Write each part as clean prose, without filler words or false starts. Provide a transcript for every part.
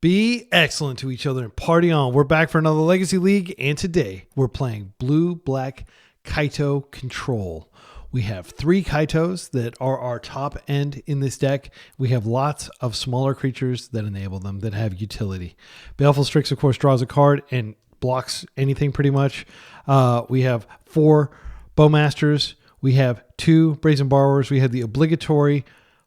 Be excellent to each other and party on. We're back for another Legacy League, and today we're playing Blue-Black Kaito Control. We have 3 Kaitos that are our top end in this deck. We have lots of smaller creatures that enable them, that have utility. Baleful Strix, of course, draws a card and blocks anything pretty much. We have 4 Bowmasters. We have 2 Brazen Borrowers. We have the obligatory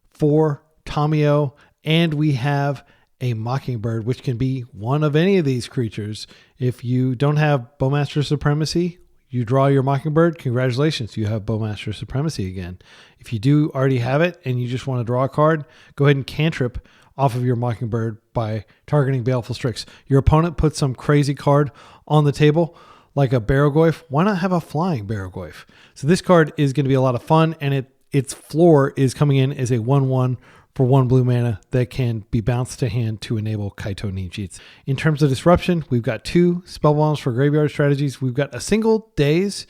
4 Tamiyo, and we have a Mockingbird, which can be one of any of these creatures. If you don't have Bowmaster Supremacy, you draw your Mockingbird, congratulations, you have Bowmaster Supremacy again. If you do already have it and you just want to draw a card, go ahead and cantrip off of your Mockingbird by targeting Baleful Strix. Your opponent puts some crazy card on the table, like a Nethergoyf. Why not have a flying Nethergoyf? So this card is going to be a lot of fun, and its floor is coming in as a 1/1 for 1 blue mana that can be bounced to hand to enable Kaito Ninjitsu. In terms of disruption, we've got 2 spell bombs for graveyard strategies. We've got a single Daze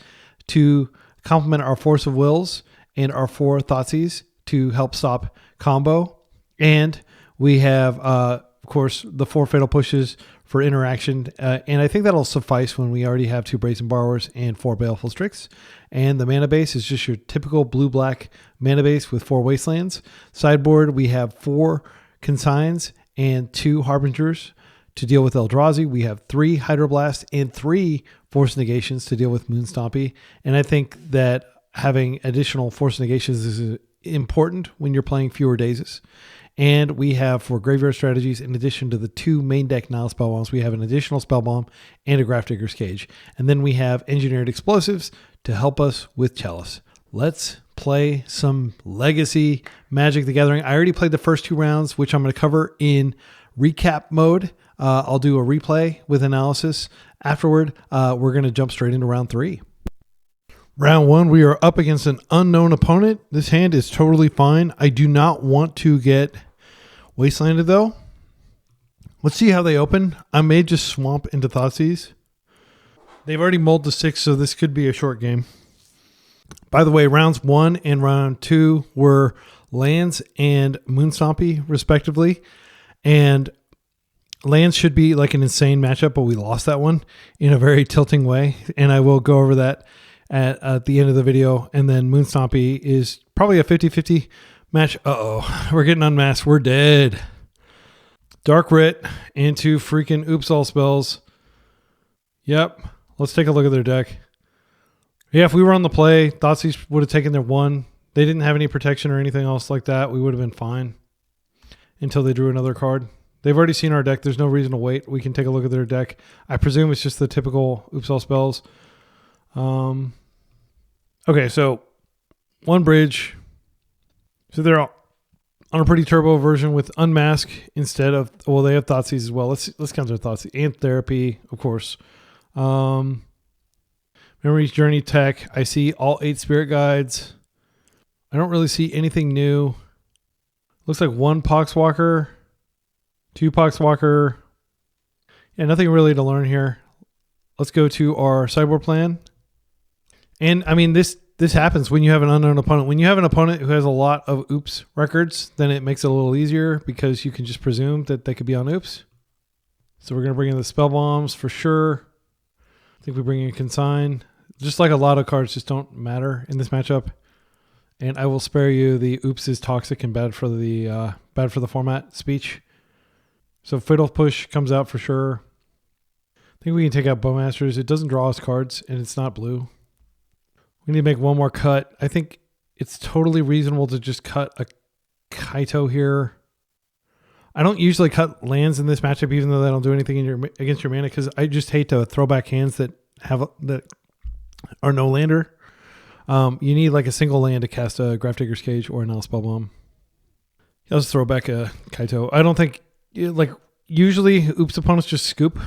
to complement our Force of Wills and our 4 Thoughtseize to help stop combo. And we have, of course, the 4 Fatal Pushes for interaction. And I think that'll suffice when we already have 2 Brazen Borrowers and 4 Baleful Strix. And the mana base is just your typical blue-black mana base with 4 Wastelands. Sideboard, we have 4 Consigns and 2 Harbingers to deal with Eldrazi. We have 3 Hydroblast and 3 Force Negations to deal with Moonstompy. And I think that having additional Force Negations is important when you're playing fewer Dazes. And we have, for graveyard strategies, in addition to the 2 main deck Nile Spellbombs, we have an additional Spellbomb and a Grafdigger's Cage. And then we have Engineered Explosives to help us with Chalice. Let's play some Legacy Magic the Gathering. I already played the first 2 rounds, which I'm going to cover in recap mode. I'll do a replay with analysis. Afterward, we're going to jump straight into round 3. Round 1, we are up against an unknown opponent. This hand is totally fine. I do not want to get Wastelanded though. Let's see how they open. I may just swamp into Thoughtseize. They've already mulled to 6, so this could be a short game. By the way, rounds 1 and round 2 were lands and Moonstompy, respectively. And lands should be like an insane matchup, but we lost that one in a very tilting way. And I will go over that at the end of the video. And then Moonstompy is probably a 50-50 match. Uh-oh, we're getting unmasked. We're dead. Dark Writ into freaking Oops All Spells. Yep. Let's take a look at their deck. Yeah, if we were on the play, Thoughtseize would have taken their 1. They didn't have any protection or anything else like that. We would have been fine until they drew another card. They've already seen our deck. There's no reason to wait. We can take a look at their deck. I presume it's just the typical Oops All Spells. Okay, so 1 bridge. So they're on a pretty turbo version with Unmask instead of, well, they have Thoughtseize as well. Let's count their Thoughtseize. And Therapy, of course. Memories, Journey, Tech. I see all 8 Spirit Guides. I don't really see anything new. Looks like 1 Poxwalker, 2 Poxwalker. Yeah, nothing really to learn here. Let's go to our sideboard plan. And I mean, this happens when you have an unknown opponent. When you have an opponent who has a lot of Oops records, then it makes it a little easier because you can just presume that they could be on Oops. So we're going to bring in the Spell Bombs for sure. I think we bring in Consign. Just like a lot of cards just don't matter in this matchup. And I will spare you the Oops is toxic and bad for the format speech. So Fatal Push comes out for sure. I think we can take out Bowmasters. It doesn't draw us cards and it's not blue. We need to make 1 more cut. I think it's totally reasonable to just cut a Kaito here. I don't usually cut lands in this matchup, even though they don't do anything against your mana, because I just hate to throw back hands that are no lander. You need like a single land to cast a Grafdigger's Cage or an Nile Spellbomb. I'll just throw back a Kaito. I don't think, like, usually Oops opponents just scoop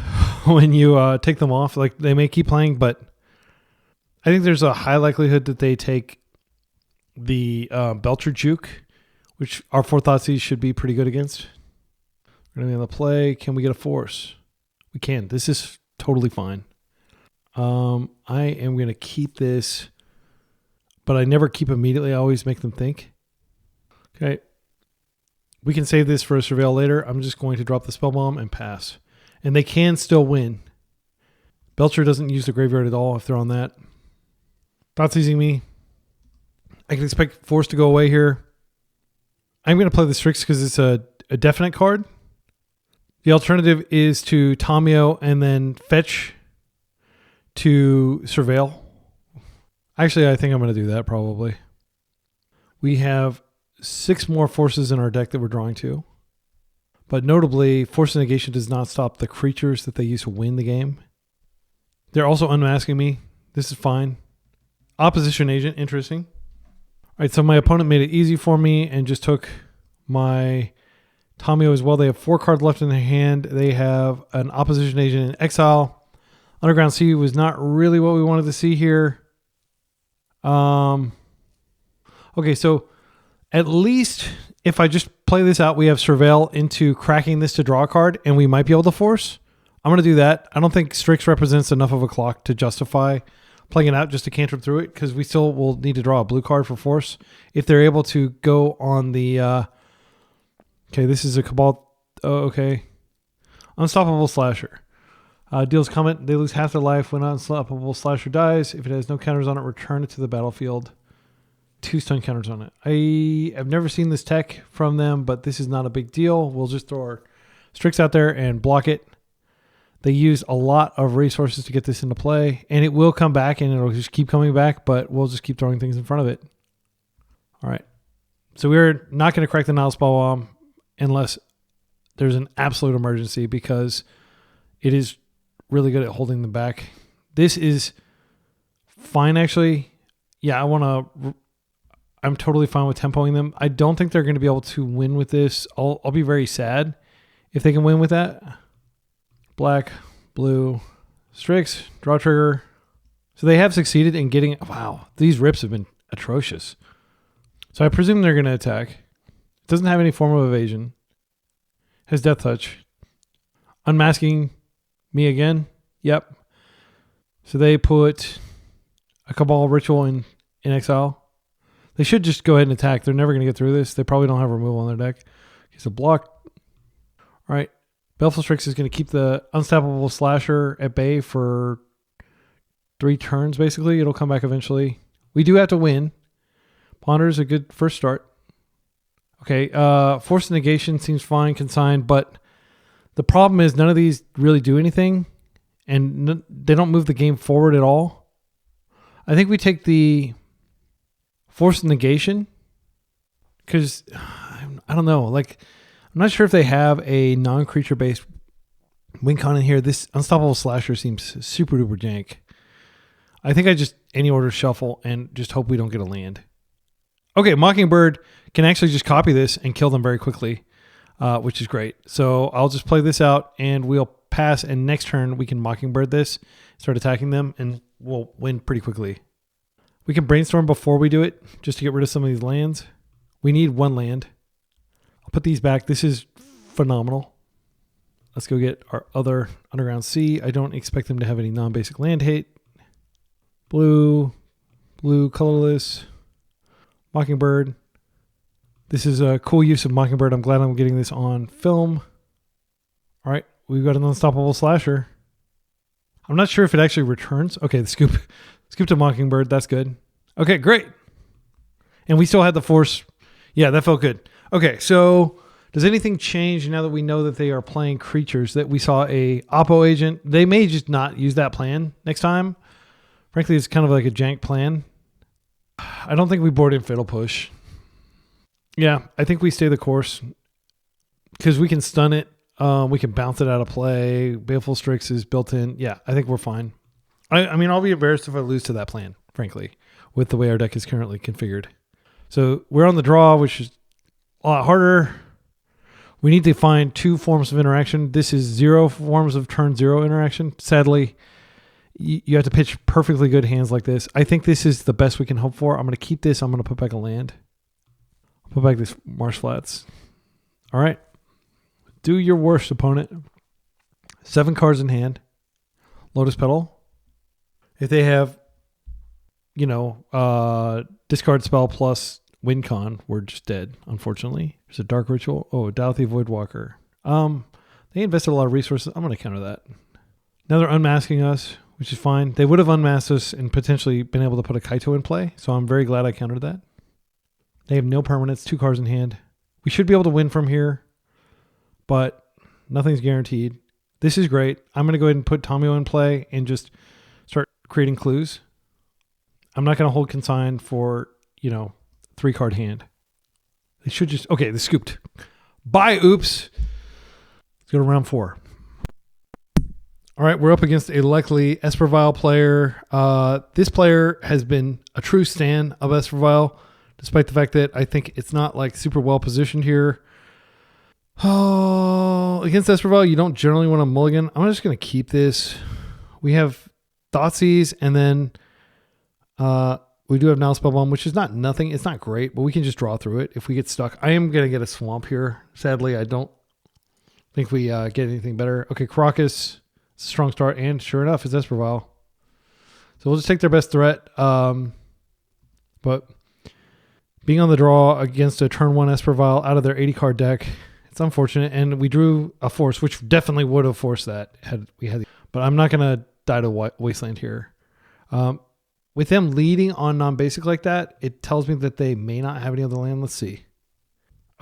when you take them off. Like, they may keep playing, but I think there's a high likelihood that they take the Belcher Juke, which our 4 Thoughtseize should be pretty good against. We're going to be on the play. Can we get a Force? We can. This is totally fine. I am going to keep this, but I never keep immediately. I always make them think. Okay. We can save this for a surveil later. I'm just going to drop the spell bomb and pass. And they can still win. Belcher doesn't use the graveyard at all if they're on that. Thoughtseizing me. I can expect Force to go away here. I'm going to play the Strix because it's a definite card. The alternative is to Tamiyo and then fetch to surveil. Actually, I think I'm going to do that probably. We have 6 more forces in our deck that we're drawing to. But notably, Force of Negation does not stop the creatures that they use to win the game. They're also unmasking me. This is fine. Opposition Agent, interesting. All right, so my opponent made it easy for me and just took my Tamiyo as well. They have 4 cards left in their hand. They have an Opposition Agent in exile. Underground Sea was not really what we wanted to see here. Okay, so at least if I just play this out, we have Surveil into cracking this to draw a card, and we might be able to force. I'm going to do that. I don't think Strix represents enough of a clock to justify playing it out just to cantrip through it, because we still will need to draw a blue card for force. If they're able to go on the... okay, this is a Cabal... Oh, okay. Unstoppable Slasher. Deals comment. They lose half their life when Unstoppable Slasher dies. If it has no counters on it, return it to the battlefield. 2 stun counters on it. I have never seen this tech from them, but this is not a big deal. We'll just throw our Strix out there and block it. They use a lot of resources to get this into play, and it will come back, and it'll just keep coming back, but we'll just keep throwing things in front of it. All right. So we're not going to crack the Nile Spell Bomb unless there's an absolute emergency, because it is really good at holding them back. This is fine, actually. Yeah, I'm totally fine with tempoing them. I don't think they're going to be able to win with this. I'll be very sad if they can win with that. Black, blue, Strix, draw trigger. So they have succeeded in getting... Wow, these rips have been atrocious. So I presume they're going to attack. It doesn't have any form of evasion. Has Death Touch. Unmasking me again. Yep. So they put a Cabal Ritual in exile. They should just go ahead and attack. They're never going to get through this. They probably don't have removal on their deck. He's a block. All right. Baleful Strix is going to keep the Unstoppable Slasher at bay for 3 turns, basically. It'll come back eventually. We do have to win. Ponder is a good first start. Okay, Force of Negation seems fine, consigned, but the problem is none of these really do anything, and they don't move the game forward at all. I think we take the Force of Negation, because, I don't know, like... I'm not sure if they have a non-creature based win con in here. This Unstoppable Slasher seems super duper jank. I think I just any order shuffle and just hope we don't get a land. Okay, Mockingbird can actually just copy this and kill them very quickly, which is great. So I'll just play this out and we'll pass, and next turn we can Mockingbird this, start attacking them, and we'll win pretty quickly. We can brainstorm before we do it just to get rid of some of these lands. We need 1 land. I'll put these back. This is phenomenal. Let's go get our other Underground Sea. I don't expect them to have any non-basic land hate. Blue, colorless, Mockingbird. This is a cool use of Mockingbird. I'm glad I'm getting this on film. All right, we've got an Unstoppable Slasher. I'm not sure if it actually returns. Okay, the scoop to Mockingbird. That's good. Okay, great. And we still had the Force. Yeah, that felt good. Okay, so does anything change now that we know that they are playing creatures, that we saw a Oppo agent? They may just not use that plan next time. Frankly, it's kind of like a jank plan. I don't think we board in Fatal Push. Yeah, I think we stay the course because we can stun it. We can bounce it out of play. Baleful Strix is built in. Yeah, I think we're fine. I mean, I'll be embarrassed if I lose to that plan, frankly, with the way our deck is currently configured. So we're on the draw, which is a lot harder. We need to find 2 forms of interaction. This is 0 forms of turn 0 interaction. Sadly, you have to pitch perfectly good hands like this. I think this is the best we can hope for. I'm going to keep this. I'm going to put back a land. I'll put back this Marsh Flats. All right. Do your worst, opponent. 7 cards in hand. Lotus Petal. If they have, discard spell plus WinCon, we're just dead, unfortunately. There's a Dark Ritual. Oh, Dauthi Voidwalker. They invested a lot of resources. I'm going to counter that. Now they're unmasking us, which is fine. They would have unmasked us and potentially been able to put a Kaito in play, so I'm very glad I countered that. They have no permanents, 2 cards in hand. We should be able to win from here, but nothing's guaranteed. This is great. I'm going to go ahead and put Tomio in play and just start creating clues. I'm not going to hold consign for, 3-card hand. They should just... Okay, they scooped. Bye, oops. Let's go to round 4. All right, we're up against a likely Esper Vial player. This player has been a true stan of Esper Vial, despite the fact that I think it's not like super well positioned here. Oh, against Esper Vial, you don't generally want to mulligan. I'm just going to keep this. We have Thoughtseize, and then we do have now Spellbomb, which is not nothing. It's not great, but we can just draw through it if we get stuck. I am going to get a Swamp here. Sadly, I don't think we get anything better. Okay, Crocus. It's a strong start, and sure enough, it's Esper Vial. So we'll just take their best threat. But being on the draw against a turn 1 Esper Vial out of their 80-card deck, it's unfortunate. And we drew a Force, which definitely would have forced that had we had. But I'm not going to die to Wasteland here. With them leading on non-basic like that, it tells me that they may not have any other land. Let's see.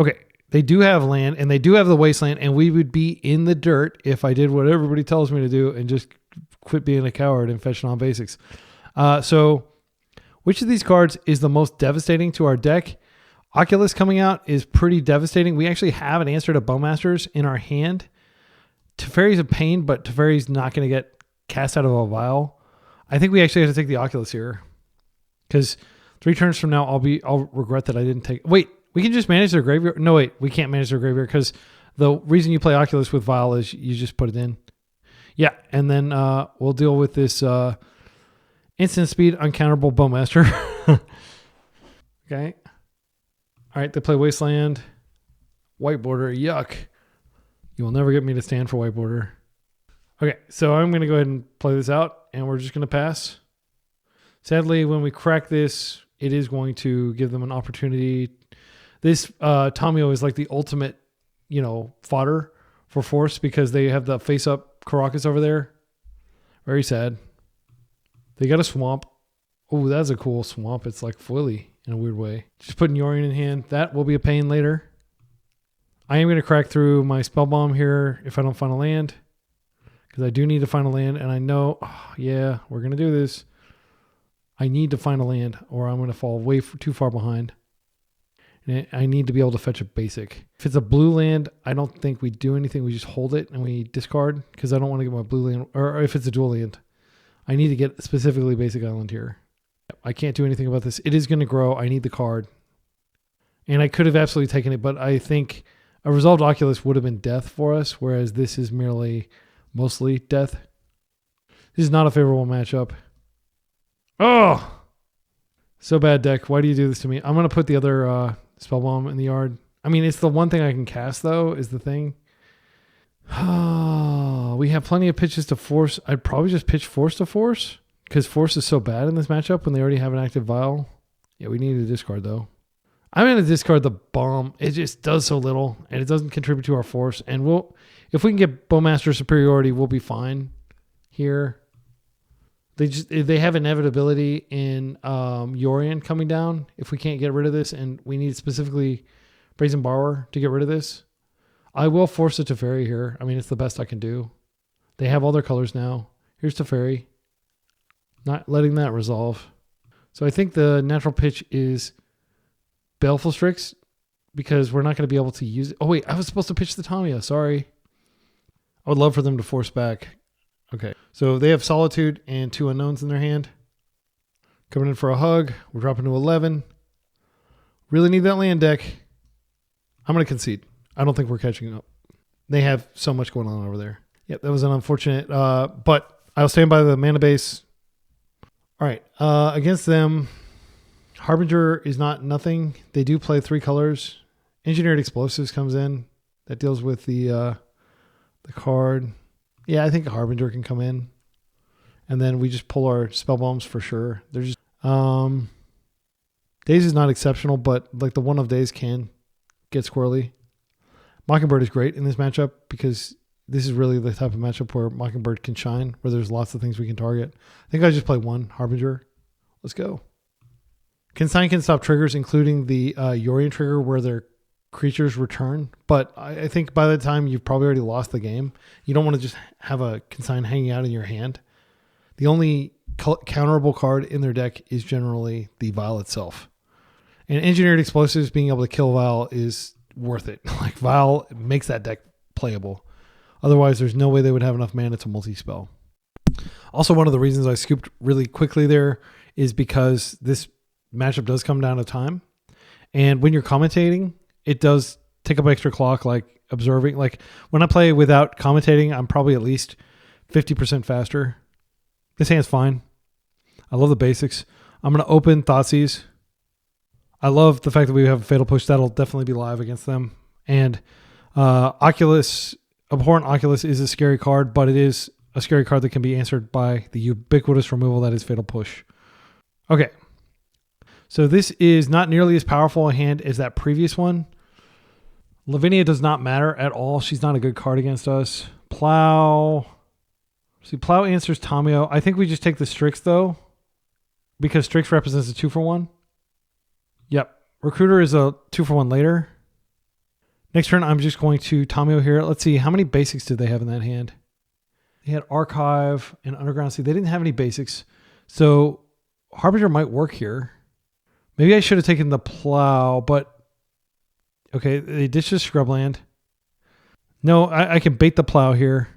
Okay. They do have land, and they do have the Wasteland, and we would be in the dirt if I did what everybody tells me to do and just quit being a coward and fetch non-basics. So which of these cards is the most devastating to our deck? Oculus coming out is pretty devastating. We actually have an answer to Bowmasters in our hand. Teferi's a pain, but Teferi's not going to get cast out of a vial. I think we actually have to take the Oculus here, because 3 turns from now, I'll regret that I didn't take... Wait. We can just manage their graveyard. No, wait. We can't manage their graveyard because the reason you play Oculus with Vial is you just put it in. Yeah, and then we'll deal with this instant speed, uncounterable Bowmaster. Okay. All right, they play Wasteland. White border. Yuck. You will never get me to stand for white border. Okay, so I'm going to go ahead and play this out, and we're just going to pass. Sadly, when we crack this, it is going to give them an opportunity. This Tomio is like the ultimate, fodder for Force because they have the face-up Caracas over there. Very sad. They got a Swamp. Oh, that's a cool Swamp. It's like foily in a weird way. Just putting Yorion in hand. That will be a pain later. I am going to crack through my Spellbomb here if I don't find a land, because I do need to find a land, and I know, yeah, we're going to do this. I need to find a land, or I'm going to fall way too far behind. And I need to be able to fetch a basic. If it's a blue land, I don't think we do anything. We just hold it and we discard, because I don't want to get my blue land. Or if it's a dual land, I need to get specifically basic island here. I can't do anything about this. It is going to grow. I need the card. And I could have absolutely taken it, but I think a Resolved Oculus would have been death for us, whereas this is merely mostly death. This is not a favorable matchup. Oh! So bad, deck. Why do you do this to me? I'm going to put the other... Spellbomb in the yard. I mean, it's the one thing I can cast, though, is the thing. We have plenty of pitches to Force. I'd probably just pitch Force to Force, because Force is so bad in this matchup when they already have an active Vial. Yeah, we need to discard, though. I'm going to discard the Bomb. It just does so little, and it doesn't contribute to our Force. And if we can get Bowmaster superiority, we'll be fine here. They have inevitability in Yorion coming down if we can't get rid of this, and we need specifically Brazen Borrower to get rid of this. I will force a Teferi here. I mean, it's the best I can do. They have all their colors now. Here's Teferi. Not letting that resolve. So I think the natural pitch is Baleful Strix, because we're not going to be able to use it. Oh, wait, I was supposed to pitch the Tamiya. Sorry. I would love for them to force back. Okay, so they have Solitude and 2 unknowns in their hand. Coming in for a hug. We're dropping to 11. Really need that land deck. I'm going to concede. I don't think we're catching up. They have so much going on over there. Yep, that was an unfortunate, but I'll stand by the mana base. All right, against them, Harbinger is not nothing. They do play 3 colors. Engineered Explosives comes in. That deals with the card. Yeah, I think Harbinger can come in. And then we just pull our spell bombs for sure. They're just Daze is not exceptional, but like the one of Daze can get squirrely. Mockingbird is great in this matchup because this is really the type of matchup where Mockingbird can shine, where there's lots of things we can target. I think I just play one Harbinger. Let's go. Consign can stop triggers, including the Yorion trigger where their creatures return. But I think by the time you've probably already lost the game, you don't want to just have a Consign hanging out in your hand. The only counterable card in their deck is generally the Vial itself. And Engineered Explosives, being able to kill Vial is worth it. Like Vial makes that deck playable. Otherwise, there's no way they would have enough mana to multi-spell. Also, one of the reasons I scooped really quickly there is because this matchup does come down to time. And when you're commentating, it does take up extra clock, like observing. Like when I play without commentating, I'm probably at least 50% faster. This hand's fine. I love the basics. I'm going to open Thoughtseize. I love the fact that we have a Fatal Push. That'll definitely be live against them. And Oculus, Abhorrent Oculus is a scary card, but it is a scary card that can be answered by the ubiquitous removal that is Fatal Push. Okay. So this is not nearly as powerful a hand as that previous one. Lavinia does not matter at all. She's not a good card against us. Plow. See, Plow answers Tamio. I think we just take the Strix, though, because Strix represents a 2-for-1. Yep. Recruiter is a 2-for-1 later. Next turn, I'm just going to Tamio here. Let's see. How many basics did they have in that hand? They had Archive and Underground Sea. They didn't have any basics. So Harbinger might work here. Maybe I should have taken the Plow, but okay, they ditched the Scrubland. No, I can bait the Plow here.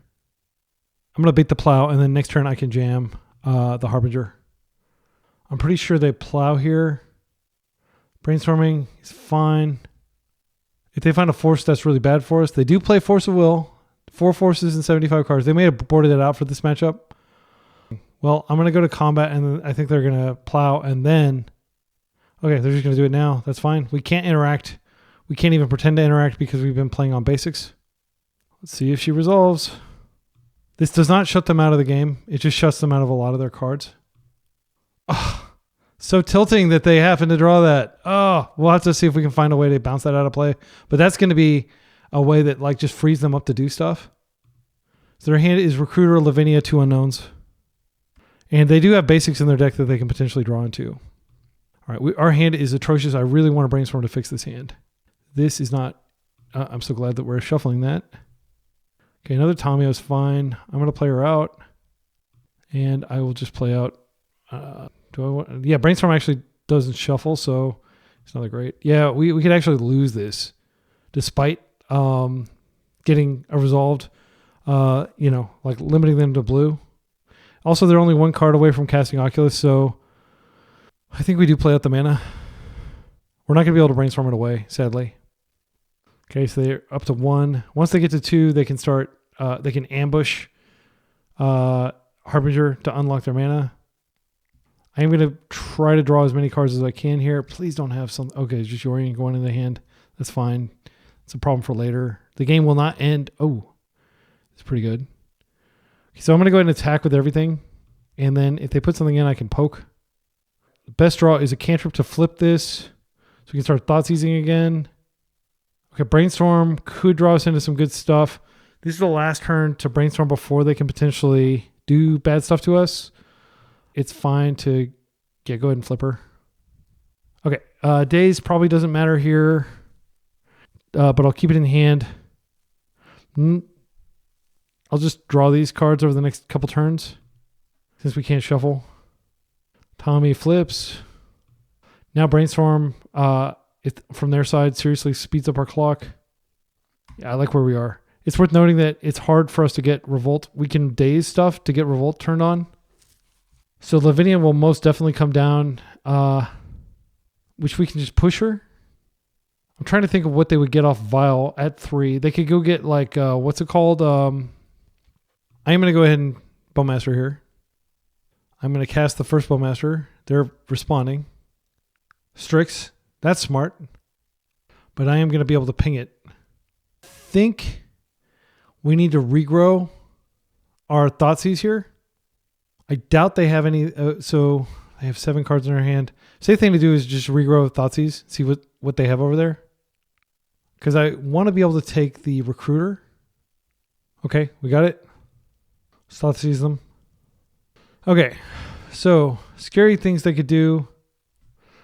I'm going to bait the Plow, and then next turn I can jam the Harbinger. I'm pretty sure they Plow here. Brainstorming is fine. If they find a force, that's really bad for us. They do play Force of Will. 4 forces and 75 cards. They may have boarded it out for this matchup. Well, I'm going to go to combat, and I think they're going to Plow, and then... Okay, they're just going to do it now. That's fine. We can't interact. We can't even pretend to interact because we've been playing on basics. Let's see if she resolves. This does not shut them out of the game. It just shuts them out of a lot of their cards. Oh, so tilting that they happen to draw that. Oh, we'll have to see if we can find a way to bounce that out of play. But that's going to be a way that like just frees them up to do stuff. So their hand is Recruiter, Lavinia, 2 unknowns. And they do have basics in their deck that they can potentially draw into. All right, our hand is atrocious. I really want to brainstorm to fix this hand. This is not... I'm so glad that we're shuffling that. Okay, another Tamio is fine. I'm going to play her out. And I will just play out... Yeah, Brainstorm actually doesn't shuffle, so it's not great. Yeah, we could actually lose this despite getting a resolved, like limiting them to blue. Also, they're only 1 card away from casting Oculus, so I think we do play out the mana. We're not going to be able to Brainstorm it away, sadly. Okay, so they're up to 1. Once they get to 2, they can start, they can ambush Harbinger to unlock their mana. I am going to try to draw as many cards as I can here. Please don't have some... Okay, it's just Yorion going in the hand. That's fine. It's a problem for later. The game will not end... Oh, it's pretty good. Okay, so I'm going to go ahead and attack with everything. And then if they put something in, I can poke. The best draw is a cantrip to flip this. So we can start Thoughtseizing again. Okay, Brainstorm could draw us into some good stuff. This is the last turn to Brainstorm before they can potentially do bad stuff to us. It's fine to go ahead and flip her. Okay, Daze probably doesn't matter here, but I'll keep it in hand. I'll just draw these cards over the next couple turns since we can't shuffle. Tommy flips. Now Brainstorm, from their side, seriously speeds up our clock. Yeah, I like where we are. It's worth noting that it's hard for us to get Revolt. We can Daze stuff to get Revolt turned on. So Lavinia will most definitely come down, which we can just push her. I'm trying to think of what they would get off Vial at 3. They could go get like, what's it called? I am going to go ahead and Bowmaster here. I'm going to cast the first Bowmaster. They're responding. Strix. That's smart. But I am going to be able to ping it. I think we need to regrow our Thoughtseize here. I doubt they have any. So They have 7 cards in their hand. Safe thing to do is just regrow Thoughtseize, see what they have over there. Because I want to be able to take the Recruiter. Okay, we got it. Thoughtseize them. Okay, so scary things they could do.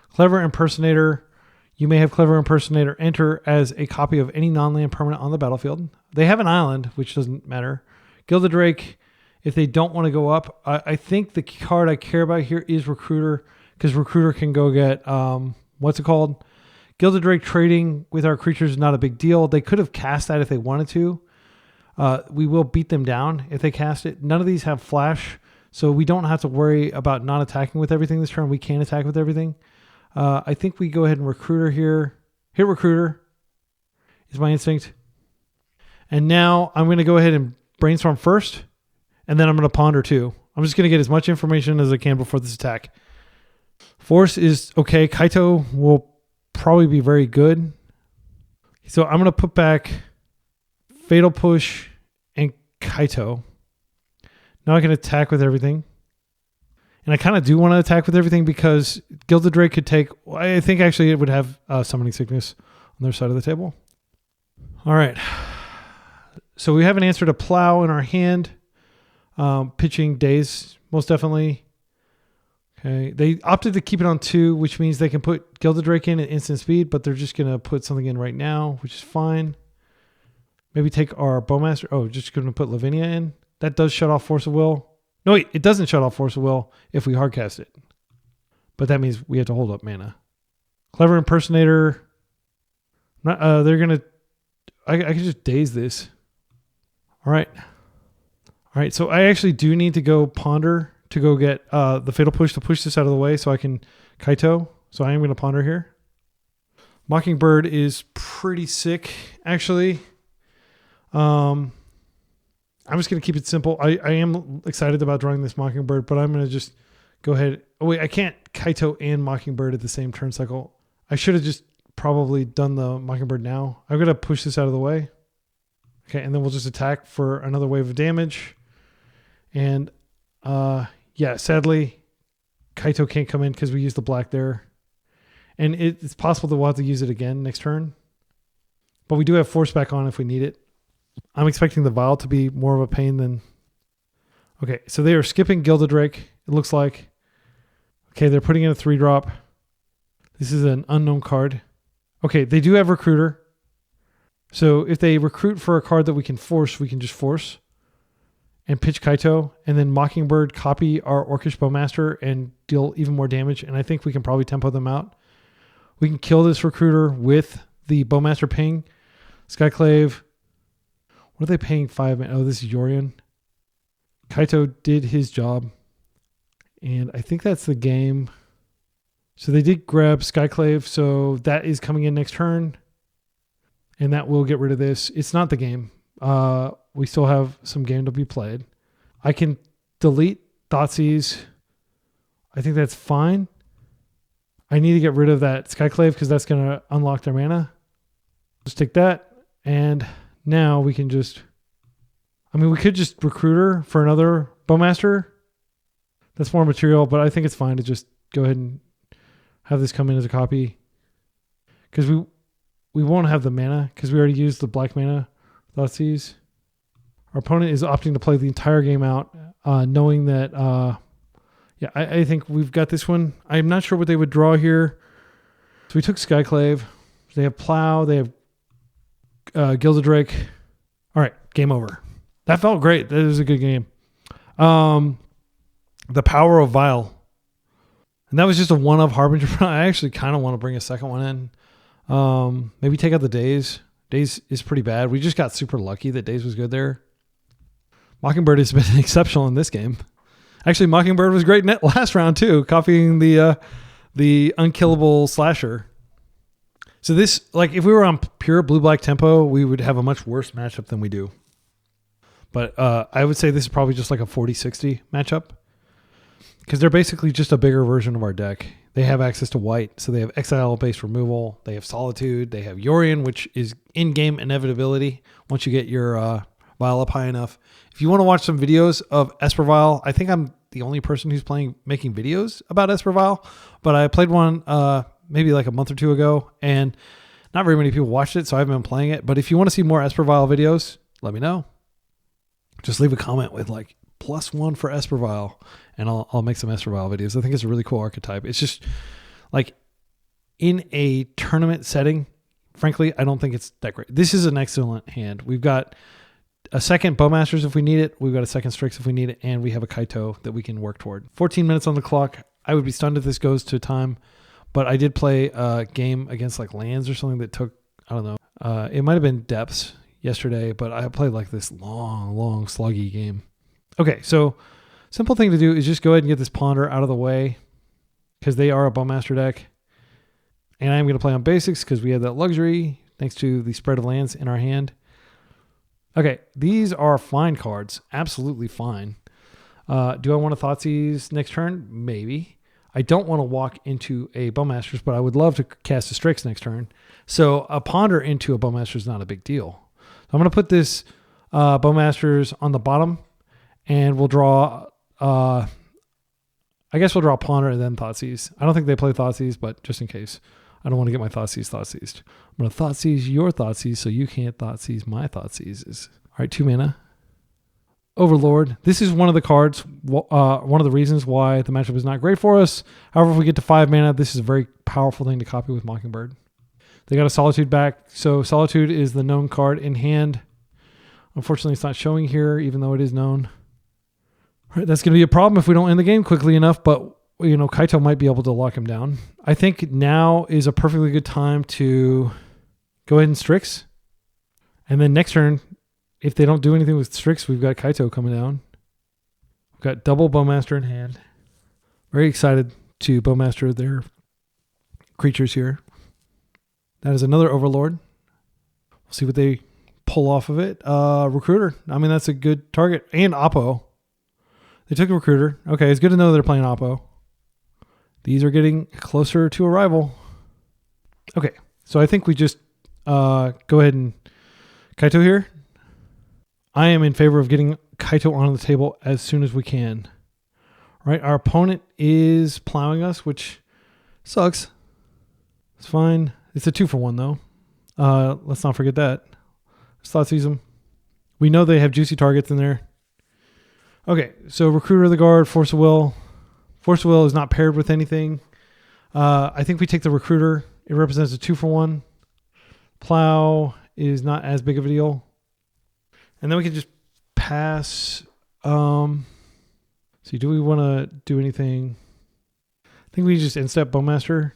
Clever Impersonator. You may have Clever Impersonator enter as a copy of any non-land permanent on the battlefield. They have an island, which doesn't matter. Gilded Drake, if they don't want to go up, I think the card I care about here is Recruiter, because Recruiter can go get, what's it called? Gilded Drake trading with our creatures is not a big deal. They could have cast that if they wanted to. We will beat them down if they cast it. None of these have flash, so we don't have to worry about not attacking with everything this turn. We can attack with everything. I think we go ahead and Recruiter here. Hit Recruiter is my instinct. And now I'm going to go ahead and Brainstorm first, and then I'm going to Ponder too. I'm just going to get as much information as I can before this attack. Force is okay. Kaito will probably be very good. So I'm going to put back Fatal Push and Kaito. Now I can attack with everything. And I kind of do want to attack with everything because Gilded Drake could take... I think actually it would have Summoning Sickness on their side of the table. All right. So we have an answer to Plow in our hand. Pitching Daze, most definitely. Okay. They opted to keep it on 2, which means they can put Gilded Drake in at instant speed, but they're just going to put something in right now, which is fine. Maybe take our Bowmaster. Oh, just going to put Lavinia in. That does shut off Force of Will. No, wait, it doesn't shut off Force of Will if we hardcast it. But that means we have to hold up mana. Clever Impersonator. They're going to... I can just Daze this. All right. All right, so I actually do need to go Ponder to go get the Fatal Push to push this out of the way so I can Kaito. So I am going to Ponder here. Mockingbird is pretty sick, actually. I'm just going to keep it simple. I am excited about drawing this Mockingbird, but I'm going to just go ahead. Oh, wait, I can't Kaito and Mockingbird at the same turn cycle. I should have just probably done the Mockingbird now. I'm going to push this out of the way. Okay, and then we'll just attack for another wave of damage. And, yeah, sadly, Kaito can't come in because we used the black there. And it's possible that we'll have to use it again next turn. But we do have Force back on if we need it. I'm expecting the Vial to be more of a pain than... Okay, so they are skipping Gilded Drake, it looks like. Okay, they're putting in a 3-drop. This is an unknown card. Okay, they do have Recruiter. So if they recruit for a card that we can force, we can just force and pitch Kaito, and then Mockingbird copy our Orcish Bowmaster and deal even more damage. And I think we can probably tempo them out. We can kill this Recruiter with the Bowmaster ping. Skyclave. What are they paying 5 mana? Oh, this is Yorion. Kaito did his job. And I think that's the game. So they did grab Skyclave. So that is coming in next turn. And that will get rid of this. It's not the game. We still have some game to be played. I can delete Thoughtseize. I think that's fine. I need to get rid of that Skyclave because that's going to unlock their mana. Just take that. And now we can just... I mean, we could just Recruiter for another Bowmaster. That's more material, but I think it's fine to just go ahead and have this come in as a copy. Because we won't have the mana because we already used the black mana. Thoughtseize. Our opponent is opting to play the entire game out, knowing that, yeah, I think we've got this one. I'm not sure what they would draw here. So we took Skyclave. They have Plow. They have Gilded Drake. All right, game over. That felt great. That was a good game. The power of Vial. And that was just a one of Harbinger. I actually kind of want to bring a second one in. Maybe take out the Daze. Daze is pretty bad. We just got super lucky that Daze was good there. Mockingbird has been exceptional in this game. Actually, Mockingbird was great last round too, copying the unkillable slasher. So this, like, if we were on pure blue-black tempo, we would have a much worse matchup than we do. But I would say this is probably just like a 40-60 matchup. Because they're basically just a bigger version of our deck. They have access to white, so they have exile-based removal. They have Solitude. They have Yorion, which is in-game inevitability once you get your Vial up high enough. If you want to watch some videos of Esper Vial, I think I'm the only person who's making videos about Esper Vial, but I played one maybe like a month or two ago, and not very many people watched it, so I haven't been playing it. But if you want to see more Esper Vial videos, let me know. Just leave a comment with like +1 for Esper Vial, and I'll make some Esper Vial videos. I think it's a really cool archetype. It's just like in a tournament setting, frankly, I don't think it's that great. This is an excellent hand. We've got a second Bowmasters if we need it. We've got a second Strix if we need it. And we have a Kaito that we can work toward. 14 minutes on the clock. I would be stunned if this goes to time. But I did play a game against like lands or something that took, I don't know. It might have been depths yesterday. But I played like this long sluggy game. Okay, so simple thing to do is just go ahead and get this Ponder out of the way. Because they are a Bowmaster deck. And I'm going to play on basics because we have that luxury thanks to the spread of lands in our hand. Okay, these are fine cards. Absolutely fine. Do I want to Thoughtseize next turn? Maybe. I don't want to walk into a Bowmasters, but I would love to cast a Strix next turn. So a Ponder into a Bowmaster is not a big deal. So I'm going to put this Bowmasters on the bottom, and we'll draw... I guess we'll draw Ponder and then Thoughtseize. I don't think they play Thoughtseize, but just in case. I don't want to get my Thoughtseized. I'm going to Thoughtseize your Thoughtseize so you can't Thoughtseize my Thoughtseizes. All right, 2 mana. Overlord. This is one of the cards, one of the reasons why the matchup is not great for us. However, if we get to 5 mana, this is a very powerful thing to copy with Mockingbird. They got a Solitude back. So Solitude is the known card in hand. Unfortunately, it's not showing here, even though it is known. All right, that's going to be a problem if we don't end the game quickly enough, but you know, Kaito might be able to lock him down. I think now is a perfectly good time to go ahead and Strix. And then next turn, if they don't do anything with Strix, we've got Kaito coming down. We've got double Bowmaster in hand. Very excited to Bowmaster their creatures here. That is another Overlord. We'll see what they pull off of it. Recruiter. I mean, that's a good target. And Oppo. They took a Recruiter. Okay, it's good to know they're playing Oppo. These are getting closer to arrival. Okay, so I think we just go ahead and Kaito here. I am in favor of getting Kaito on the table as soon as we can. Right, our opponent is plowing us, which sucks. It's fine. It's a 2-for-1 though. Let's not forget that. Let's Thoughtseize them. We know they have juicy targets in there. Okay, so Recruiter of the Guard, Force of Will. Force of Will is not paired with anything. I think we take the Recruiter. It represents a 2-for-1. Plow is not as big of a deal. And then we can just pass. See, do we want to do anything? I think we just instep Bowmaster.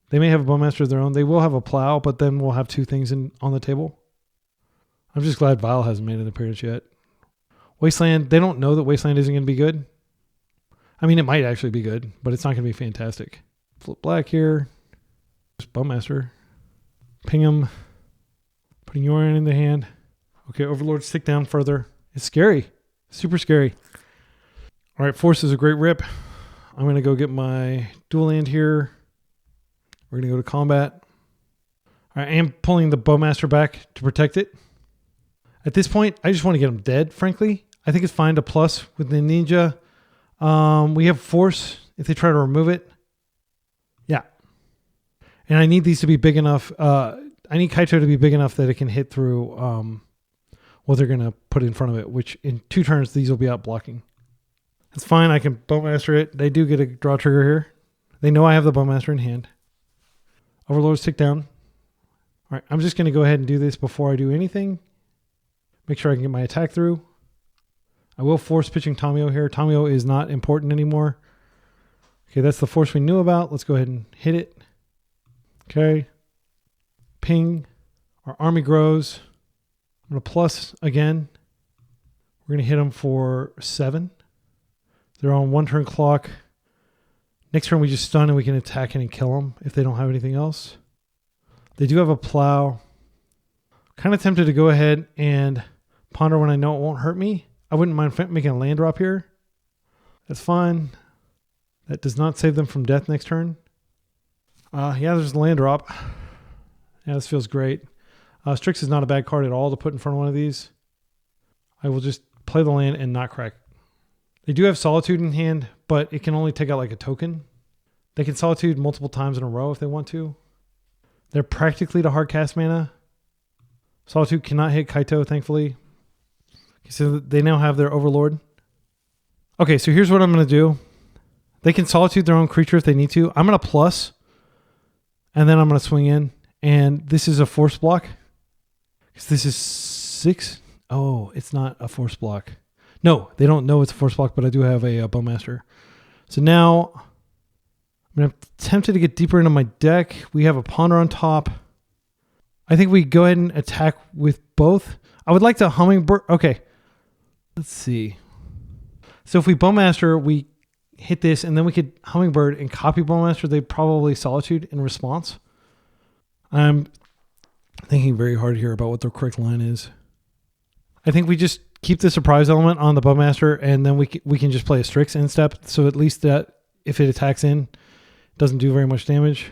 They may have a Bowmaster of their own. They will have a Plow, but then we'll have 2 things on the table. I'm just glad Vial hasn't made an appearance yet. Wasteland, they don't know that Wasteland isn't going to be good. I mean, it might actually be good, but it's not going to be fantastic. Flip black here. Just Bowmaster. Ping him. Putting Yorion in the hand. Okay, Overlord, stick down further. It's scary. Super scary. All right, Force is a great rip. I'm going to go get my dual land here. We're going to go to combat. All right, I am pulling the Bowmaster back to protect it. At this point, I just want to get him dead, frankly. I think it's fine to plus with the Ninja. We have Force if they try to remove it. Yeah. And I need these to be big enough. I need Kaito to be big enough that it can hit through what they're going to put in front of it, which in 2 turns, these will be out blocking. That's fine. I can Bowmaster it. They do get a draw trigger here. They know I have the Bowmaster in hand. Overlords tick down. All right. I'm just going to go ahead and do this before I do anything. Make sure I can get my attack through. I will force pitching Tamio here. Tamio is not important anymore. Okay, that's the Force we knew about. Let's go ahead and hit it. Okay. Ping. Our army grows. I'm going to plus again. We're going to hit them for 7. They're on 1 turn clock. Next turn we just stun and we can attack and kill them if they don't have anything else. They do have a Plow. Kind of tempted to go ahead and Ponder when I know it won't hurt me. I wouldn't mind making a land drop here. That's fine. That does not save them from death next turn. Yeah, there's a land drop. Yeah, this feels great. Strix is not a bad card at all to put in front of one of these. I will just play the land and not crack. They do have Solitude in hand, but it can only take out like a token. They can Solitude multiple times in a row if they want to. They're practically to hard cast mana. Solitude cannot hit Kaito, thankfully. So they now have their Overlord. Okay, so here's what I'm going to do. They can Solitude their own creature if they need to. I'm going to plus, and then I'm going to swing in. And this is a force block. Because this is 6. Oh, it's not a force block. No, they don't know it's a force block, but I do have a Bowmaster. So now I'm tempted to get deeper into my deck. We have a Ponder on top. I think we go ahead and attack with both. I would like to Hummingbird. Okay, let's see. So if we Bowmaster, we hit this, and then we could Hummingbird and copy Bowmaster. They probably Solitude in response. I'm thinking very hard here about what the correct line is. I think we just keep the surprise element on the Bowmaster, and then we can just play a Strix in step. So at least that if it attacks in, it doesn't do very much damage.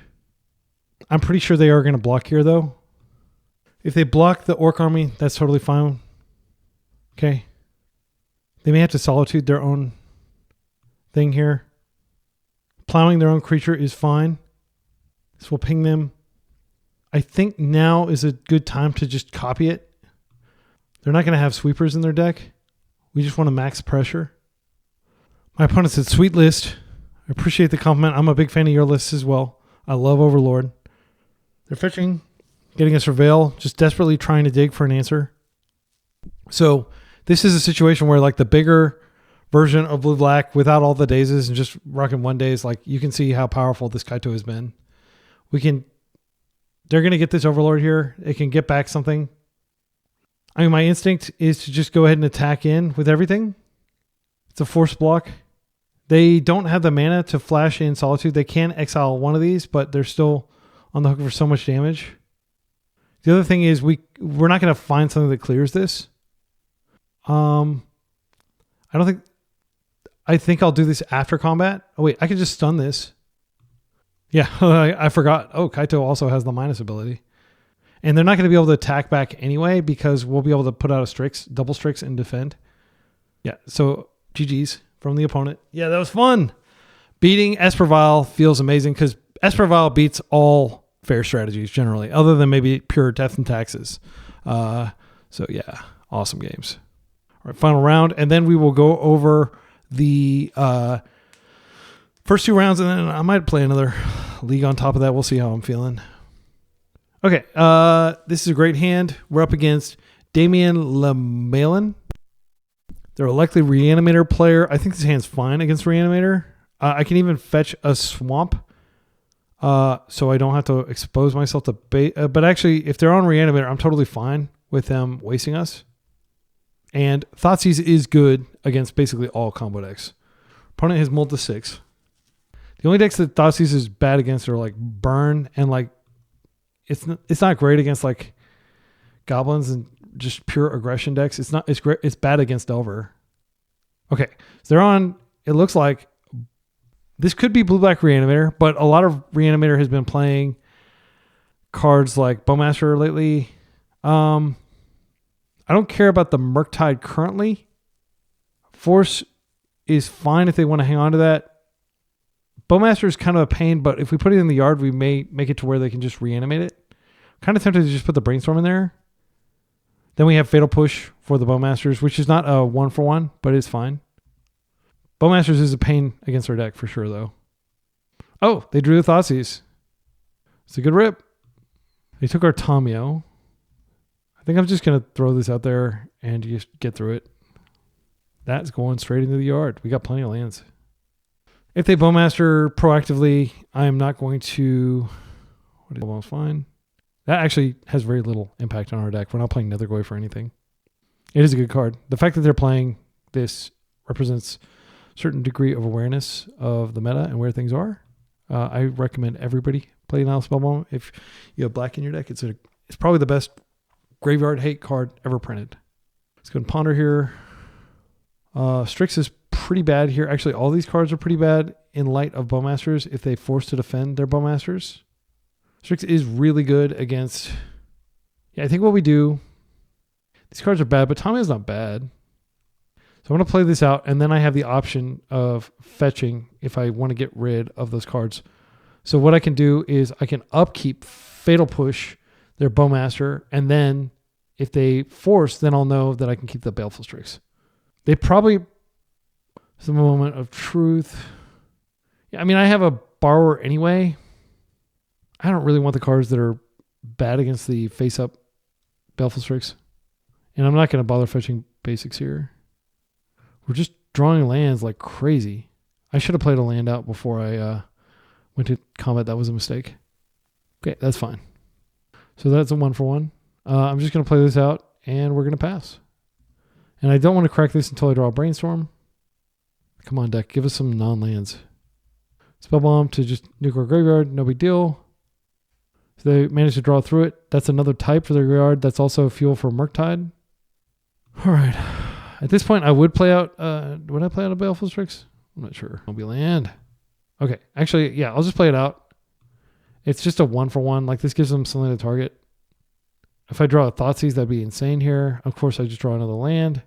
I'm pretty sure they are going to block here, though. If they block the Orc Army, that's totally fine. Okay. They may have to Solitude their own thing here. Plowing their own creature is fine. This will ping them. I think now is a good time to just copy it. They're not going to have sweepers in their deck. We just want to max pressure. My opponent said, sweet list. I appreciate the compliment. I'm a big fan of your list as well. I love Overlord. They're fetching, getting a Surveil, just desperately trying to dig for an answer. So this is a situation where like the bigger version of blue-black without all the dazes and just rocking one daze, like you can see how powerful this Kaito has been. They're going to get this Overlord here. It can get back something. I mean, my instinct is to just go ahead and attack in with everything. It's a force block. They don't have the mana to flash in Solitude. They can exile one of these, but they're still on the hook for so much damage. The other thing is we're not going to find something that clears this. I think I'll do this after combat. Oh wait, I can just stun this. Yeah, I forgot. Oh, Kaito also has the minus ability. And they're not going to be able to attack back anyway because we'll be able to put out a Strix, double Strix, and defend. Yeah, so GG's from the opponent. Yeah, that was fun. Beating Esper Vial feels amazing because Esper Vial beats all fair strategies generally, other than maybe pure death and taxes. So yeah, awesome games. All right, final round, and then we will go over the first 2 rounds, and then I might play another league on top of that. We'll see how I'm feeling. Okay, this is a great hand. We're up against Damian LeMalin. They're a likely Reanimator player. I think this hand's fine against Reanimator. I can even fetch a Swamp, so I don't have to expose myself to bait. But actually, if they're on Reanimator, I'm totally fine with them wasting us. And Thoughtseize is good against basically all combo decks. Opponent has mulled to 6. The only decks that Thoughtseize is bad against are like Burn and like it's not great against like goblins and just pure aggression decks. It's great. It's bad against Delver. Okay, so they're on. It looks like this could be blue-black Reanimator, but a lot of Reanimator has been playing cards like Bowmaster lately. I don't care about the Murktide currently. Force is fine if they want to hang on to that. Bowmaster is kind of a pain, but if we put it in the yard, we may make it to where they can just reanimate it. Kind of tempted to just put the Brainstorm in there. Then we have Fatal Push for the Bowmasters, which is not a 1-for-1, but it's fine. Bowmasters is a pain against our deck for sure, though. Oh, they drew the Thoughtseize. It's a good rip. They took our Tomio. I think I'm just going to throw this out there and just get through it. That's going straight into the yard. We got plenty of lands. If they Bowmaster proactively, I am not going to... What is almost fine. That actually has very little impact on our deck. We're not playing Nethergoyf or anything. It is a good card. The fact that they're playing this represents a certain degree of awareness of the meta and where things are. I recommend everybody play Nile Spellbomb. If you have black in your deck, it's probably the best graveyard hate card ever printed. Let's go and Ponder here. Strix is pretty bad here. Actually, all these cards are pretty bad in light of Bowmasters if they force to defend their Bowmasters. Strix is really good against... Yeah, I think what we do... These cards are bad, but Tommy is not bad. So I'm going to play this out, and then I have the option of fetching if I want to get rid of those cards. So what I can do is I can upkeep Fatal Push their Bowmaster, and then if they force, then I'll know that I can keep the Baleful Strix. They probably... It's a moment of truth. Yeah, I mean, I have a Borrower anyway. I don't really want the cards that are bad against the face-up Baleful Strix. And I'm not going to bother fetching basics here. We're just drawing lands like crazy. I should have played a land out before I went to combat. That was a mistake. Okay, that's fine. So that's a 1-for-1. I'm just going to play this out, and we're going to pass. And I don't want to crack this until I draw a Brainstorm. Come on, deck. Give us some non-lands. Spell Bomb to just nuke our graveyard. No big deal. So they managed to draw through it. That's another type for their graveyard. That's also fuel for Murktide. All right. At this point, I would play out... would I play out a Baleful Strix? I'm not sure. It'll be land. Okay. Actually, yeah, I'll just play it out. It's just a 1-for-1. Like, this gives them something to target. If I draw a Thoughtseize, that'd be insane here. Of course, I just draw another land.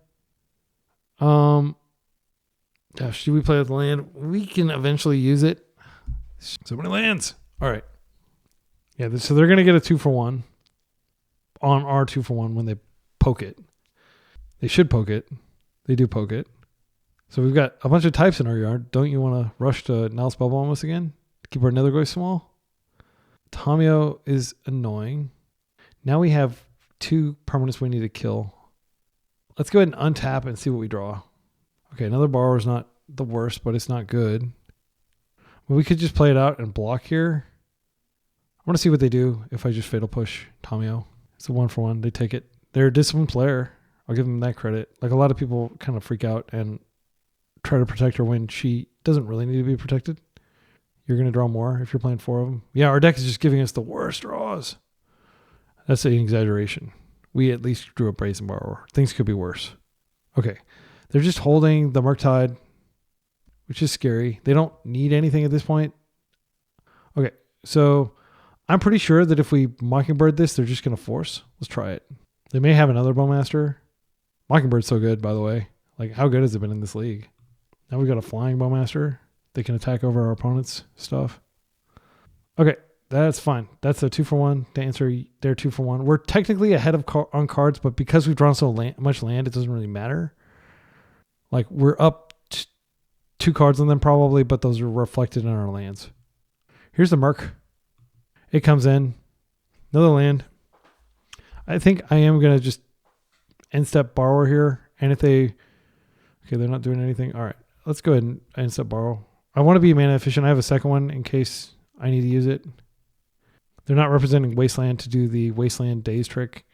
Should we play with the land? We can eventually use it. So many lands. All right. Yeah, so they're going to get a 2-for-1 on our 2-for-1 when they poke it. They should poke it. They do poke it. So we've got a bunch of types in our yard. Don't you want to rush to now Spell Bomb us again? Keep our Nethergoyf small? Tamiyo is annoying. Now we have 2 permanents we need to kill. Let's go ahead and untap and see what we draw. Okay, another Borrower is not the worst, but it's not good. Well, we could just play it out and block here. I want to see what they do if I just Fatal Push Tamiyo. It's a 1-for-1. They take it. They're a disciplined player. I'll give them that credit. Like, a lot of people kind of freak out and try to protect her when she doesn't really need to be protected. You're going to draw more if you're playing 4 of them. Yeah, our deck is just giving us the worst draws. That's an exaggeration. We at least drew a Brazen Borrower. Things could be worse. Okay. They're just holding the Murktide, which is scary. They don't need anything at this point. Okay, so I'm pretty sure that if we Mockingbird this, they're just going to force. Let's try it. They may have another Bowmaster. Mockingbird's so good, by the way. Like, how good has it been in this league? Now we've got a flying Bowmaster. They can attack over our opponent's stuff. Okay, that's fine. That's a 2-for-1 to answer their 2-for-1. We're technically ahead of on cards, but because we've drawn so much land, it doesn't really matter. Like, we're up 2 cards on them probably, but those are reflected in our lands. Here's the Merc. It comes in. Another land. I think I am going to just end step Borrower here. And if they... Okay, they're not doing anything. All right, let's go ahead and end step Borrow. I want to be mana efficient. I have a second one in case I need to use it. They're not representing Wasteland to do the Wasteland Daze trick,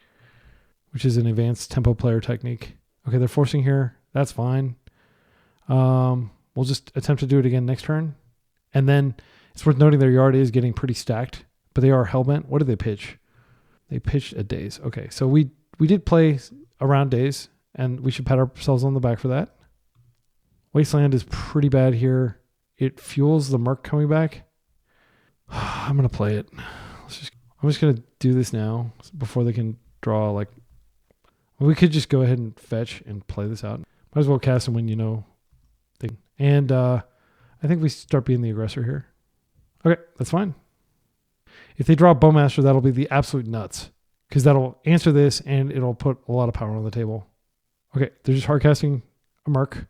which is an advanced tempo player technique. Okay, they're forcing here. That's fine. We'll just attempt to do it again next turn. And then it's worth noting their yard is getting pretty stacked, but they are hellbent. What did they pitch? They pitched a Daze. Okay, so we did play around Daze, and we should pat ourselves on the back for that. Wasteland is pretty bad here. It fuels the Merc coming back. I'm going to play it. I'm just going to do this now before they can draw. Like, we could just go ahead and fetch and play this out. Might as well cast them when you know. And I think we start being the aggressor here. Okay, that's fine. If they draw Bowmaster, that'll be the absolute nuts. Because that'll answer this and it'll put a lot of power on the table. Okay, they're just hard casting a Merc.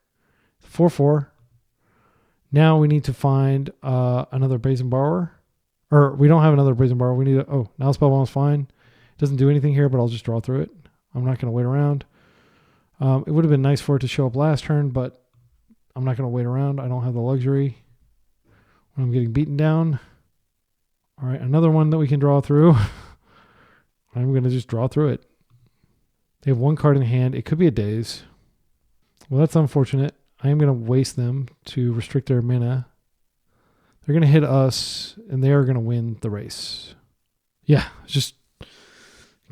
4/4. Now we need to find another Brazen Borrower. Or we don't have another Brazen Borrower. We need to... Oh, now Spellbomb is fine. It doesn't do anything here, but I'll just draw through it. I'm not going to wait around. It would have been nice for it to show up last turn, but I'm not going to wait around. I don't have the luxury when I'm getting beaten down. All right, another one that we can draw through. I'm going to just draw through it. They have 1 card in hand. It could be a Daze. Well, that's unfortunate. I am going to waste them to restrict their mana. They're going to hit us, and they are going to win the race. Yeah, just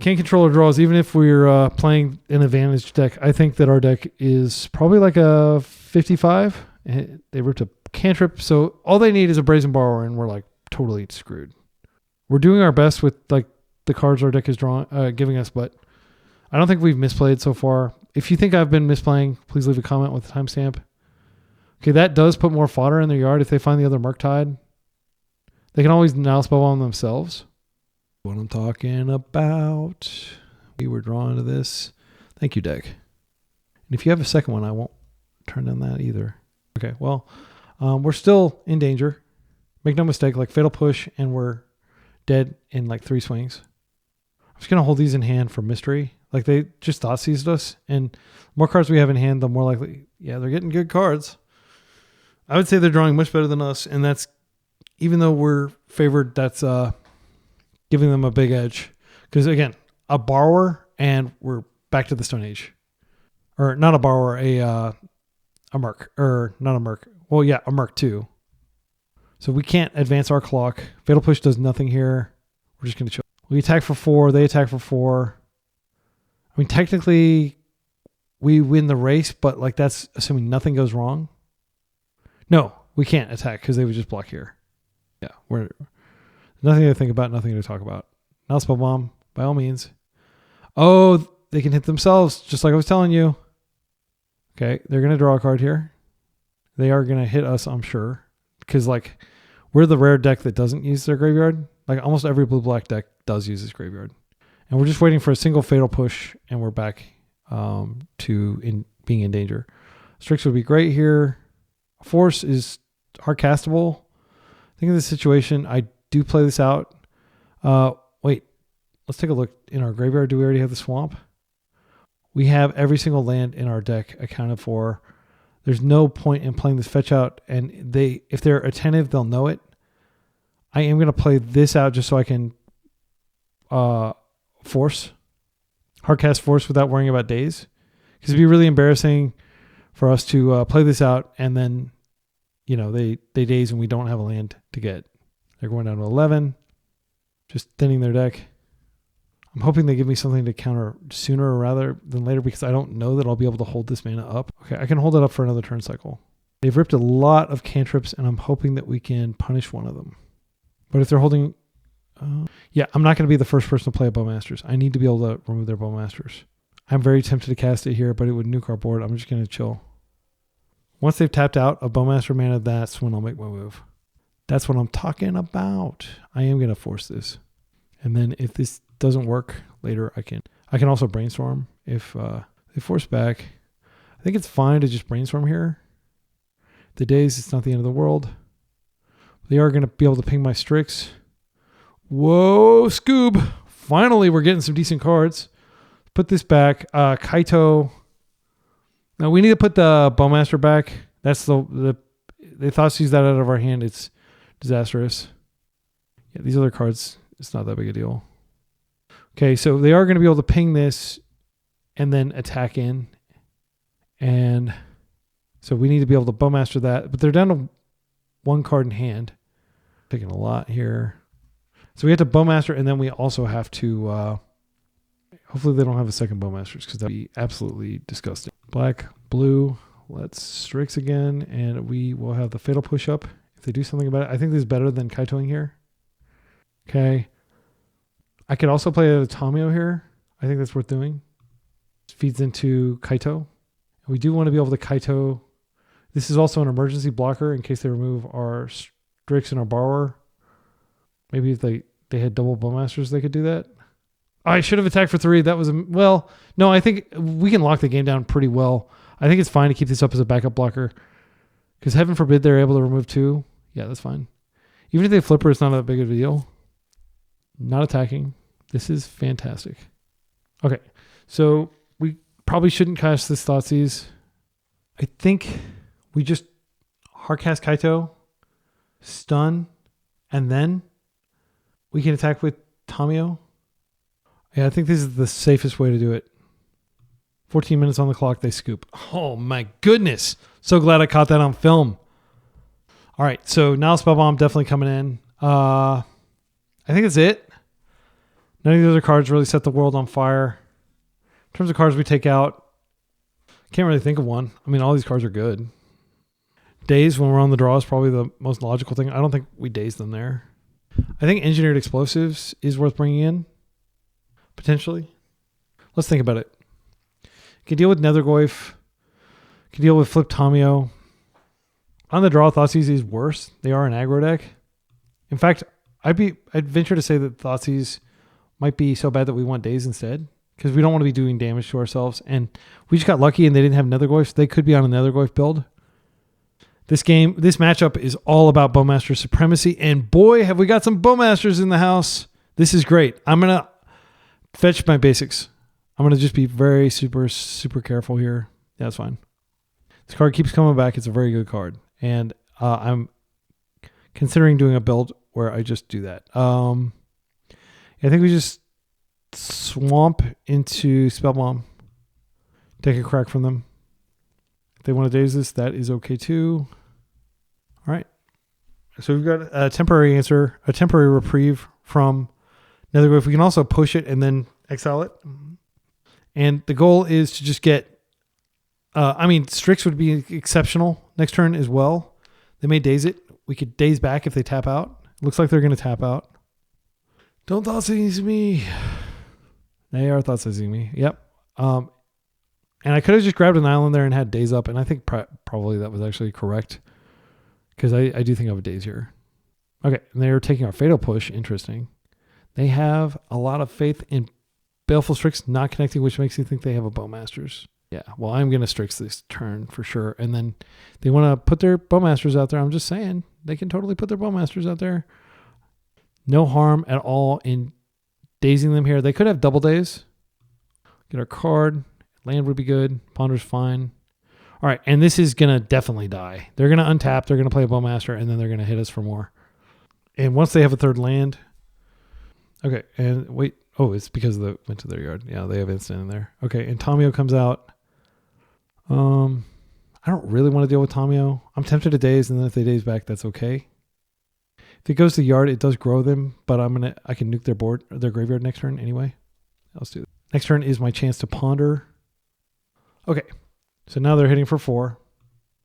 can't control our draws, even if we're playing an advantage deck. I think that our deck is probably like a 55. They ripped a cantrip, so all they need is a Brazen Borrower, and we're like totally screwed. We're doing our best with like the cards our deck is drawing, giving us, but I don't think we've misplayed so far. If you think I've been misplaying, please leave a comment with a timestamp. Okay, that does put more fodder in their yard if they find the other Murktide. They can always now spell on themselves. What I'm talking about. We were drawn to this. Thank you, deck. And if you have a second one, I won't turn down that either. Okay, well, we're still in danger. Make no mistake, like Fatal Push, and we're dead in like 3 swings. I'm just going to hold these in hand for mystery. Like they just Thoughtseized us. And the more cards we have in hand, the more likely, yeah, they're getting good cards. I would say they're drawing much better than us. And that's, even though we're favored, that's giving them a big edge. Because again, a borrower and we're back to the Stone Age. Or not a borrower, a Merc. Or not a Merc. Well, yeah, a Merc too. So we can't advance our clock. Fatal Push does nothing here. We're just going to chill. We attack for 4. They attack for 4. I mean, technically, we win the race, but like that's assuming nothing goes wrong. No, we can't attack because they would just block here. Yeah, we're nothing to think about, nothing to talk about. Now Spell Bomb, by all means. Oh, they can hit themselves, just like I was telling you. Okay, they're going to draw a card here. They are going to hit us, I'm sure. Because like we're the rare deck that doesn't use their graveyard. Like almost every blue-black deck does use its graveyard. And we're just waiting for a single Fatal Push, and we're back to being in danger. Strix would be great here. Force is hard castable. Think of the situation. I do play this out. Wait, let's take a look in our graveyard. Do we already have the swamp? We have every single land in our deck accounted for. There's no point in playing this fetch out, and if they're attentive, they'll know it. I am going to play this out just so I can force. Hardcast Force without worrying about Daze. Because it'd be really embarrassing for us to play this out and then, you know, they Daze and we don't have a land to get. They're going down to 11. Just thinning their deck. I'm hoping they give me something to counter sooner rather than later because I don't know that I'll be able to hold this mana up. Okay, I can hold it up for another turn cycle. They've ripped a lot of cantrips and I'm hoping that we can punish one of them. But if they're holding... yeah, I'm not going to be the first person to play a Bowmasters. I need to be able to remove their Bowmasters. I'm very tempted to cast it here, but it would nuke our board. I'm just going to chill. Once they've tapped out a Bowmaster mana, that's when I'll make my move. That's what I'm talking about. I am going to force this. And then if this doesn't work later, I can also brainstorm if they force back. I think it's fine to just brainstorm here. The Daze, it's not the end of the world. They are going to be able to ping my Strix. Whoa, Scoob. Finally, we're getting some decent cards. Put this back. Kaito. Now, we need to put the Bowmaster back. That's they Thoughtseized that out of our hand. It's disastrous. Yeah, these other cards, it's not that big a deal. Okay, so they are going to be able to ping this and then attack in. And so we need to be able to Bowmaster that. But they're down to 1 card in hand. Picking a lot here. So we have to Bowmaster, and then we also have to... hopefully they don't have a second Bowmasters, because that would be absolutely disgusting. Black, blue, let's Strix again, and we will have the Fatal Push up if they do something about it. I think this is better than Kaitoing here. Okay. I could also play a Tomio here. I think that's worth doing. Feeds into Kaito. And we do want to be able to Kaito. This is also an emergency blocker in case they remove our Strix and our Borrower. Maybe if they had double Bowmasters, they could do that. I should have attacked for 3. That was well, no, I think we can lock the game down pretty well. I think it's fine to keep this up as a backup blocker. Because heaven forbid they're able to remove 2. Yeah, that's fine. Even if they flipper, it's not that big of a deal. Not attacking. This is fantastic. Okay, so we probably shouldn't cast this Thoughtseize. I think we just hardcast Kaito, stun, and then we can attack with Tomio. Yeah, I think this is the safest way to do it. 14 minutes on the clock, they scoop. Oh my goodness. So glad I caught that on film. All right, so now Spellbomb definitely coming in. I think that's it. None of the other cards really set the world on fire. In terms of cards we take out, can't really think of one. I mean, all these cards are good. Daze, when we're on the draw, is probably the most logical thing. I don't think we daze them there. I think Engineered Explosives is worth bringing in. Potentially. Let's think about it. Can deal with Nethergoyf. Can deal with Flip Tomio. On the draw, Thoughtseize is worse. They are an aggro deck. In fact, I'd venture to say that Thoughtseize might be so bad that we want Daze instead, because we don't want to be doing damage to ourselves. And we just got lucky and they didn't have Nethergoyf. They could be on a Nethergoyf build. This matchup is all about Bowmaster supremacy. And boy, have we got some Bowmasters in the house. This is great. I'm going to fetch my basics. I'm going to just be very super careful here. Yeah, that's fine. This card keeps coming back. It's a very good card. And I'm considering doing a build where I just do that. I think we just swamp into Spellbomb. Take a crack from them. If they want to Daze this, that is okay too. All right. So we've got a temporary answer, a temporary reprieve from Nethergoyf. We can also push it and then exile it. And the goal is to just get... Strix would be exceptional next turn as well. They may Daze it. We could Daze back if they tap out. Looks like they're going to tap out. Don't Thoughtseize me. They are Thoughtseizing me. Yep. And I could have just grabbed an island there and had Daze up, and I think probably that was actually correct, because I do think I have a Daze here. Okay, and they're taking our Fatal Push. Interesting. They have a lot of faith in Baleful Strix not connecting, which makes me think they have a Bowmasters. Yeah, well, I'm going to Strix this turn for sure. And then they want to put their Bowmasters out there. I'm just saying, they can totally put their Bowmasters out there. No harm at all in dazing them here. They could have double Daze. Get our card. Land would be good. Ponder's fine. All right, and this is going to definitely die. They're going to untap. They're going to play a Bowmaster, and then they're going to hit us for more. And once they have a third land... Okay, and wait. Oh, it's because went to their yard. Yeah, they have instant in there. Okay, and Tomio comes out. I don't really want to deal with Tomio. I'm tempted to Daze, and then if they Daze back, that's okay. If it goes to the yard, it does grow them, but I can nuke their graveyard next turn anyway. Let's do that. Next turn is my chance to ponder. Okay, so now they're hitting for 4,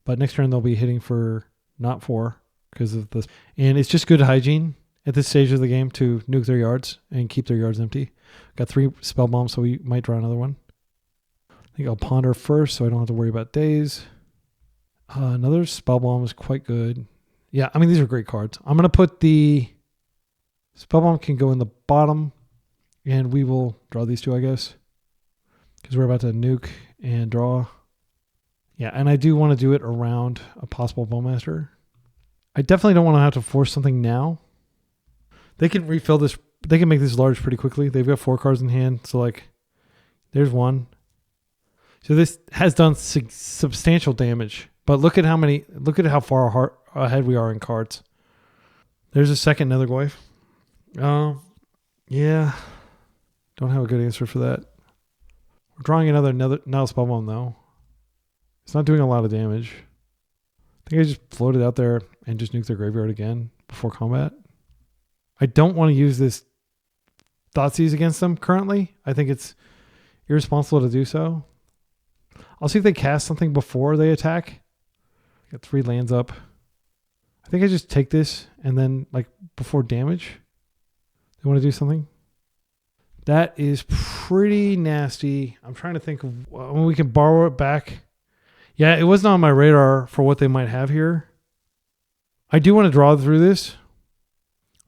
but next turn they'll be hitting for not 4 because of this. And it's just good hygiene at this stage of the game to nuke their yards and keep their yards empty. Got 3 spell bombs, so we might draw another one. I think I'll ponder first so I don't have to worry about Daze. Another spell bomb is quite good. Yeah, I mean, these are great cards. I'm going to put the spell bomb can go in the bottom, and we will draw these 2, I guess, because we're about to nuke and draw. Yeah, and I do want to do it around a possible Bowmaster. I definitely don't want to have to force something now. They can refill this. They can make this large pretty quickly. They've got 4 cards in hand, so like, there's 1. So this has done substantial damage, but look at how far ahead we are in cards. There's a second Nethergoyf. Yeah, don't have a good answer for that. We're drawing another now Spellbomb though. It's not doing a lot of damage. I think I just floated out there and just nuked their graveyard again before combat. I don't want to use this Thoughtseize against them currently. I think it's irresponsible to do so. I'll see if they cast something before they attack. Got 3 lands up. I think I just take this and then like before damage. They want to do something. That is pretty nasty. I'm trying to think of when we can borrow it back. Yeah, it wasn't on my radar for what they might have here. I do want to draw through this.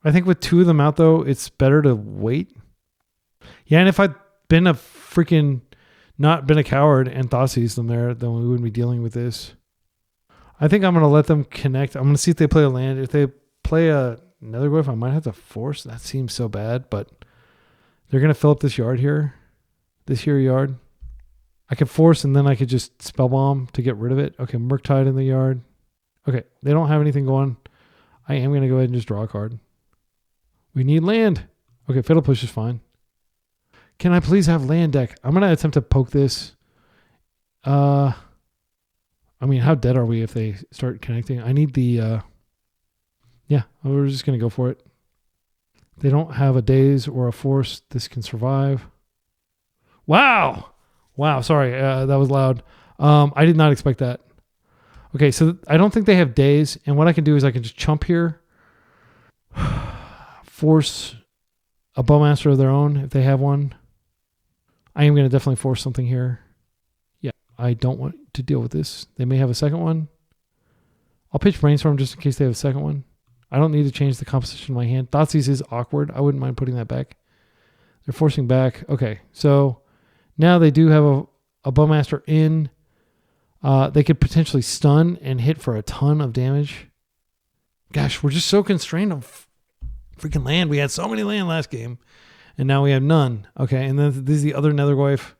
I think with 2 of them out though, it's better to wait. Yeah, and if I'd been not been a coward and Thoughtseize them there, then we wouldn't be dealing with this. I think I'm going to let them connect. I'm going to see if they play a land. If they play a Nethergoyf, I might have to force. That seems so bad, but they're going to fill up this yard here. This here yard. I could force and then I could just Spellbomb to get rid of it. Okay, Murktide in the yard. Okay, they don't have anything going. I am going to go ahead and just draw a card. We need land. Okay, Fatal Push is fine. Can I please have land deck? I'm going to attempt to poke this. I mean, how dead are we if they start connecting? I need the... yeah, we're just going to go for it. They don't have a Daze or a Force. This can survive. Wow! Wow, sorry. That was loud. I did not expect that. Okay, so I don't think they have Daze. And what I can do is I can just chump here. Force a Bowmaster of their own if they have one. I am going to definitely force something here. I don't want to deal with this. They may have a second one. I'll pitch Brainstorm just in case they have a second one. I don't need to change the composition of my hand. Thoughtseize is awkward. I wouldn't mind putting that back. They're forcing back. Okay, so now they do have a Bowmaster in. They could potentially stun and hit for a ton of damage. Gosh, we're just so constrained on freaking land. We had so many land last game, and now we have none. Okay, and then this is the other Nethergoyf.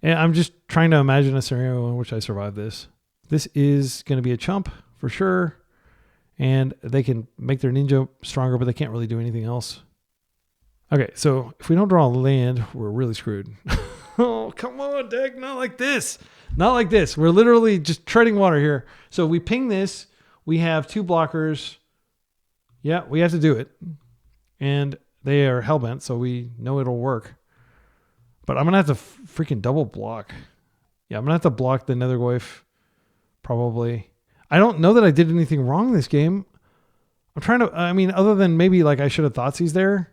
And I'm just trying to imagine a scenario in which I survive this. This is going to be a chump for sure, and they can make their ninja stronger, but they can't really do anything else. Okay, so if we don't draw land, we're really screwed. Oh, come on, deck. Not like this. Not like this. We're literally just treading water here. So we ping this. We have 2 blockers. Yeah, we have to do it. And they are hellbent, so we know it'll work. But I'm going to have to freaking double block. Yeah, I'm going to have to block the Nethergoyf. Probably. I don't know that I did anything wrong this game. I'm trying to, I mean, other than maybe like I should have Thoughtseize there.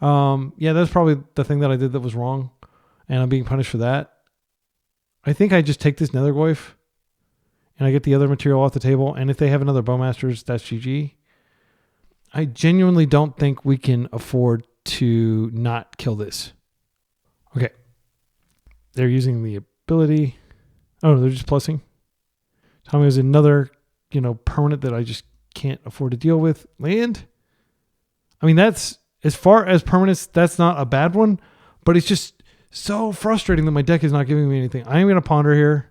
Yeah, that's probably the thing that I did that was wrong. And I'm being punished for that. I think I just take this Nethergoyf and I get the other material off the table. And if they have another Bowmasters, that's GG. I genuinely don't think we can afford to not kill this. Okay. They're using the ability. Oh, they're just plussing. Tommy has another, permanent that I just can't afford to deal with. Land. I mean, that's, as far as permanents, that's not a bad one, but it's just so frustrating that my deck is not giving me anything. I am going to ponder here,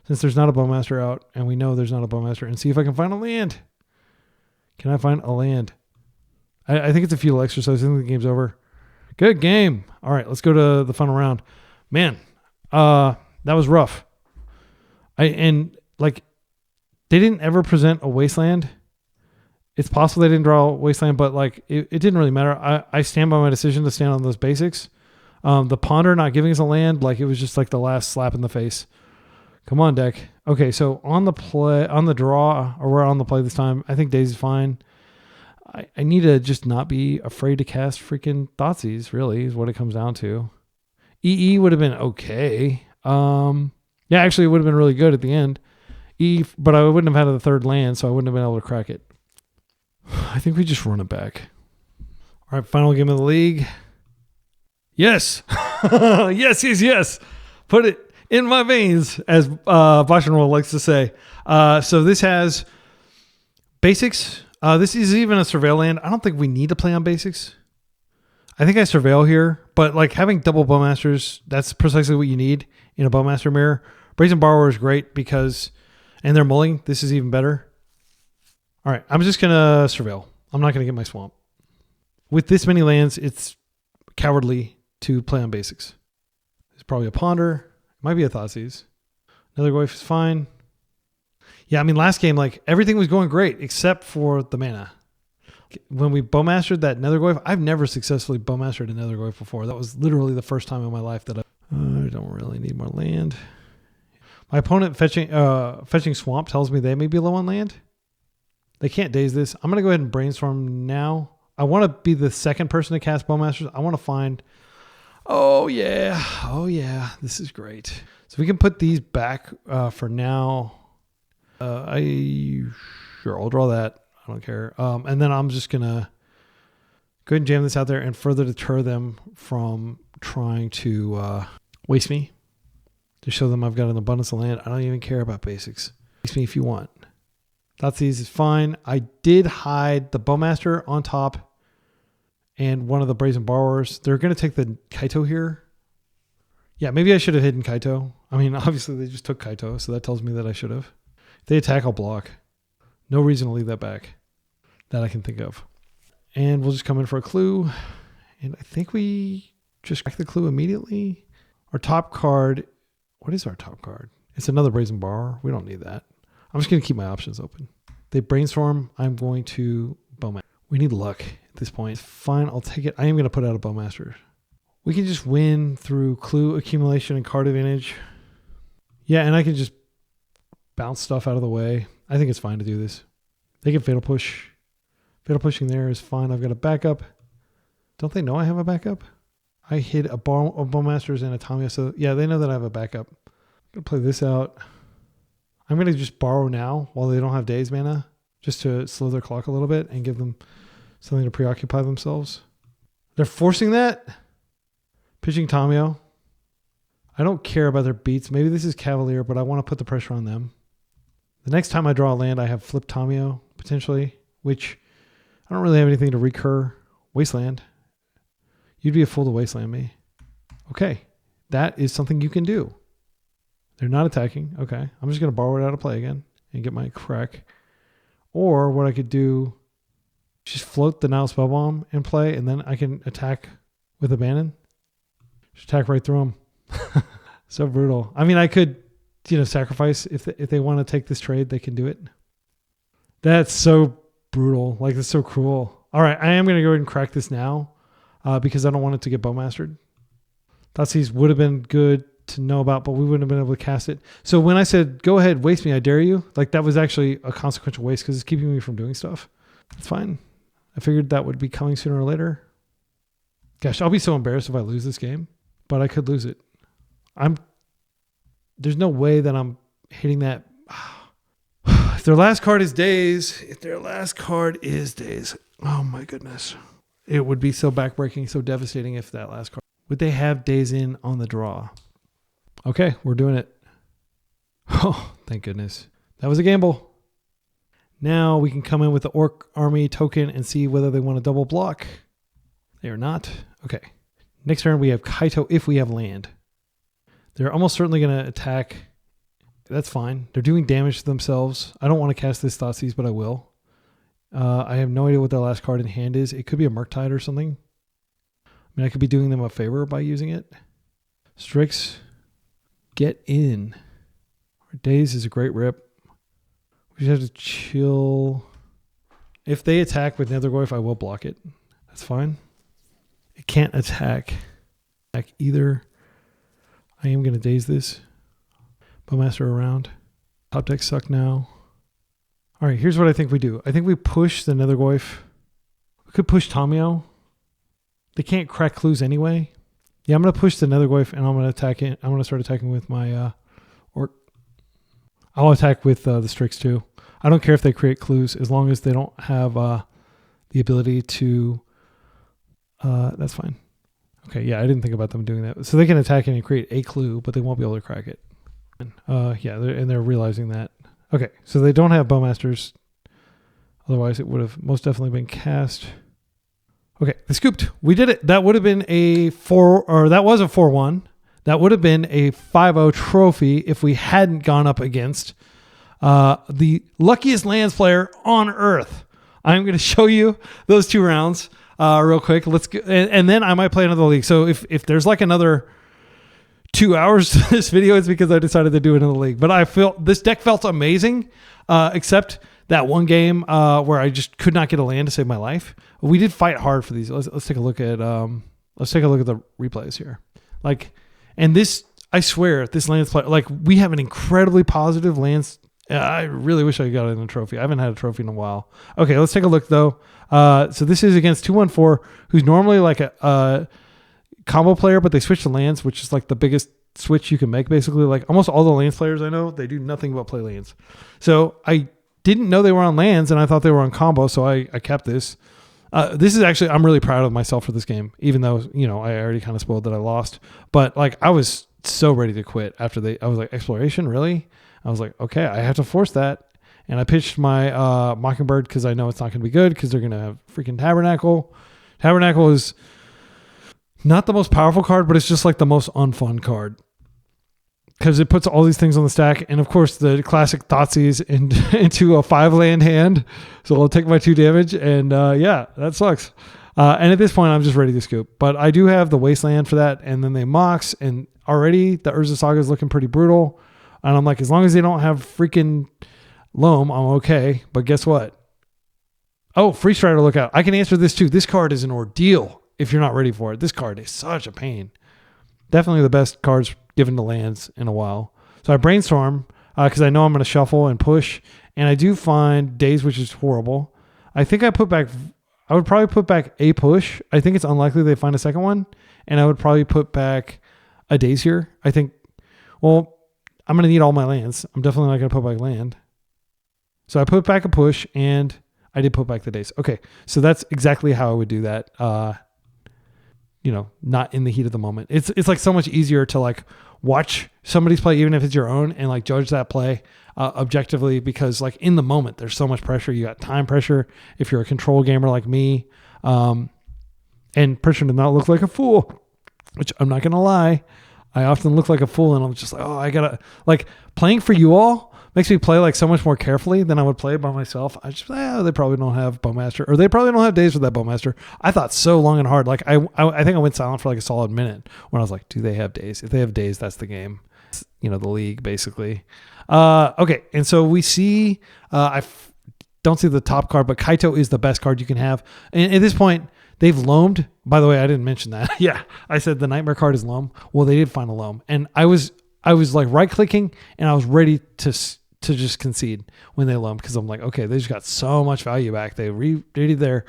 since there's not a Bowmaster out, and we know there's not a Bowmaster, and see if I can find a land. Can I find a land? I think it's a futile exercise. I think the game's over. Good game. All right, let's go to the final round. Man, that was rough. They didn't ever present a Wasteland. It's possible they didn't draw a Wasteland, but it didn't really matter. I stand by my decision to stand on those basics. The Ponder not giving us a land, it was just like the last slap in the face. Come on, deck. Okay, so on the draw, or we're on the play this time, I think Daze is fine. I need to just not be afraid to cast freaking Thoughtseize, really, is what it comes down to. EE would have been okay. Yeah, actually, it would have been really good at the end. But I wouldn't have had the third land, so I wouldn't have been able to crack it. I think we just run it back. All right, final game of the league. Yes. yes. Put it in my veins, as Boshenroll likes to say. So this has basics. This is even a surveil land. I don't think we need to play on basics. I think I surveil here, but having double Bowmasters, that's precisely what you need in a Bowmaster mirror. Brazen Borrower is great because, and they're mulling. This is even better. All right, I'm just going to surveil. I'm not going to get my swamp. With this many lands, it's cowardly to play on basics. There's probably a Ponder. It might be a Thoughtseize. Nethergoyf is fine. Yeah, I mean, last game, everything was going great except for the mana. When we Bowmastered that Nethergoyf, I've never successfully Bowmastered a Nethergoyf before. That was literally the first time in my life that I don't really need more land. My opponent fetching swamp tells me they may be low on land. They can't Daze this. I'm going to go ahead and brainstorm now. I want to be the second person to cast Bowmasters. I want to find... Oh, yeah. This is great. So we can put these back for now. Sure, I'll draw that. I don't care. And then I'm just going to go ahead and jam this out there and further deter them from trying to waste me. To show them I've got an abundance of land. I don't even care about basics. Waste me if you want. Thoughtseize is fine. I did hide the Bowmaster on top and one of the Brazen Borrowers. They're going to take the Kaito here. Yeah, maybe I should have hidden Kaito. I mean, obviously they just took Kaito, so that tells me that I should have. If they attack, I'll block. No reason to leave that back that I can think of. And we'll just come in for a clue. And I think we just crack the clue immediately. Our top card... What is our top card? It's another Brazen Borrower. We don't need that. I'm just going to keep my options open. They brainstorm. I'm going to Bowmaster. We need luck at this point. Fine, I'll take it. I am going to put out a Bowmaster. We can just win through clue accumulation and card advantage. Yeah, and I can just bounce stuff out of the way. I think it's fine to do this. They can Fatal Push. Fatal Pushing there is fine. I've got a backup. Don't they know I have a backup? I hid a Bowmasters and a Tamiya, so yeah, they know that I have a backup. going to play this out. I'm going to just borrow now while they don't have Daze mana, just to slow their clock a little bit and give them something to preoccupy themselves. They're forcing that. Pitching Tamiyo. I don't care about their beats. Maybe this is Cavalier, but I want to put the pressure on them. The next time I draw a land, I have Flip Tamiyo, potentially, which I don't really have anything to recur. Wasteland. You'd be a fool to Wasteland me. Okay. That is something you can do. They're not attacking. Okay. I'm just going to borrow it out of play again and get my crack. Or what I could do, just float the Nile Spellbomb in play, and then I can attack with Abandon. Just attack right through them. So brutal. I mean, I could, sacrifice. If they want to take this trade, they can do it. That's so brutal. Like, that's so cruel. All right, I am going to go ahead and crack this now because I don't want it to get Bowmastered. Thoughtseize would have been good to know about, but we wouldn't have been able to cast it. So when I said, go ahead, waste me, I dare you, like that was actually a consequential waste because it's keeping me from doing stuff. It's fine. I figured that would be coming sooner or later. Gosh, I'll be so embarrassed if I lose this game, but I could lose it. There's no way that I'm hitting that. If their last card is Daze, oh my goodness. It would be so backbreaking, so devastating if that last card. Would they have Daze in on the draw? Okay, we're doing it. Oh, thank goodness. That was a gamble. Now we can come in with the Orc Army token and see whether they want to double block. They are not. Okay. Next turn we have Kaito if we have land. They're almost certainly going to attack. That's fine. They're doing damage to themselves. I don't want to cast this Thoughtseize, but I will. I have no idea what their last card in hand is. It could be a Murktide or something. I mean, I could be doing them a favor by using it. Strix, get in. Daze is a great rip. We just have to chill. If they attack with Nethergoyf, I will block it. That's fine. It can't attack either. I am going to Daze this. Bowmaster around. Top decks suck now. All right, here's what I think we do. I think we push the Nethergoyf. We could push Tamiyo. They can't crack clues anyway. Yeah, I'm going to push the Nethergoyf and I'm going to attack it. I'm going to start attacking with my Orc. I'll attack with the Strix too. I don't care if they create clues as long as they don't have the ability to... that's fine. Okay, yeah, I didn't think about them doing that. So they can attack it and create a clue, but they won't be able to crack it. Yeah, they're realizing that. Okay, so they don't have Bowmasters. Otherwise, it would have most definitely been cast. Okay, they scooped. We did it. That would have been a 4-1. That would have been a 5-0 trophy if we hadn't gone up against the luckiest lands player on Earth. I'm going to show you those 2 rounds real quick. Let's go, and then I might play another league. So if there's like another 2 hours to this video, it's because I decided to do it in the league. But I feel this deck felt amazing, except that one game where I just could not get a land to save my life. We did fight hard for these. Let's take a look at the replays here. And this, I swear, this lands play, we have an incredibly positive lands. I really wish I got in a trophy. I haven't had a trophy in a while. Okay, let's take a look though. So this is against 214, who's normally like a combo player, but they switch to lands, which is like the biggest switch you can make. Basically, like almost all the lands players I know, they do nothing but play lands. So I didn't know they were on lands, and I thought they were on combo, so I kept this. This is actually, I'm really proud of myself for this game, even though, I already kind of spoiled that I lost. But I was so ready to quit after I was like, exploration, really? I was like, okay, I have to force that. And I pitched my Mockingbird because I know it's not going to be good because they're going to have freaking Tabernacle. Tabernacle is not the most powerful card, but it's just like the most unfun card because it puts all these things on the stack. And of course, the classic Thoughtseize into a 5-land hand. So I'll take my 2 damage. And yeah, that sucks. And at this point, I'm just ready to scoop. But I do have the Wasteland for that. And then they Mox. And already the Urza Saga is looking pretty brutal. And I'm like, as long as they don't have freaking Loam, I'm okay. But guess what? Oh, Free Strider, look out. I can answer this too. This card is an ordeal if you're not ready for it. This card is such a pain. Definitely the best cards given to lands in a while. So I Brainstorm because I know I'm going to shuffle and push. And I do find Daze, which is horrible. I think I would probably put back a push. I think it's unlikely they find a second one. And I would probably put back a Daze here. I think, well, I'm going to need all my lands. I'm definitely not going to put back land. So I put back a push, and I did put back the Daze. Okay, so that's exactly how I would do that. Not in the heat of the moment. It's like so much easier to like watch somebody's play, even if it's your own, and like judge that play objectively, because like in the moment there's so much pressure. You got time pressure if you're a control gamer like me, and pressure to not look like a fool, which I'm not gonna lie, I often look like a fool, and I'm just like, oh, I gotta like playing for you all makes me play like so much more carefully than I would play by myself. I just, they probably don't have Bowmaster, or they probably don't have Daze with that Bowmaster. I thought so long and hard. Like I think I went silent for like a solid minute when I was like, do they have Daze? If they have Daze, that's the game. The league basically. Okay. And so we see, don't see the top card, but Kaito is the best card you can have. And at this point, they've loamed. By the way, I didn't mention that. Yeah. I said the Nightmare card is loam. Well, they did find a loam. And I was like right clicking, and I was ready to just concede when they loam, because I'm like, okay, they just got so much value back. They redid their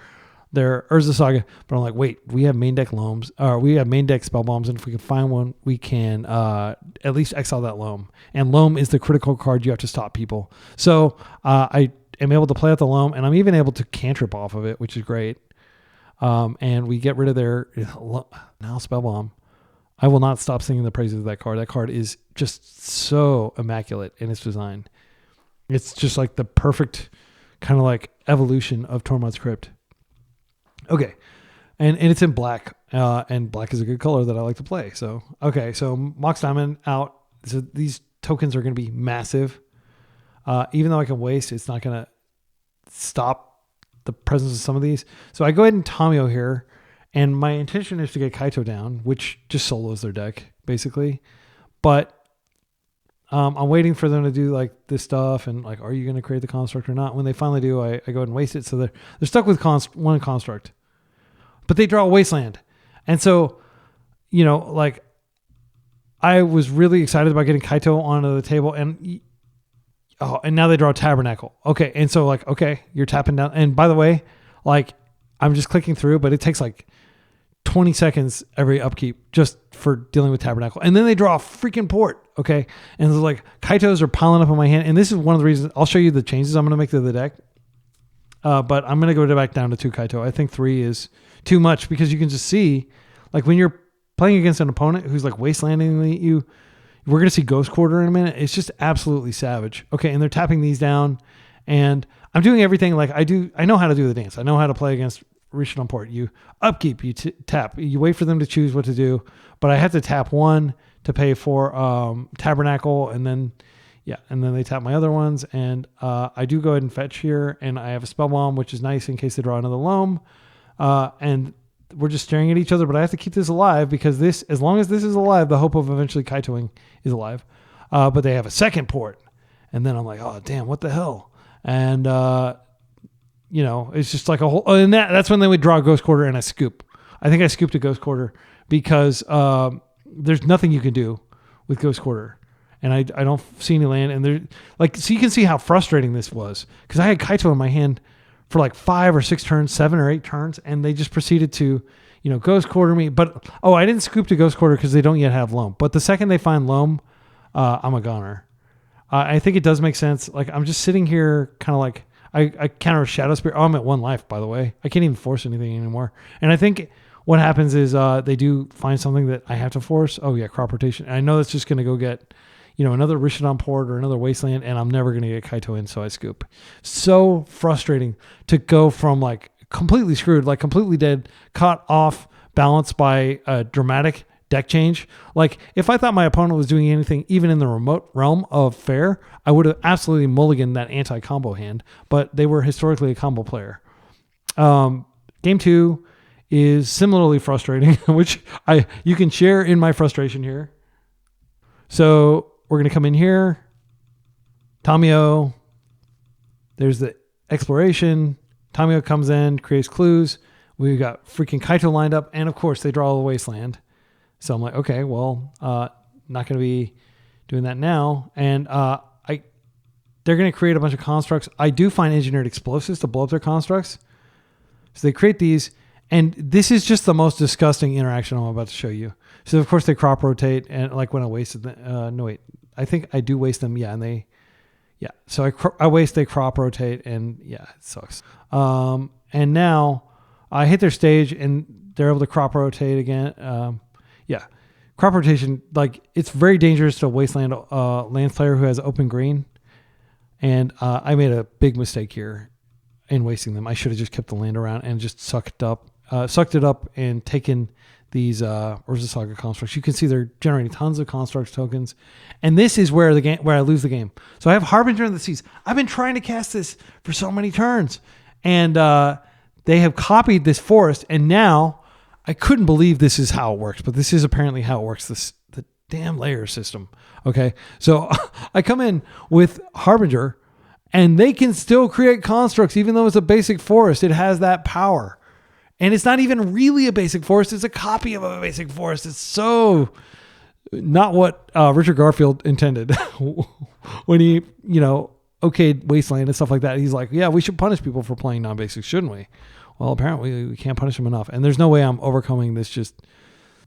Urza Saga, but I'm like, wait, we have main deck loams, or we have main deck spell bombs, and if we can find one, we can at least exile that loam. And loam is the critical card you have to stop people. So I am able to play out the loam, and I'm even able to cantrip off of it, which is great. And we get rid of their now spell bomb. I will not stop singing the praises of that card. That card is just so immaculate in its design. It's just like the perfect kind of like evolution of Tormod's Crypt. Okay. And it's in black. And black is a good color that I like to play. So, okay. So Mox Diamond out. So these tokens are going to be massive. Even though I can waste, it's not going to stop the presence of some of these. So I go ahead and Tamiyo here. And my intention is to get Kaito down, which just solos their deck, basically. But I'm waiting for them to do like this stuff, and like, are you going to create the construct or not? When they finally do, I go ahead and waste it. So they're stuck with one construct. But they draw a Wasteland. And so, like, I was really excited about getting Kaito onto the table, and now they draw a Tabernacle. Okay, and so like, okay, you're tapping down. And by the way, like, I'm just clicking through, but it takes like 20 seconds every upkeep just for dealing with Tabernacle. And then they draw a freaking port. Okay. And it's like Kaitos are piling up in my hand. And this is one of the reasons I'll show you the changes I'm going to make to the deck. But I'm going to go back down to 2 Kaito. I think 3 is too much, because you can just see, like, when you're playing against an opponent who's like wastelanding you, we're going to see Ghost Quarter in a minute. It's just absolutely savage. Okay. And they're tapping these down, and I'm doing everything like I do. I know how to do the dance. I know how to play against Rishon on port. You upkeep, you tap, you wait for them to choose what to do, but I have to tap one to pay for Tabernacle, and then they tap my other ones, and I do go ahead and fetch here, and I have a spell bomb, which is nice in case they draw another loam, and we're just staring at each other, but I have to keep this alive, because as long as this is alive, the hope of eventually Kaitoing is alive. But they have a second port, and then I'm like, oh damn, what the hell? And it's just like a whole, and that's when they would draw a Ghost Quarter, and I scoop. I think I scooped a Ghost Quarter because there's nothing you can do with Ghost Quarter, and I don't see any land. And so you can see how frustrating this was, because I had Kaito in my hand for like 5 or 6 turns, 7 or 8 turns, and they just proceeded to, Ghost Quarter me. But I didn't scoop to Ghost Quarter because they don't yet have loam. But the second they find loam, I'm a goner. I think it does make sense. Like, I'm just sitting here kind of like, I counter Shadow Spear. I'm at 1 life, by the way. I can't even force anything anymore. And I think what happens is they do find something that I have to force. Oh, yeah, crop rotation. And I know that's just going to go get, another Rishon port or another Wasteland, and I'm never going to get Kaito in, so I scoop. So frustrating to go from like completely screwed, like completely dead, caught off balance by a dramatic deck change. Like, if I thought my opponent was doing anything even in the remote realm of fair, I would have absolutely mulliganed that anti-combo hand, but they were historically a combo player. Game 2 is similarly frustrating, which you can share in my frustration here. So we're going to come in here, Tamiyo, there's the exploration, Tamiyo comes in, creates clues, we've got freaking Kaito lined up, and of course they draw the Wasteland. So I'm like, okay, well, not going to be doing that now. And they're going to create a bunch of constructs. I do find engineered explosives to blow up their constructs. So they create these, and this is just the most disgusting interaction I'm about to show you. So of course they crop rotate, and like when I wasted, I think I do waste them. Yeah, and so I waste, they crop rotate, and yeah, it sucks. And now I hit their stage, and they're able to crop rotate again. Crop rotation, like, it's very dangerous to wasteland lands player who has open green, and I made a big mistake here in wasting them. I should have just kept the land around and just sucked it up and taken these Urza Saga constructs. You can see they're generating tons of constructs tokens, and this is where I lose the game. So I have Harbinger in the Seas. I've been trying to cast this for so many turns, and they have copied this forest, and now I couldn't believe this is how it works, but this is apparently how it works. The damn layer system. Okay, so I come in with Harbinger, and they can still create constructs even though it's a basic forest. It has that power. And it's not even really a basic forest. It's a copy of a basic forest. It's so not what Richard Garfield intended when he, okayed Wasteland and stuff like that. He's like, yeah, we should punish people for playing non-basics, shouldn't we? Well, apparently we can't punish them enough. And there's no way I'm overcoming this just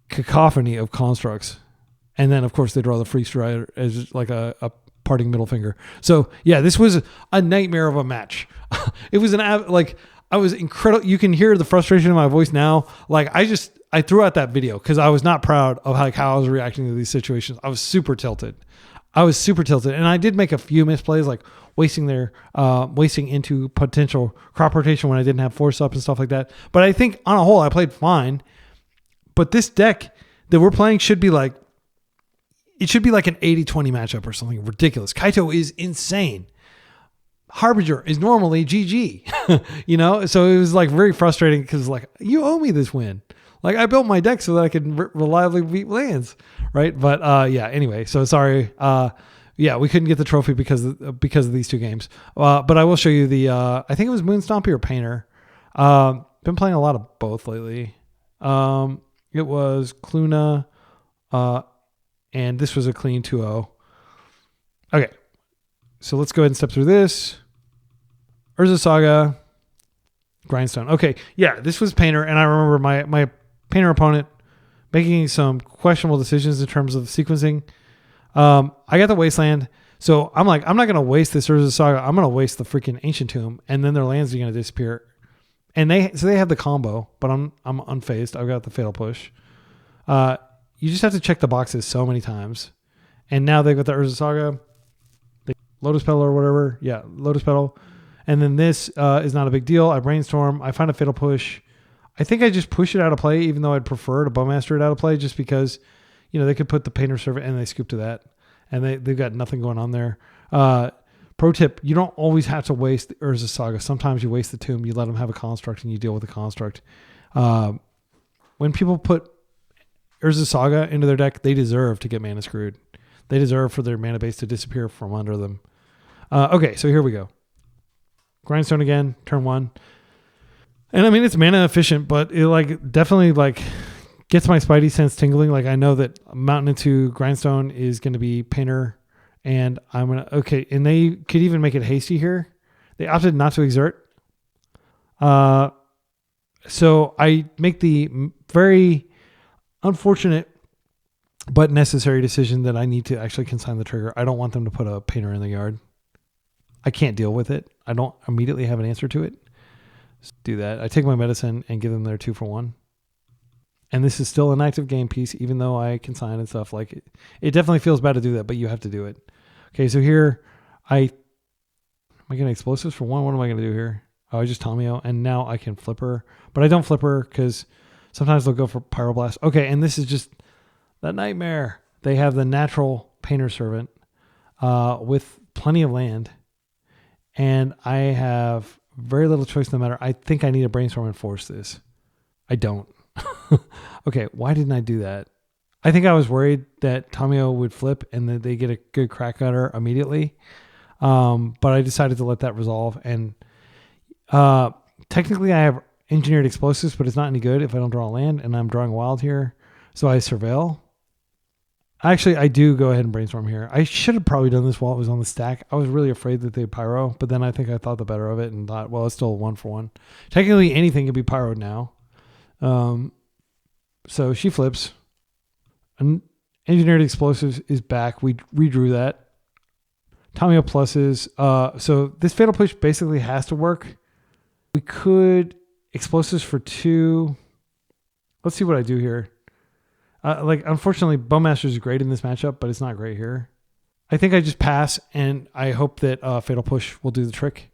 cacophony of constructs. And then, of course, they draw the free strider as like a parting middle finger. So, yeah, this was a nightmare of a match. It was I was incredible. You can hear the frustration in my voice now. Like, I threw out that video because I was not proud of how I was reacting to these situations. I was super tilted. And I did make a few misplays, like wasting into potential crop rotation when I didn't have force up and stuff like that. But I think on a whole, I played fine. But this deck that we're playing should be like an 80-20 matchup or something ridiculous. Kaito is insane. Harbinger is normally GG, so it was like very frustrating because like, you owe me this win. Like, I built my deck so that I could reliably beat lands, right? But anyway, so sorry. We couldn't get the trophy because of these two games. But I will show you I think it was Moon Stompy or Painter. Been playing a lot of both lately. It was Cluna, and this was a clean 2-0. Okay. So let's go ahead and step through this. Urza Saga, Grindstone. Okay, yeah, this was Painter, and I remember my Painter opponent making some questionable decisions in terms of sequencing. I got the Wasteland, so I'm like, I'm not going to waste this Urza Saga. I'm going to waste the freaking Ancient Tomb, and then their lands are going to disappear. And they have the combo, but I'm unfazed. I've got the Fatal Push. You just have to check the boxes so many times. And now they've got the Urza Saga, Lotus Petal or whatever. Yeah, Lotus Petal. And then this is not a big deal. I Brainstorm. I find a Fatal Push. I think I just push it out of play, even though I'd prefer to Bowmaster it out of play just because, they could put the Painter Servant and they scoop to that. And they've got nothing going on there. Pro tip, you don't always have to waste the Urza Saga. Sometimes you waste the Tomb. You let them have a construct and you deal with the construct. When people put Urza Saga into their deck, they deserve to get mana screwed. They deserve for their mana base to disappear from under them. Okay, so here we go. Grindstone again, turn 1. And I mean, it's mana efficient, but it definitely gets my spidey sense tingling. Like, I know that Mountain into Grindstone is going to be Painter, and I'm going to, and they could even make it hasty here. They opted not to exert. So I make the very unfortunate but necessary decision that I need to actually consign the trigger. I don't want them to put a Painter in the yard. I can't deal with it. I don't immediately have an answer to it. Just do that. I take my medicine and give them their 2-for-1. And this is still an active game piece, even though I consign and stuff. Like, it definitely feels bad to do that, but you have to do it. Okay, so here, am I getting explosives for 1? What am I going to do here? Oh, I just Tomio, and now I can flip her. But I don't flip her because sometimes they'll go for Pyroblast. Okay, and this is just the nightmare. They have the natural Painter Servant with plenty of land. And I have very little choice no matter. I think I need a Brainstorm and force this. I don't. Okay, why didn't I do that? I think I was worried that Tomio would flip and that they get a good crack at her immediately. But I decided to let that resolve. And technically I have Engineered Explosives, but it's not any good if I don't draw land, and I'm drawing wild here. So I Surveil. Actually, I do go ahead and Brainstorm here. I should have probably done this while it was on the stack. I was really afraid that they'd Pyro, but then I think I thought the better of it and thought, well, it's still a 1-for-1. Technically, anything can be Pyroed now. So she flips. And Engineered Explosives is back. We redrew that. Tamiyo pluses. So this Fatal Push basically has to work. We could Explosives for 2. Let's see what I do here. Unfortunately, Bowmaster is great in this matchup, but it's not great here. I think I just pass, and I hope that Fatal Push will do the trick.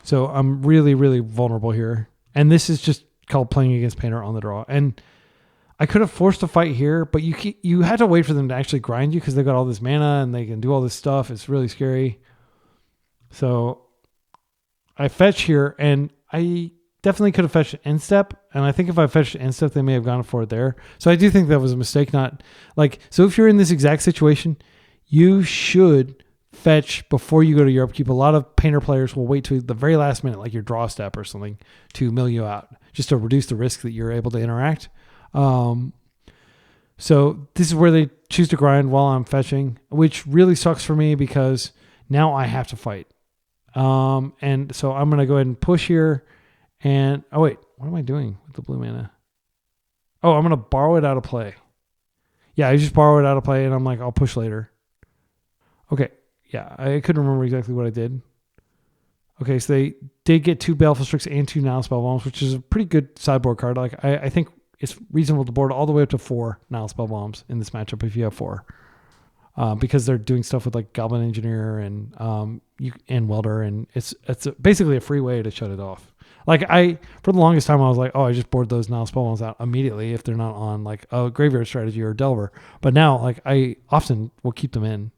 So I'm really, really vulnerable here. And this is just called playing against Painter on the draw. And I could have forced a fight here, but you had to wait for them to actually grind you because they've got all this mana and they can do all this stuff. It's really scary. So I fetch here, and I definitely could have fetched an end step. And I think if I fetched an end step, they may have gone for it there. So I do think that was a mistake. So if you're in this exact situation, you should fetch before you go to your upkeep. A lot of Painter players will wait to the very last minute, like your draw step or something, to mill you out, just to reduce the risk that you're able to interact. So this is where they choose to grind while I'm fetching, which really sucks for me because now I have to fight. And so I'm going to go ahead and push here. And, oh wait, what am I doing with the blue mana? Oh, I'm going to borrow it out of play. Yeah, I just borrow it out of play, and I'm like, I'll push later. Okay, yeah, I couldn't remember exactly what I did. Okay, so they did get 2 Baleful Strix and 2 Nile Spellbombs, which is a pretty good sideboard card. I think it's reasonable to board all the way up to 4 Nile Spellbombs in this matchup if you have 4. Because they're doing stuff with like Goblin Engineer and Welder, and it's basically a free way to shut it off. For the longest time, I was like, oh, I just board those Nile Spellbombs out immediately if they're not on like a graveyard strategy or a Delver. But now, I often will keep them in.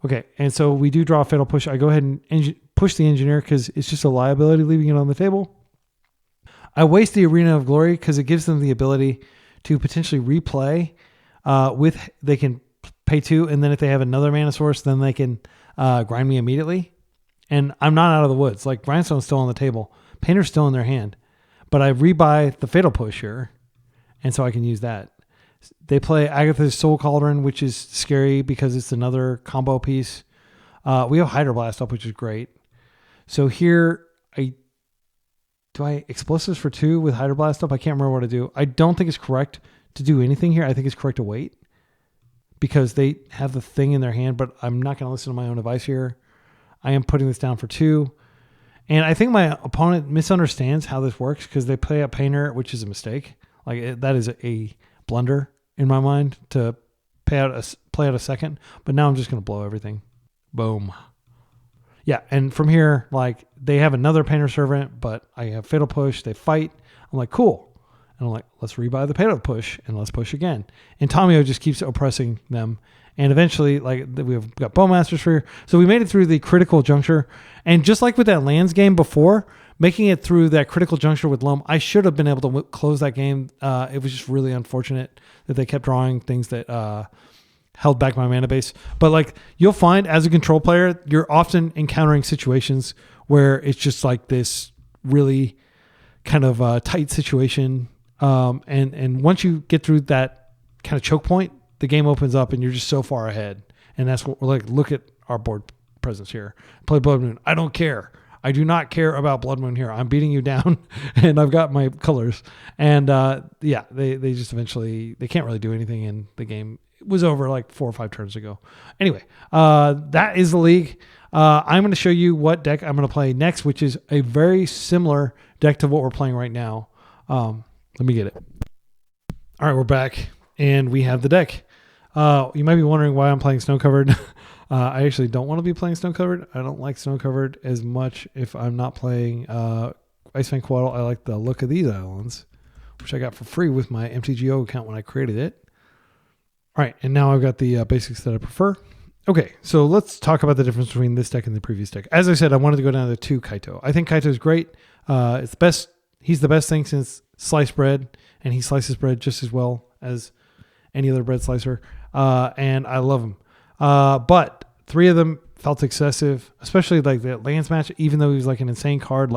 Okay, and so we do draw a Fatal Push. I go ahead and push the Engineer because it's just a liability leaving it on the table. I waste the Arena of Glory because it gives them the ability to potentially replay they can pay 2, and then if they have another mana source, then they can grind me immediately. And I'm not out of the woods. Grindstone's still on the table. Painter's still in their hand. But I rebuy the Fatal Push here, and so I can use that. They play Agatha's Soul Cauldron, which is scary because it's another combo piece. We have Hydroblast up, which is great. So here, do I Explosives for 2 with Hydroblast up? I can't remember what to do. I don't think it's correct to do anything here. I think it's correct to wait because they have the thing in their hand, but I'm not going to listen to my own advice here. I am putting this down for 2. And I think my opponent misunderstands how this works because they play a Painter, which is a mistake. That is a blunder in my mind to play out a second. But now I'm just going to blow everything. Boom. Yeah, and from here, they have another Painter Servant, but I have Fatal Push. They fight. I'm like, cool. And I'm like, let's rebuy the Fatal Push, and let's push again. And Tamiyo just keeps oppressing them. And eventually, we've got Bowmasters for here. So we made it through the critical juncture. And just like with that lands game before, making it through that critical juncture with Loam, I should have been able to close that game. It was just really unfortunate that they kept drawing things that held back my mana base. But you'll find as a control player, you're often encountering situations where it's just this really kind of tight situation. And once you get through that kind of choke point, the game opens up and you're just so far ahead. And that's what we're look at our board presence here. Play Blood Moon. I don't care. I do not care about Blood Moon here. I'm beating you down and I've got my colors. And they just eventually, they can't really do anything in the game. It was over 4 or 5 turns ago. Anyway, that is the league. I'm going to show you what deck I'm going to play next, which is a very similar deck to what we're playing right now. Let me get it. All right, we're back and we have the deck. You might be wondering why I'm playing Snow Covered. I actually don't want to be playing Snow Covered. I don't like Snow Covered as much if I'm not playing Icefang Coatl. I like the look of these islands, which I got for free with my MTGO account when I created it. All right, and now I've got the basics that I prefer. Okay, so let's talk about the difference between this deck and the previous deck. As I said, I wanted to go down to 2 Kaito. I think Kaito is great. It's the best. He's the best thing since sliced bread, and he slices bread just as well as any other bread slicer. And I love him. But 3 of them felt excessive, especially the lands match, even though he was an insane card.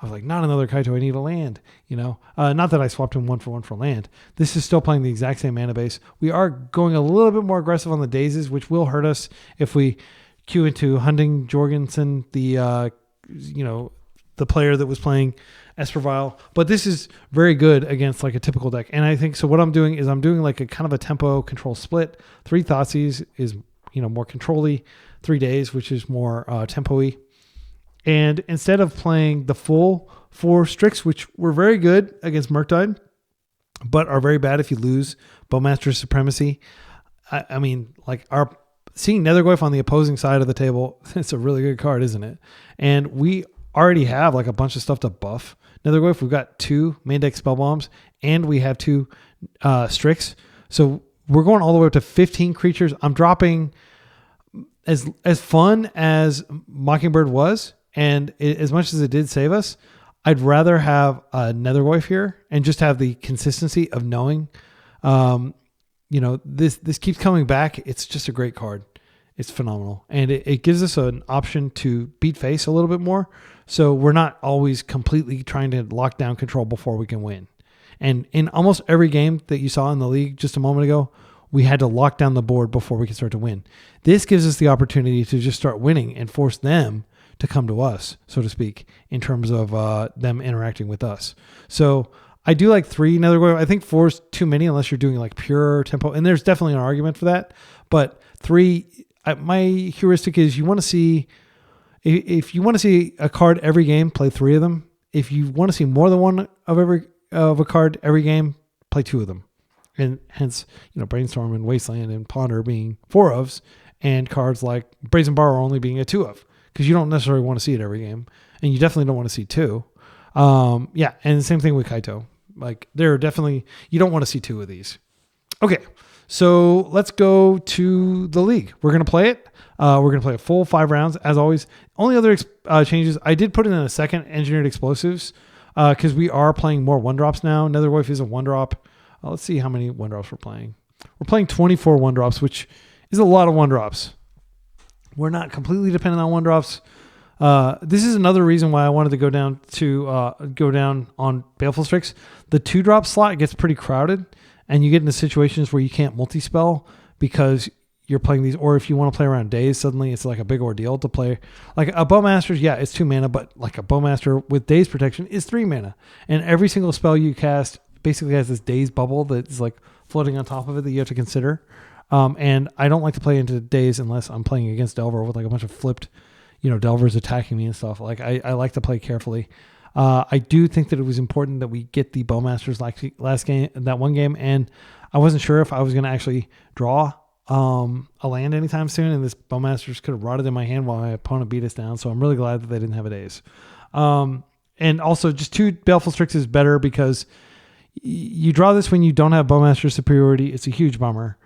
I was not another Kaito, I need a land, not that I swapped him 1 for 1 for land. This is still playing the exact same mana base. We are going a little bit more aggressive on the Dazes, which will hurt us if we queue into Hunting Jorgensen, the, the player that was playing Esper Vial. But this is very good against like a typical deck. And I think, so what I'm doing is I'm doing like a kind of a tempo control split. 3 Thoughtseize is, more control-y. 3 Daze, which is more tempo-y. And instead of playing the full 4 Strix, which were very good against Murktide, but are very bad if you lose Bowmaster Supremacy. I mean, like seeing Nethergoyf on the opposing side of the table, it's a really good card, isn't it? And we already have like a bunch of stuff to buff Nethergoyf. We've got 2 main deck spell bombs, and we have 2 Strix. So we're going all the way up to 15 creatures. I'm dropping as fun as Mockingbird was, and as much as it did save us, I'd rather have a Nethergoyf here and just have the consistency of knowing, this keeps coming back. It's just a great card. It's phenomenal. And it gives us an option to beat face a little bit more. So we're not always completely trying to lock down control before we can win. And in almost every game that you saw in the league just a moment ago, we had to lock down the board before we could start to win. This gives us the opportunity to just start winning and force them to come to us, so to speak, in terms of them interacting with us. So I do like 3 Nethergoyf. I think 4 is too many unless you're doing like pure tempo. And there's definitely an argument for that. But 3, my heuristic is you want to see, if you want to see a card every game, play 3 of them. If you want to see more than one of a card every game, play 2 of them. And hence, Brainstorm and Wasteland and Ponder being 4 ofs, and cards like Brazen Bar only being a 2 of, because you don't necessarily want to see it every game, and you definitely don't want to see 2. And the same thing with Kaito. Like, there are definitely, you don't want to see 2 of these. Okay, so let's go to the league. We're going to play it. We're going to play a full 5 rounds, as always. Only other changes, I did put in a second Engineered Explosives, because we are playing more 1-drops now. Nethergoyf is a 1-drop. Let's see how many 1-drops we're playing. We're playing 24 1-drops, which is a lot of 1-drops. We're not completely dependent on 1-drops. This is another reason why I wanted to go down on Baleful Strix. The 2-drop slot gets pretty crowded, and you get into situations where you can't multi-spell because you're playing these, or if you want to play around Daze, suddenly it's like a big ordeal to play. Like a Bowmaster's, yeah, it's 2 mana, but like a Bowmaster with Daze protection is 3 mana. And every single spell you cast basically has this Daze bubble that's like floating on top of it that you have to consider. And I don't like to play into Daze unless I'm playing against Delver with like a bunch of flipped, Delvers attacking me and stuff. Like I like to play carefully. I do think that it was important that we get the Bowmasters last game, that one game, and I wasn't sure if I was going to actually draw a land anytime soon, and this Bowmasters could have rotted in my hand while my opponent beat us down. So I'm really glad that they didn't have a Daze. And also just 2 Baleful Strix is better because you draw this when you don't have Bowmaster superiority. It's a huge bummer.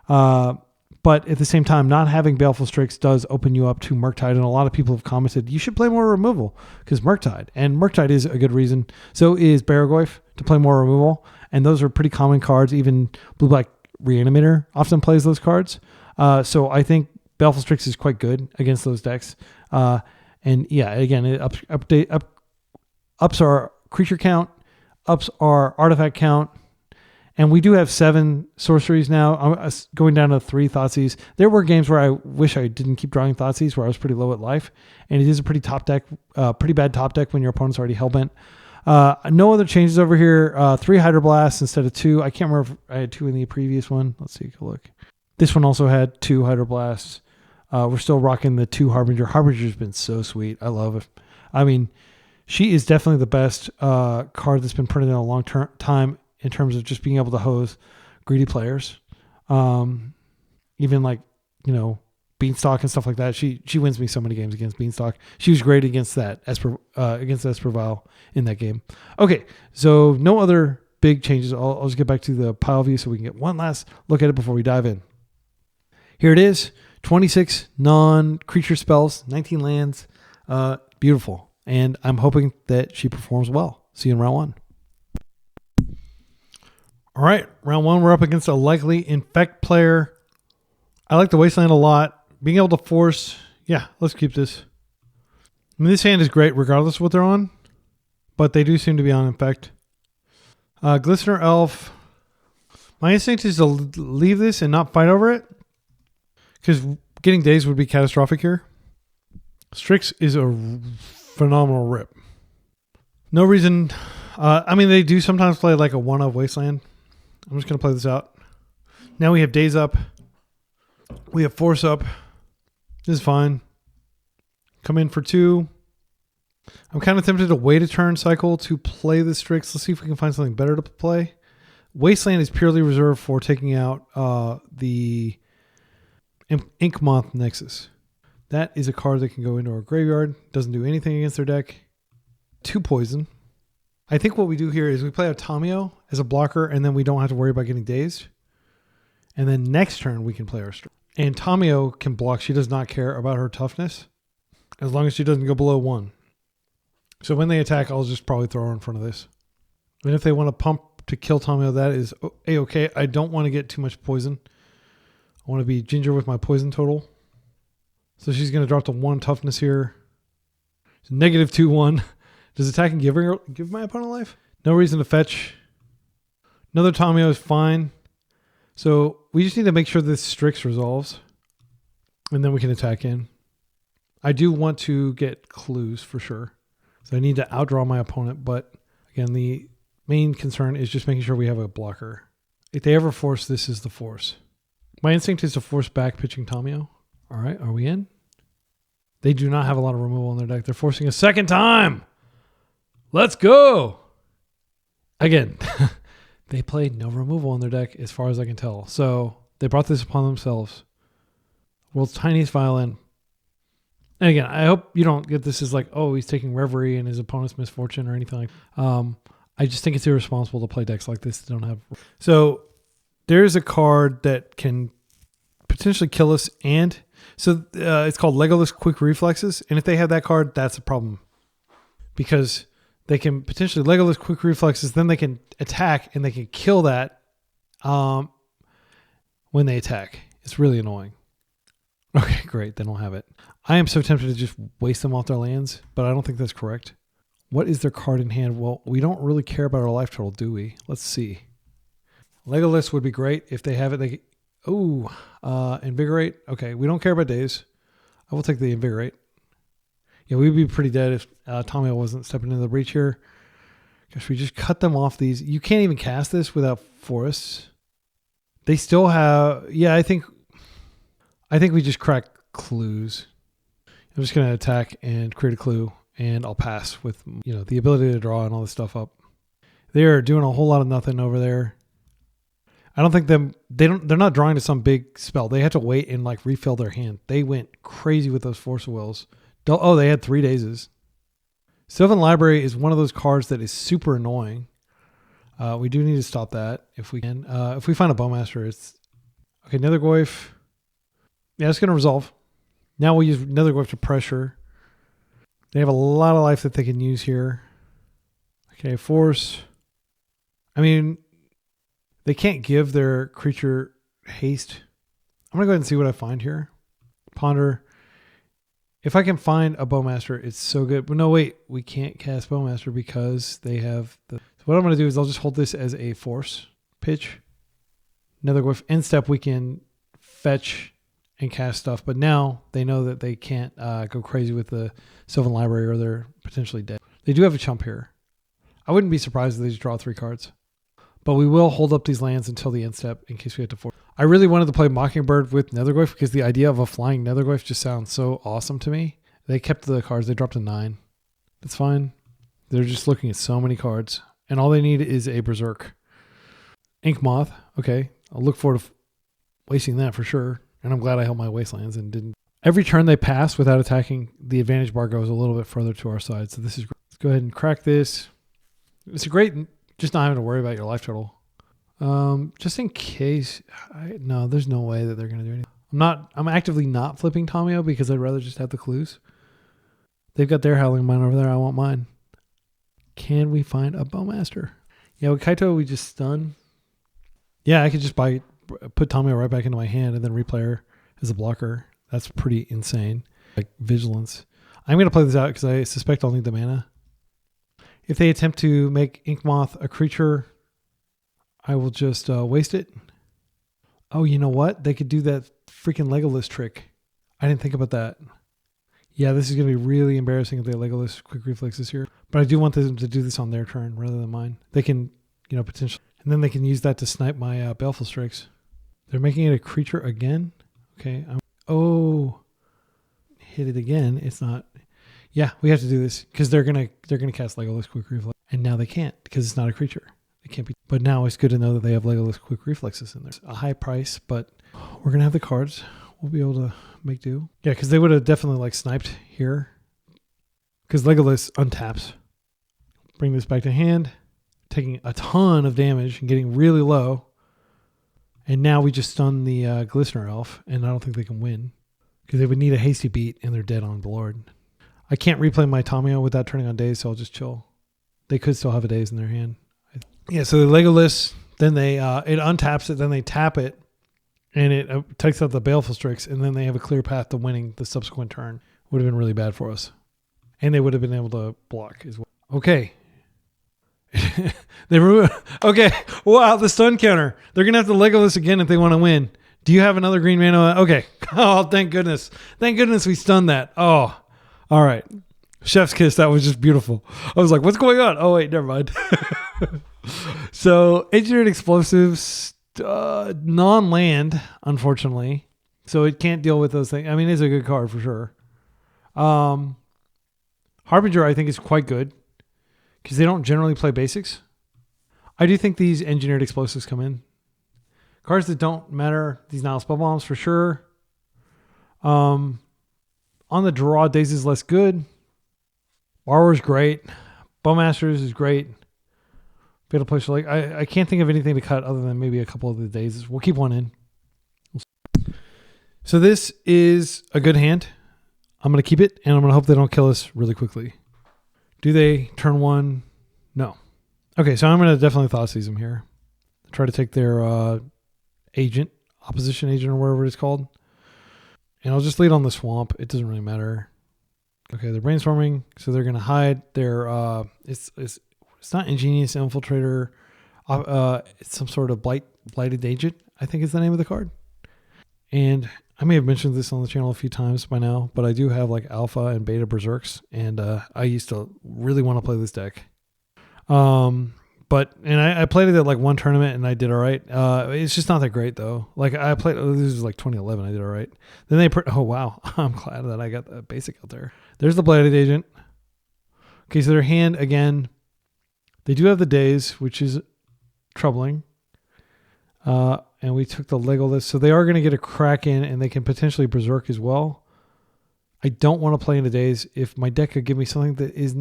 But at the same time, not having Baleful Strix does open you up to Murktide, and a lot of people have commented, you should play more removal because Murktide. And Murktide is a good reason. So is Nethergoyf to play more removal. And those are pretty common cards. Even Blue-Black Reanimator often plays those cards. So I think Baleful Strix is quite good against those decks. And yeah, again, it ups our creature count, ups our artifact count. And we do have 7 sorceries now. I'm going down to 3 Thoughtseize. There were games where I wish I didn't keep drawing Thoughtseize, where I was pretty low at life. And it is a pretty pretty bad top deck when your opponent's already hellbent. No other changes over here. 3 Hydroblasts instead of 2. I can't remember if I had 2 in the previous one. Let's take a look. This one also had 2 Hydroblasts. We're still rocking the 2 Harbinger. Harbinger's been so sweet. I love it. I mean, she is definitely the best card that's been printed in a long time in terms of just being able to hose greedy players. Even like, Beanstalk and stuff like that. She wins me so many games against Beanstalk. She was great against that Esper Vial in that game. Okay, so no other big changes. I'll just get back to the pile view so we can get one last look at it before we dive in. Here it is. 26 non-creature spells, 19 lands. Beautiful. And I'm hoping that she performs well. See you in round 1. All right, round 1, we're up against a likely Infect player. I like the Wasteland a lot. Being able to force, let's keep this. I mean, this hand is great regardless of what they're on, but they do seem to be on Infect. Glistener Elf. My instinct is to leave this and not fight over it, because getting Daze would be catastrophic here. Strix is a phenomenal rip. No reason. I mean, they do sometimes play like a 1-of Wasteland. I'm just going to play this out. Now we have Daze up. We have Force up. This is fine. Come in for 2. I'm kind of tempted to wait a turn cycle to play the Strix. Let's see if we can find something better to play. Wasteland is purely reserved for taking out the Ink Moth Nexus. That is a card that can go into our graveyard. Doesn't do anything against their deck. 2 poison. I think what we do here is we play a Tamiyo as a blocker, and then we don't have to worry about getting dazed. And then next turn we can play our Strix. And Tamiyo can block. She does not care about her toughness as long as she doesn't go below 1. So when they attack, I'll just probably throw her in front of this. And if they want to pump to kill Tamiyo, that is A-okay. I don't want to get too much poison. I want to be ginger with my poison total. So she's going to drop to 1 toughness here. So -2/1. Does attacking give my opponent life? No reason to fetch. Another Tamiyo is fine. So we just need to make sure this Strix resolves. And then we can attack in. I do want to get clues for sure. So I need to outdraw my opponent. But again, the main concern is just making sure we have a blocker. If they ever force, this is the force. My instinct is to force back pitching Tamiyo. All right, are we in? They do not have a lot of removal in their deck. They're forcing a second time. Let's go. Again, they played no removal in their deck as far as I can tell. So they brought this upon themselves. World's tiniest violin. And again, I hope you don't get this as like, oh, he's taking reverie in his opponent's misfortune or anything like that. I just think it's irresponsible to play decks like this that don't have. So there's a card that can potentially kill us. And so it's called Legolas Quick Reflexes. And if they have that card, that's a problem. Because they can potentially Legolas Quick Reflexes, then they can attack and they can kill that when they attack. It's really annoying. Okay, great. They don't have it. I am so tempted to just waste them off their lands, but I don't think that's correct. What is their card in hand? Well, we don't really care about our life total, do we? Let's see. Legolas would be great if they have it. Invigorate. Okay, we don't care about Daze. I will take the Invigorate. Yeah, we'd be pretty dead if Tamiyo wasn't stepping into the breach here. Gosh, we just cut them off these. You can't even cast this without forests. They still have... Yeah, I think we just crack clues. I'm just going to attack and create a clue, and I'll pass with the ability to draw and all this stuff up. They're doing a whole lot of nothing over there. I don't think they're not drawing to some big spell. They had to wait and like refill their hand. They went crazy with those Force of Wills. Oh, they had 3 Dazes. Sylvan Library is one of those cards that is super annoying. We do need to stop that if we can. If we find a Bowmaster, it's... Okay, Nethergoyf. Yeah, it's going to resolve. Now we'll use Nethergoyf to pressure. They have a lot of life that they can use here. Okay, Force. I mean, they can't give their creature haste. I'm going to go ahead and see what I find here. Ponder. If I can find a Bowmaster, it's so good. But no, wait. We can't cast Bowmaster because they have the... So what I'm going to do is I'll just hold this as a force pitch. Nethergoyf. End step, we can fetch and cast stuff. But now they know that they can't go crazy with the Sylvan Library or they're potentially dead. They do have a chump here. I wouldn't be surprised if they just draw 3 cards. But we will hold up these lands until the end step in case we have to force. I really wanted to play Mockingbird with Nethergoyf because the idea of a flying Nethergoyf just sounds so awesome to me. They kept the cards. They dropped to 9. That's fine. They're just looking at so many cards. And all they need is a Berserk. Ink Moth. Okay. I'll look forward to wasting that for sure. And I'm glad I held my Wastelands and didn't. Every turn they pass without attacking, the advantage bar goes a little bit further to our side. So this is great. Let's go ahead and crack this. It's a great... Just not having to worry about your life total. Just in case. No, there's no way that they're going to do anything. I'm actively not flipping Tamiyo because I'd rather just have the clues. They've got their Howling Mine over there. I want mine. Can we find a Bowmaster? Yeah, with Kaito, we just stun. Yeah, I could just put Tamiyo right back into my hand and then replay her as a blocker. That's pretty insane. Like Vigilance. I'm going to play this out because I suspect I'll need the mana. If they attempt to make Inkmoth a creature, I will just waste it. Oh, you know what? They could do that freaking Legolas trick. I didn't think about that. Yeah, this is going to be really embarrassing if they Legolas Quick Reflexes here. But I do want them to do this on their turn rather than mine. They can, potentially, and then they can use that to snipe my Baleful Strix. They're making it a creature again. Okay. Hit it again. It's not. Yeah, we have to do this because they're gonna cast Legolas Quick Reflex, and now they can't because it's not a creature. It can't be. But now it's good to know that they have Legolas Quick Reflexes in there. It's a high price, but we're gonna have the cards. We'll be able to make do. Yeah, because they would have definitely sniped here. Because Legolas untaps. Bring this back to hand, taking a ton of damage and getting really low. And now we just stun the Glistener Elf, and I don't think they can win. Because they would need a hasty beat, and they're dead on board. I can't replay my Tamio without turning on Daze, so I'll just chill. They could still have a Daze in their hand. Yeah, so the Legolas, then they it untaps it, then they tap it, and it takes out the Baleful Strix, and then they have a clear path to winning the subsequent turn. Would have been really bad for us. And they would have been able to block as well. Okay. Okay. Wow, the stun counter. They're going to have to Legolas again if they want to win. Do you have another green mana? Okay. Oh, thank goodness. Thank goodness we stunned that. Oh, all right. Chef's kiss. That was just beautiful. I was like, what's going on? Oh, wait, never mind. So, engineered explosives, non-land, unfortunately. So, it can't deal with those things. I mean, it's a good card for sure. Harbinger, I think, is quite good because they don't generally play basics. I do think these engineered explosives come in. Cards that don't matter, these Nile Spell Bombs for sure. On the draw, Daze is less good. Borrower's great. Bowmasters is great. Fatal Push, I can't think of anything to cut other than maybe a couple of the Dazes. We'll keep one in. So this is a good hand. I'm going to keep it, and I'm going to hope they don't kill us really quickly. Do they turn one? No. Okay, so I'm going to definitely Thoughtseize them here. Try to take their opposition agent or whatever it's called. And I'll just lead on the swamp. It doesn't really matter. Okay, they're brainstorming, so they're going to hide their... It's not Ingenious Infiltrator. It's some sort of Blighted Agent, I think is the name of the card. And... I may have mentioned this on the channel a few times by now, but I do have Alpha and Beta Berserks, and I used to really want to play this deck. I played it at one tournament, and I did all right. It's just not that great though. I played this was 2011. I did all right. Then they oh wow, I'm glad that I got the basic out there. There's the Blighted Agent. Okay, so their hand again. They do have the Daze, which is troubling. And we took the Legolas. So they are going to get a Kraken, and they can potentially Berserk as well. I don't want to play into Daze. If my deck could give me something that is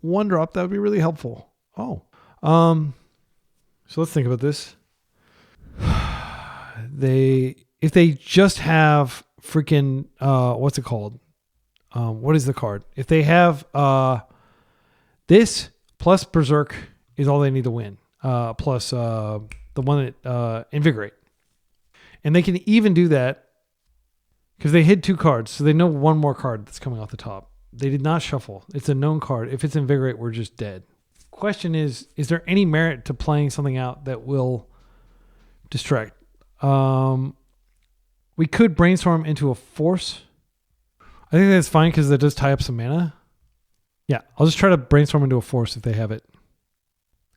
one drop, that would be really helpful. Oh. So let's think about this. If they just have freaking, what's it called? What is the card? If they have this plus Berserk is all they need to win. Plus the one that Invigorate. And they can even do that because they hid 2 cards. So they know one more card that's coming off the top. They did not shuffle. It's a known card. If it's Invigorate, we're just dead. Question is there any merit to playing something out that will distract? We could brainstorm into a Force. I think that's fine because that does tie up some mana. Yeah, I'll just try to brainstorm into a Force if they have it.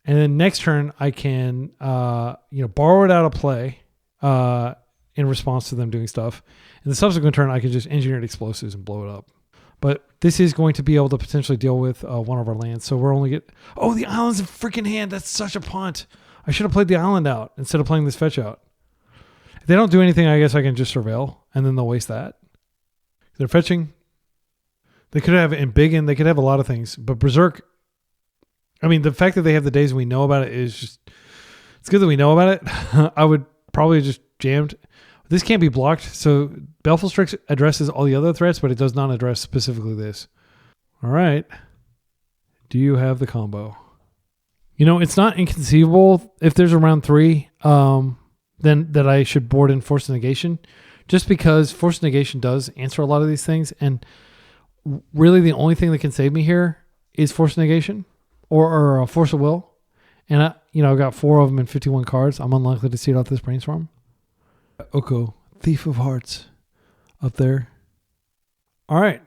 And then next turn, I can, borrow it out of play in response to them doing stuff. And the subsequent turn, I can just engineer explosives and blow it up. But this is going to be able to potentially deal with one of our lands. So we're only oh, the island's in freaking hand. That's such a punt. I should have played the island out instead of playing this fetch out. If they don't do anything, I guess I can just surveil, and then they'll waste that. They're fetching. They could have Embiggen. They could have a lot of things. But Berserk, I mean, the fact that they have the Daze and we know about it is just, it's good that we know about it. I would probably just jammed. This can't be blocked. So Baleful Strix addresses all the other threats, but it does not address specifically this. All right. Do you have the combo? It's not inconceivable if there's a round 3, then that I should board in Force Negation, just because Force Negation does answer a lot of these things. And really the only thing that can save me here is Force Negation or Force of Will. And I've got 4 of them and 51 cards. I'm unlikely to see it off this brainstorm. Oko, Thief of Hearts up there. All right.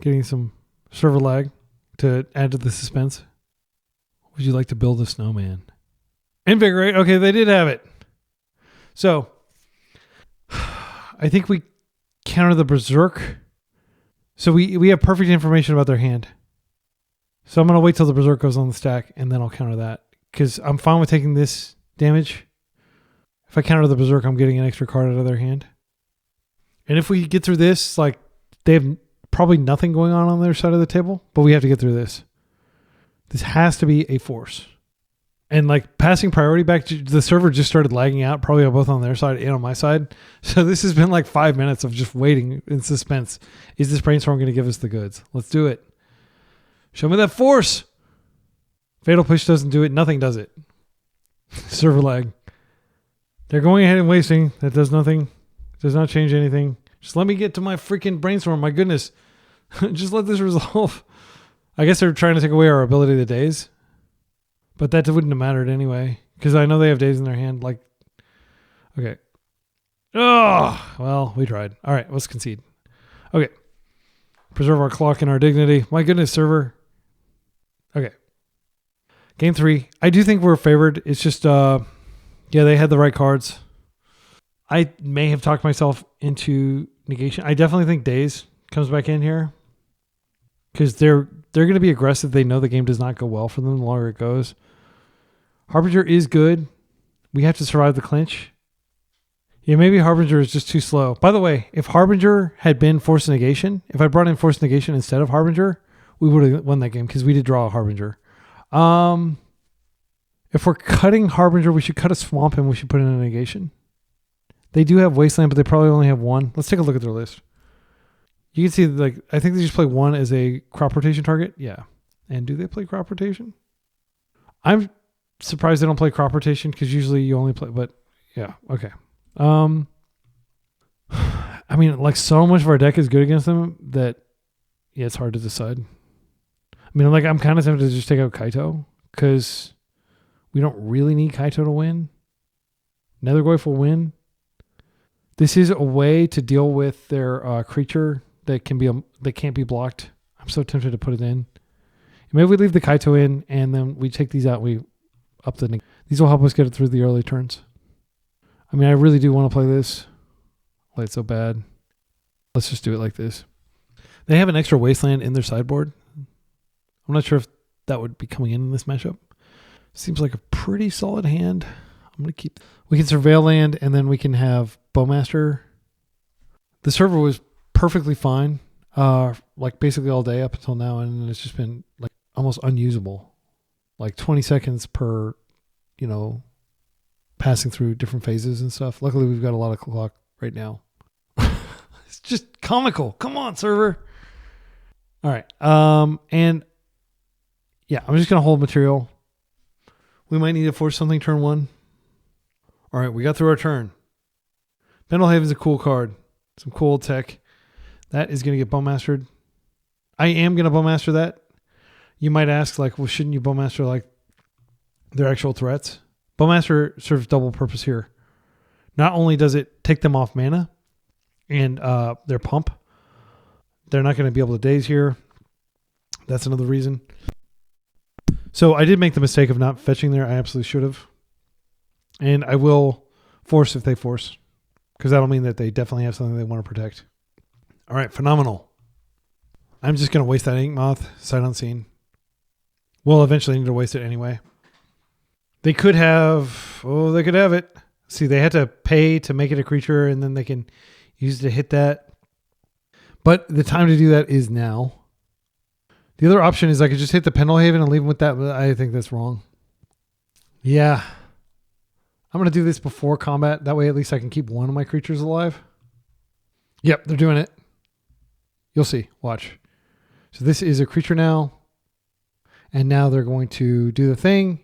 Getting some server lag to add to the suspense? Would you like to build a snowman? Invigorate. Okay, they did have it. So, I think we counter the Berserk. So we have perfect information about their hand. So I'm going to wait till the Berserk goes on the stack, and then I'll counter that. Because I'm fine with taking this damage. If I counter the Berserk, I'm getting an extra card out of their hand. And if we get through this, like, they have probably nothing going on their side of the table, but we have to get through this. This has to be a force. And like passing priority back to the server just started lagging out, probably both on their side and on my side. So this has been like 5 minutes of just waiting in suspense. Is this brainstorm going to give us the goods? Let's do it. Show me that force. Fatal Push doesn't do it. Nothing does it. Server lag. They're going ahead and wasting. That does nothing. Does not change anything. Just let me get to my freaking brainstorm. My goodness. Just let this resolve. I guess they're trying to take away our ability to Daze. But that wouldn't have mattered anyway. Because I know they have Daze in their hand. Like, okay. Oh, well, we tried. All right, let's concede. Okay. Preserve our clock and our dignity. My goodness, server. Okay. Game 3. I do think we're favored. It's just, yeah, they had the right cards. I may have talked myself into negation. I definitely think Daze comes back in here. Because they're going to be aggressive. They know the game does not go well for them the longer it goes. Harbinger is good. We have to survive the clinch. Yeah, maybe Harbinger is just too slow. By the way, if Harbinger had been Force Negation, if I brought in Force Negation instead of Harbinger, we would have won that game because we did draw a Harbinger. If we're cutting Harbinger, we should cut a Swamp and we should put in a Negation. They do have Wasteland, but they probably only have one. Let's take a look at their list. You can see, like, I think they just play one as a crop rotation target. Yeah. And do they play crop rotation? I'm surprised they don't play crop rotation because usually you only play, but yeah. Okay. I mean, like, so much of our deck is good against them that, yeah, it's hard to decide. I mean, like, I'm kind of tempted to just take out Kaito because we don't really need Kaito to win. Nethergoyf will win. This is a way to deal with their creature that can't be blocked. I'm so tempted to put it in. Maybe we leave the Kaito in and then we take these out. We up the. These will help us get it through the early turns. I mean, I really do want to play this. Play it so bad. Let's just do it like this. They have an extra Wasteland in their sideboard. I'm not sure if that would be coming in this matchup. Seems like a pretty solid hand. I'm going to keep. We can Surveil land and then we can have Bowmaster. The server was perfectly fine, like basically all day up until now, and it's just been like almost unusable. Like 20 seconds per, passing through different phases and stuff. Luckily, we've got a lot of clock right now. It's just comical. Come on, server. All right. And yeah, I'm just going to hold material. We might need to force something turn 1. All right, we got through our turn. Pendelhaven's a cool card. Some cool tech. That is going to get Bowmastered. I am going to Bowmaster that. You might ask, like, well, shouldn't you Bowmaster, like, their actual threats? Bowmaster serves double purpose here. Not only does it take them off mana and their pump, they're not going to be able to Daze here. That's another reason. So I did make the mistake of not fetching there. I absolutely should have. And I will force if they force. Because that'll mean that they definitely have something they want to protect. All right, phenomenal. I'm just going to waste that Ink Moth, sight unseen. We'll eventually need to waste it anyway. They could have it. See, they had to pay to make it a creature, and then they can use it to hit that. But the time to do that is now. The other option is I could just hit the Pendelhaven and leave them with that, but I think that's wrong. Yeah. I'm going to do this before combat. That way at least I can keep one of my creatures alive. Yep, they're doing it. You'll see. Watch. So this is a creature now. And now they're going to do the thing.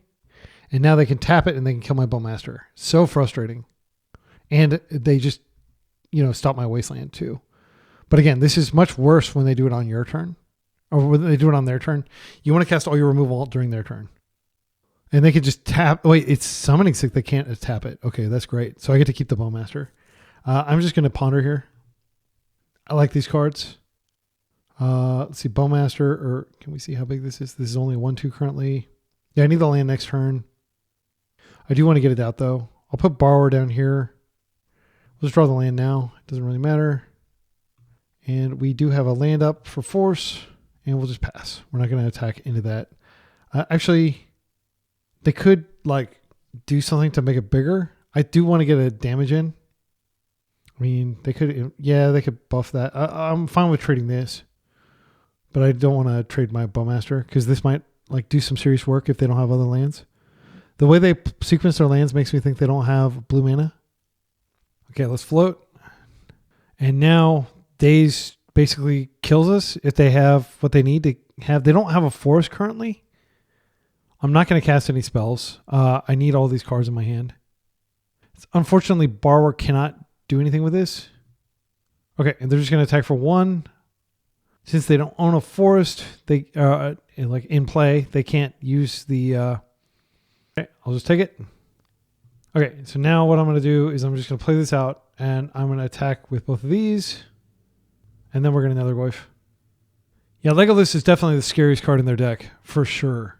And now they can tap it and they can kill my Bowmaster. So frustrating. And they just, stop my Wasteland too. But again, this is much worse when they do it on your turn. Or when they do it on their turn. You want to cast all your removal during their turn. And they could just tap. Wait, it's summoning sick. They can't tap it. Okay, that's great. So I get to keep the Bowmaster. I'm just going to ponder here. I like these cards. Let's see, Bowmaster, or can we see how big this is? This is only 1/2 currently. Yeah, I need the land next turn. I do want to get it out though. I'll put Borrower down here. We'll just draw the land now. It doesn't really matter. And we do have a land up for force, and we'll just pass. We're not going to attack into that. Actually, they could like do something to make it bigger. I do want to get a damage in. I mean, they could, yeah, they could buff that. I'm fine with trading this, but I don't want to trade my Bowmaster because this might like do some serious work if they don't have other lands. The way they sequence their lands makes me think they don't have blue mana. Okay, let's float. And now Daze basically kills us if they have what they need to have. They don't have a forest currently. I'm not going to cast any spells. I need all these cards in my hand. Unfortunately, Borrower cannot do anything with this. Okay, and they're just going to attack for 1. Since they don't own a forest, they like in play, they can't use the... Okay, I'll just take it. Okay, so now what I'm going to do is I'm just going to play this out, and I'm going to attack with both of these, and then we're going to Nethergoyf. Yeah, Legolas is definitely the scariest card in their deck, for sure.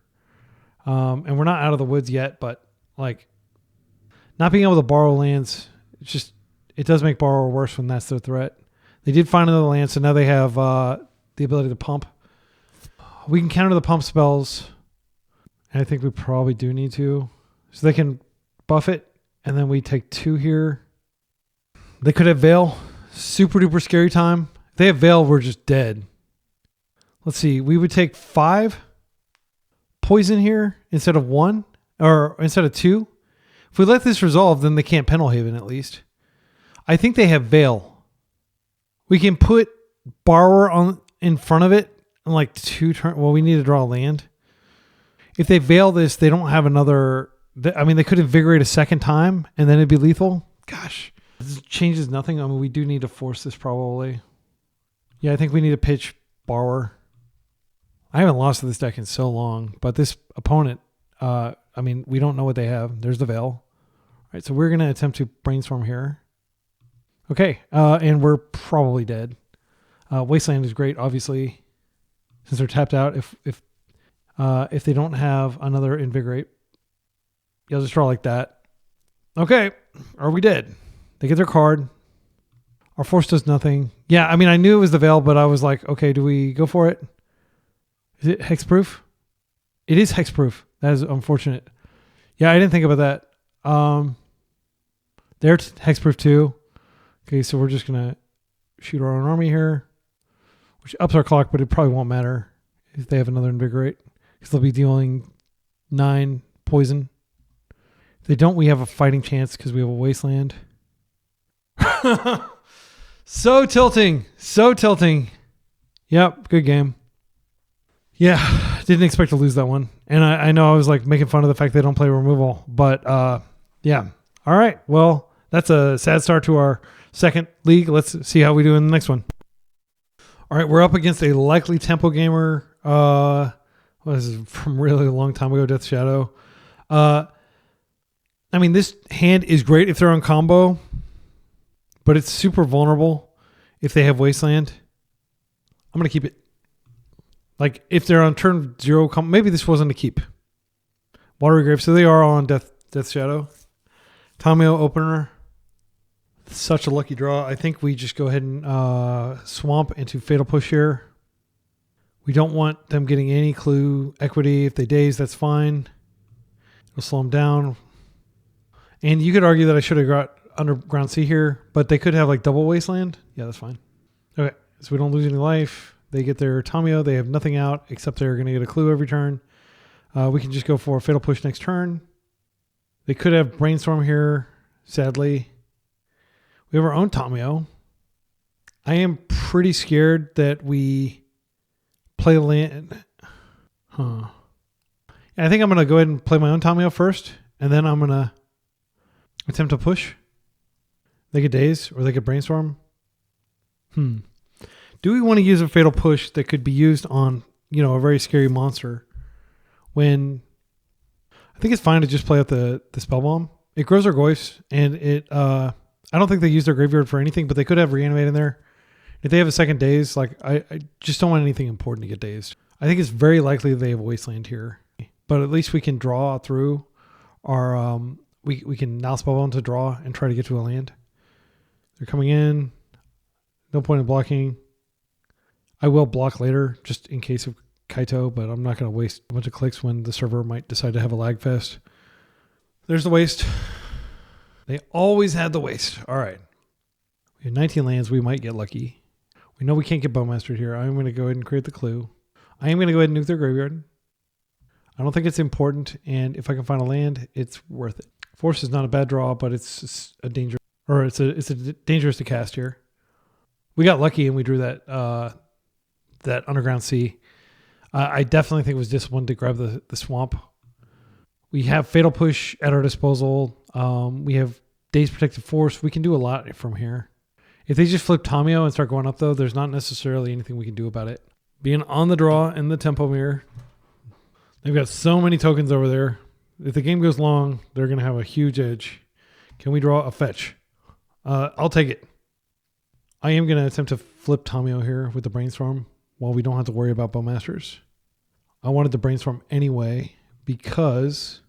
And we're not out of the woods yet, but like not being able to borrow lands, it's just, it does make Borrower worse when that's their threat. They did find another land, so now they have the ability to pump. We can counter the pump spells, and I think we probably do need to. So they can buff it, and then we take 2 here. They could have Vial. Super duper scary time. If they have Vial, we're just dead. Let's see. We would take 5 poison here instead of 1, or instead of 2. If we let this resolve, then they can't Penalhaven at least. I think they have Vial. We can put Borrower on in front of it in like 2 turns. Well, we need to draw a land. If they Vial this, they don't have another... I mean, they could invigorate a second time, and then it'd be lethal. Gosh. This changes nothing. I mean, we do need to force this probably. Yeah, I think we need to pitch Borrower. I haven't lost to this deck in so long, but this opponent, I mean, we don't know what they have. There's the Vial. All right, so we're going to attempt to brainstorm here. Okay, and we're probably dead. Wasteland is great, obviously, since they're tapped out. If they don't have another invigorate, you'll just draw like that. Okay, are we dead? They get their card. Our force does nothing. Yeah, I mean, I knew it was the Vial, but I was like, okay, do we go for it? Is it hexproof? It is hexproof. That is unfortunate. Yeah, I didn't think about that. They're hexproof too. Okay, so we're just going to shoot our own army here, which ups our clock, but it probably won't matter if they have another invigorate, because they'll be dealing 9 poison. If they don't, we have a fighting chance because we have a wasteland. So tilting. So tilting. Yep, good game. Yeah, didn't expect to lose that one. And I know I was like making fun of the fact they don't play removal, but yeah. All right, well, that's a sad start to our second league. Let's see how we do in the next one. All right, we're up against a likely tempo gamer. This is from really a long time ago, Death Shadow. I mean, this hand is great if they're on combo, but it's super vulnerable if they have Wasteland. I'm going to keep it. Like, if they're on turn 0, maybe this wasn't a keep. Watery Grave, so they are on Death Shadow. Tamio opener. Such a lucky draw. I think we just go ahead and swamp into Fatal Push here. We don't want them getting any clue equity. If they Daze, that's fine. It'll slow them down. And you could argue that I should have got Underground Sea here, but they could have like double Wasteland. Yeah, that's fine. Okay, so we don't lose any life. They get their Tamio. They have nothing out except they're going to get a clue every turn. We can just go for a Fatal Push next turn. They could have Brainstorm here, sadly. We have our own Tamio. I am pretty scared that we play land. Yeah, I think I'm going to go ahead and play my own Tamio first, and then I'm going to attempt to push. They could Daze or they could Brainstorm. Do we want to use a Fatal Push that could be used on, you know, a very scary monster when I think it's fine to just play out the Spell Bomb. It grows our Goyfs, and it I don't think they use their graveyard for anything, but they could have Reanimate in there If they have a second Daze, like I just don't want anything important to get dazed. I think it's very likely they have a Wasteland here. But at least we can draw through our... we can now spell into draw and try to get to a land. They're coming in. No point in blocking. I will block later just in case of Kaito, but I'm not going to waste a bunch of clicks when the server might decide to have a lag fest. There's the waste. They always had the waste. All right. We have 19 lands. We might get lucky. We know we can't get Bowmastered here. I'm going to go ahead and create the clue. I am going to go ahead and nuke their graveyard. I don't think it's important, and if I can find a land, it's worth it. Force is not a bad draw, but it's a danger, or it's a dangerous to cast here. We got lucky and we drew that that Underground Sea. I definitely think it was disciplined to grab the swamp. We have Fatal Push at our disposal. We have Daze Protective Force. We can do a lot from here. If they just flip Tamiyo and start going up, though, there's not necessarily anything we can do about it. Being on the draw in the tempo mirror, they've got so many tokens over there. If the game goes long, they're going to have a huge edge. Can we draw a fetch? I'll take it. I am going to attempt to flip Tamiyo here with the Brainstorm while we don't have to worry about Bowmasters. I wanted to Brainstorm anyway because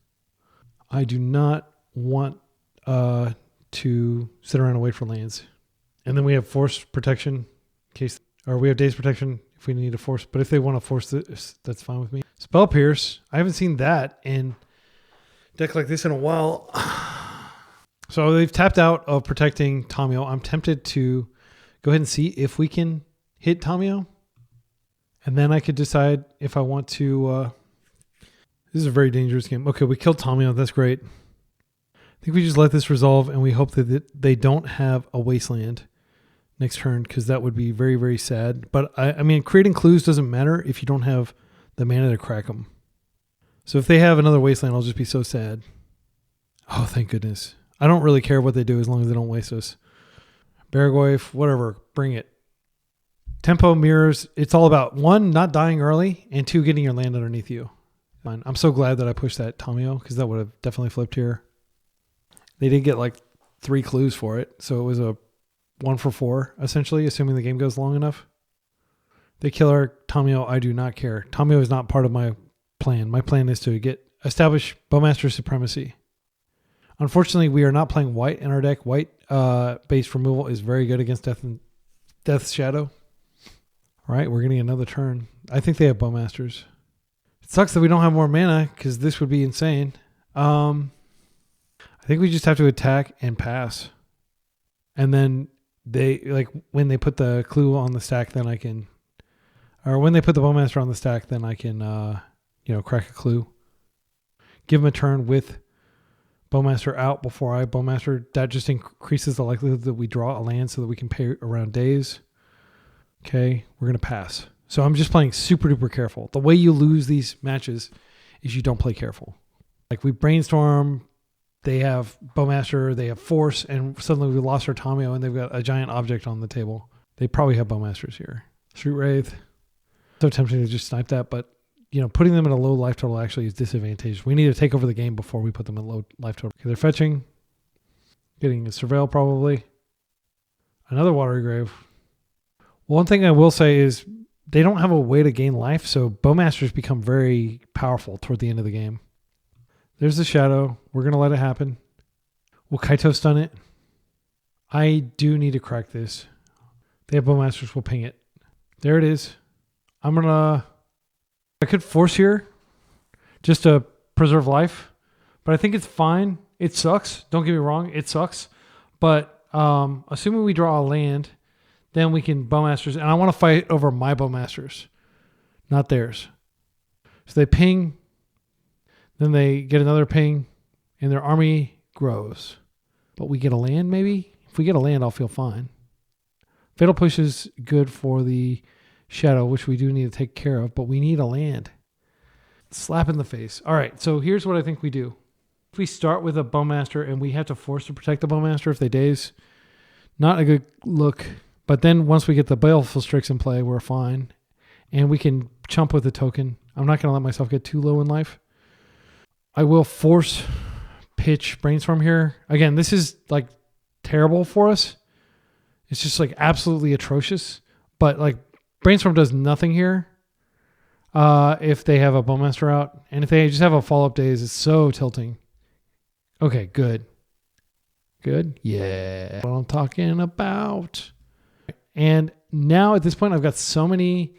I do not want to sit around and wait for lands. And then we have Force Protection in case, or we have Daze Protection if we need a Force. But if they want to force this, that's fine with me. Spell Pierce. I haven't seen that in deck like this in a while. So they've tapped out of protecting Tamiyo. I'm tempted to go ahead and see if we can hit Tamiyo. And then I could decide if I want to... this is a very dangerous game. Okay, we killed Tamiyo. That's great. I think we just let this resolve and we hope that they don't have a Wasteland next turn because that would be very, very sad. But I mean, creating clues doesn't matter if you don't have the mana to crack them. So if they have another Wasteland, I'll just be so sad. Oh, thank goodness. I don't really care what they do as long as they don't waste us. Nethergoyf, whatever, bring it. Tempo mirrors, it's all about one, not dying early, and two, getting your land underneath you. Fine. I'm so glad that I pushed that Tamiyo because that would have definitely flipped here. They did get like 3 clues for it, so it was a 1 for 4, essentially, assuming the game goes long enough. They kill our Tamiyo, I do not care. Tamiyo is not part of my plan. My plan is to establish Bowmaster supremacy. Unfortunately, we are not playing white in our deck. White base removal is very good against Death's Shadow. All right, we're getting another turn. I think they have Bowmasters. It sucks that we don't have more mana because this would be insane. I think we just have to attack and pass. And then when they put the clue on the stack, then I can... Or when they put the Bowmaster on the stack, then I can, crack a clue. Give them a turn with Bowmaster out before I Bowmaster. That just increases the likelihood that we draw a land so that we can pay around Daze. Okay, we're going to pass. So I'm just playing super duper careful. The way you lose these matches is you don't play careful. Like we Brainstorm, they have Bowmaster, they have Force, and suddenly we lost our Tamiyo and they've got a giant object on the table. They probably have Bowmasters here. Street Wraith. So tempting to just snipe that, but putting them in a low life total actually is disadvantageous. We need to take over the game before we put them in low life total. Okay, they're fetching. Getting a Surveil probably. Another Watery Grave. One thing I will say is they don't have a way to gain life, so Bowmasters become very powerful toward the end of the game. There's the Shadow. We're going to let it happen. Will Kaito stun it? I do need to crack this. They have Bowmasters. We'll ping it. There it is. I could Force here just to preserve life, but I think it's fine. It sucks. Don't get me wrong. It sucks. But assuming we draw a land, then we can Bowmasters. And I want to fight over my Bowmasters, not theirs. So they ping, then they get another ping, and their army grows. But we get a land maybe? If we get a land, I'll feel fine. Fatal Push is good for the Shadow, which we do need to take care of, but we need a land. Slap in the face. All right, so here's what I think we do. If we start with a Bowmaster and we have to force to protect the Bowmaster if they Daze, not a good look. But then once we get the Baleful Strix in play, we're fine. And we can chump with the token. I'm not going to let myself get too low in life. I will force pitch Brainstorm here. Again, this is like terrible for us. It's just like absolutely atrocious. But like Brainstorm does nothing here. If they have a Bowmaster out, and if they just have a follow-up Daze, it's so tilting. Okay, good. Good. Yeah. What I'm talking about. And now at this point, I've got so many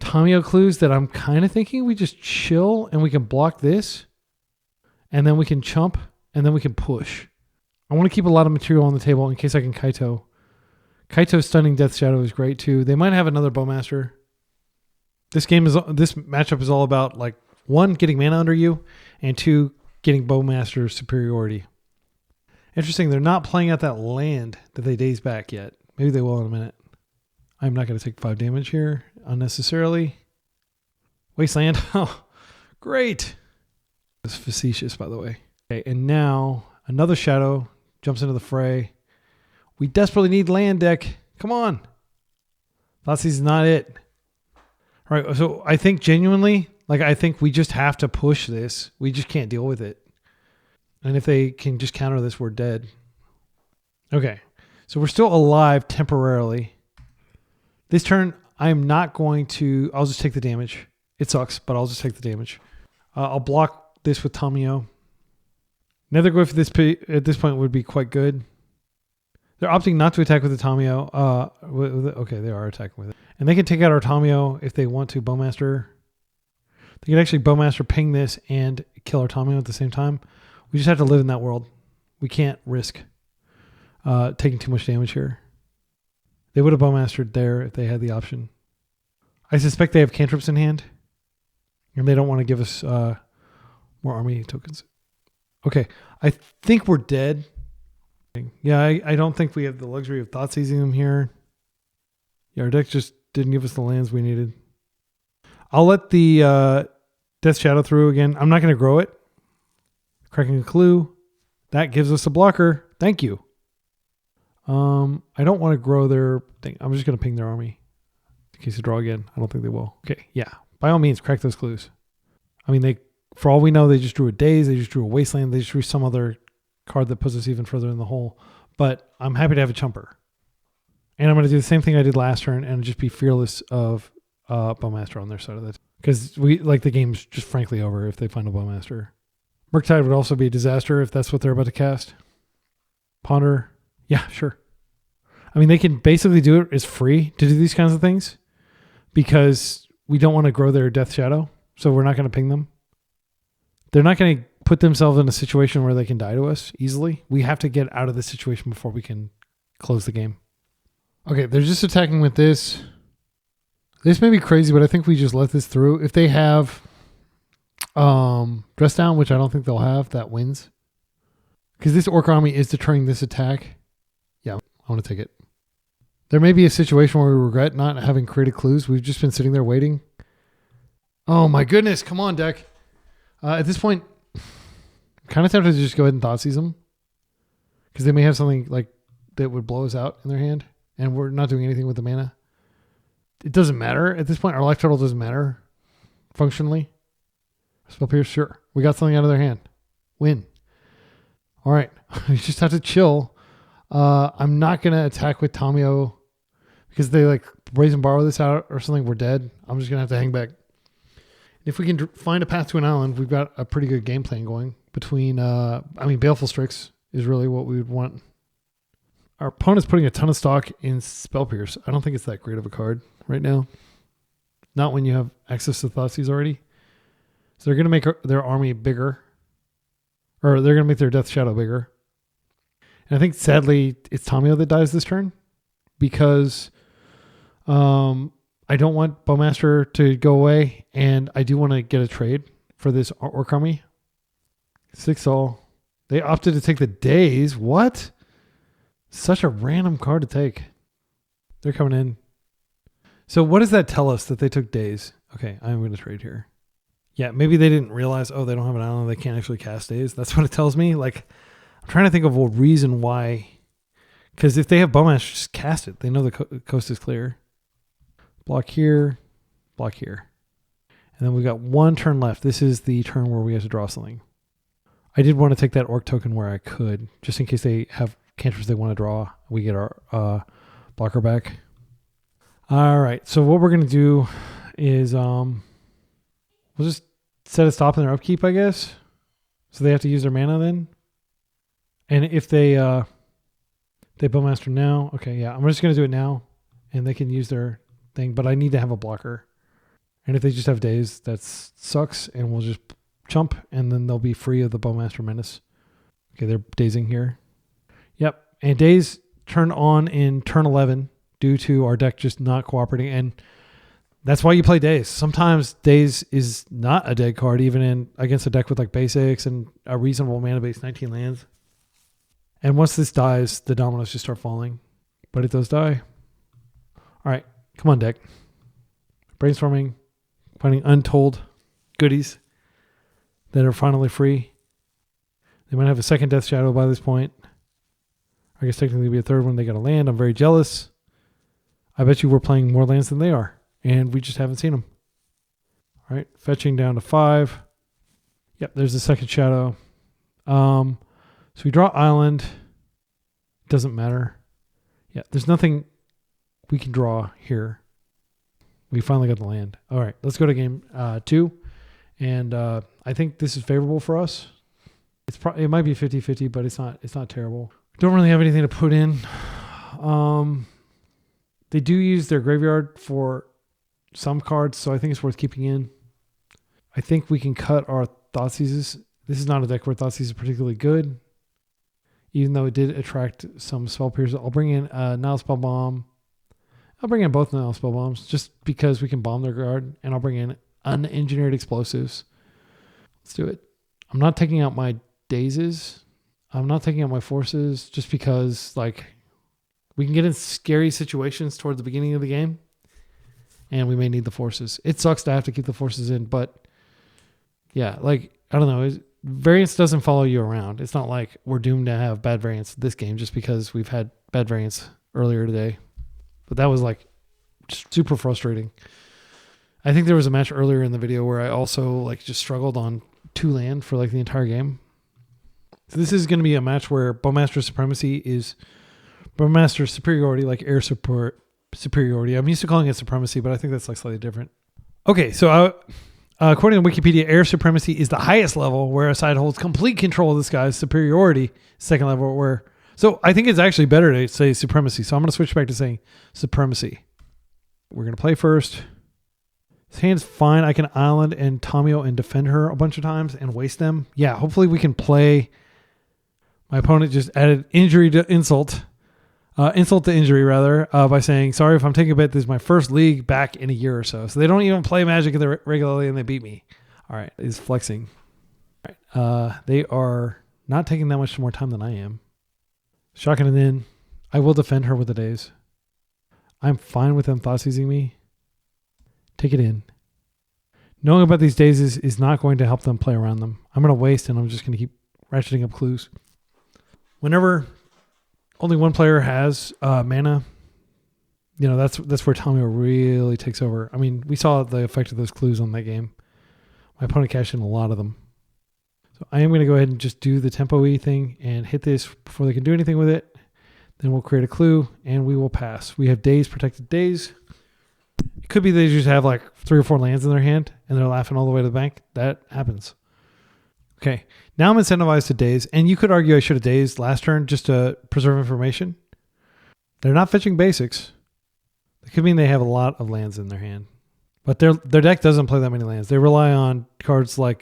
Tamiyo clues that I'm kind of thinking we just chill and we can block this, and then we can chump, and then we can push. I want to keep a lot of material on the table in case I can Kaito. Kaito's stunning Death Shadow is great too. They might have another Bowmaster. This matchup is all about like 1, getting mana under you, and 2, getting Bowmaster superiority. Interesting, they're not playing out that land that they Daze back yet. Maybe they will in a minute. I'm not going to take 5 damage here unnecessarily. Wasteland. Oh, great. It's facetious, by the way. Okay, and now another Shadow jumps into the fray. We desperately need land deck. Come on. Thoughtseize is not it. All right, so I think genuinely, I think we just have to push this. We just can't deal with it. And if they can just counter this, we're dead. Okay, so we're still alive temporarily. This turn, I'm not going to... I'll just take the damage. It sucks, but I'll just take the damage. I'll block this with Tamiyo. Nethergoyf at this point would be quite good. They're opting not to attack with the Tamiyo. Okay, they are attacking with it. And they can take out our Tamiyo if they want to Bowmaster. They can actually Bowmaster ping this and kill our Tamiyo at the same time. We just have to live in that world. We can't risk taking too much damage here. They would have Bowmastered there if they had the option. I suspect they have cantrips in hand, and they don't want to give us more army tokens. Okay, I think we're dead. Yeah, I don't think we have the luxury of Thoughtseizing them here. Yeah, our deck just didn't give us the lands we needed. I'll let the Death Shadow through again. I'm not going to grow it. Cracking a clue. That gives us a blocker. Thank you. I don't want to grow their thing. I'm just going to ping their army in case they draw again. I don't think they will. Okay, yeah. By all means, crack those clues. I mean, for all we know, they just drew a Daze. They just drew a Wasteland. They just drew some other card that puts us even further in the hole. But I'm happy to have a chumper. And I'm going to do the same thing I did last turn and just be fearless of Bowmaster on their side of that. Because the game's just frankly over if they find a Bowmaster. Murktide would also be a disaster if that's what they're about to cast. Ponder. Yeah, sure. I mean, they can basically do it as free to do these kinds of things because we don't want to grow their Death Shadow, so we're not going to ping them. They're not going to put themselves in a situation where they can die to us easily. We have to get out of this situation before we can close the game. Okay, they're just attacking with this. This may be crazy, but I think we just let this through. If they have Dress Down, which I don't think they'll have, that wins. Because this Orc army is deterring this attack. Yeah, I want to take it. There may be a situation where we regret not having created clues. We've just been sitting there waiting. Oh my goodness, come on, deck. At this point, I'm kind of tempted to just go ahead and Thoughtseize them. Because they may have something that would blow us out in their hand. And we're not doing anything with the mana. It doesn't matter. At this point, our life total doesn't matter. Functionally. Spell Pierce, sure. We got something out of their hand. Win. All right. You just have to chill. I'm not going to attack with Tamiyo because they raise and borrow this out or something. We're dead. I'm just going to have to hang back. If we can find a path to an island, we've got a pretty good game plan going between, Baleful Strix is really what we would want. Our opponent's putting a ton of stock in Spell Pierce. I don't think it's that great of a card right now. Not when you have access to Thoughtseize already. So they're going to make their army bigger. Or they're going to make their Death Shadow bigger. And I think, sadly, it's Tamiyo that dies this turn. Because I don't want Bowmaster to go away. And I do want to get a trade for this Orc army. 6-all. They opted to take the Daze. What? Such a random card to take. They're coming in. So what does that tell us that they took Daze? Okay, I'm going to trade here. Yeah, maybe they didn't realize, they don't have an island. They can't actually cast Daze. That's what it tells me. I'm trying to think of a reason why. Because if they have Bowmaster, just cast it. They know the coast is clear. Block here. Block here. And then we've got one turn left. This is the turn where we have to draw something. I did want to take that Orc token where I could, just in case they have cantrips they want to draw. We get our blocker back. All right, so what we're going to do is we'll just set a stop in their upkeep, I guess. So they have to use their mana then. And if they Bowmaster now, okay, yeah, I'm just going to do it now. And they can use their thing, but I need to have a blocker. And if they just have Daze, that sucks, and we'll just chump, and then they'll be free of the Bowmaster Menace. Okay, they're dazing here. Yep, and Daze turned on in turn 11 due to our deck just not cooperating, and that's why you play Daze. Sometimes Daze is not a dead card, even against a deck with like basics and a reasonable mana base, 19 lands. And once this dies, the dominoes just start falling. But it does die. All right, come on, deck. Brainstorming, finding untold goodies that are finally free. They might have a second Death Shadow by this point. I guess technically it'd be a third one. They got a land. I'm very jealous. I bet you we're playing more lands than they are, and we just haven't seen them. All right, fetching down to 5. Yep, there's the second shadow. So we draw Island. Doesn't matter. Yeah, there's nothing we can draw here. We finally got the land. All right, let's go to game 2. And I think this is favorable for us. It might be 50-50, but it's not terrible. Don't really have anything to put in. They do use their graveyard for some cards, so I think it's worth keeping in. I think we can cut our Thoughtseizes. This is not a deck where Thoughtseize is particularly good, even though it did attract some spell piercers. I'll bring in Nile Spell Bomb. I'll bring in both Nile Spell Bombs just because we can bomb their guard, and I'll bring in unengineered explosives. Let's do it. I'm not taking out my Dazes. I'm not taking out my forces just because like we can get in scary situations towards the beginning of the game, and we may need the forces. It sucks to have to keep the forces in, but yeah, like I don't know. Variance doesn't follow you around. It's not like we're doomed to have bad variance this game just because we've had bad variance earlier today. But that was like super frustrating. I think there was a match earlier in the video where I also like just struggled on 2 land for like the entire game. So this is going to be a match where Bowmaster Superiority, like air support superiority. I'm used to calling it supremacy, but I think that's like slightly different. Okay, so according to Wikipedia, air supremacy is the highest level where a side holds complete control of this guy's superiority. Second level so I think it's actually better to say supremacy. So I'm going to switch back to saying supremacy. We're going to play first. This hand's fine. I can island and Tamio and defend her a bunch of times and waste them. Yeah, hopefully we can play. My opponent just added injury to insult. Insult to injury, rather, by saying, sorry if I'm taking a bet. This is my first league back in a year or so. So they don't even play Magic regularly and they beat me. All right, he's flexing. All right, they are not taking that much more time than I am. Shocking it in. I will defend her with the Daze. I'm fine with them Thoughtseizing me. Take it in. Knowing about these Dazes is not going to help them play around them. I'm going to waste and I'm just going to keep ratcheting up clues. Whenever only one player has mana, you know, that's where Tamio really takes over. I mean, we saw the effect of those clues on that game. My opponent cashed in a lot of them. So I am going to go ahead and just do the tempo-y thing and hit this before they can do anything with it. Then we'll create a clue and we will pass. We have Daze, protected Daze. It could be they just have like 3 or 4 lands in their hand and they're laughing all the way to the bank. That happens. Okay, now I'm incentivized to Daze, and you could argue I should have Dazed last turn just to preserve information. They're not fetching basics. It could mean they have a lot of lands in their hand. But their deck doesn't play that many lands. They rely on cards like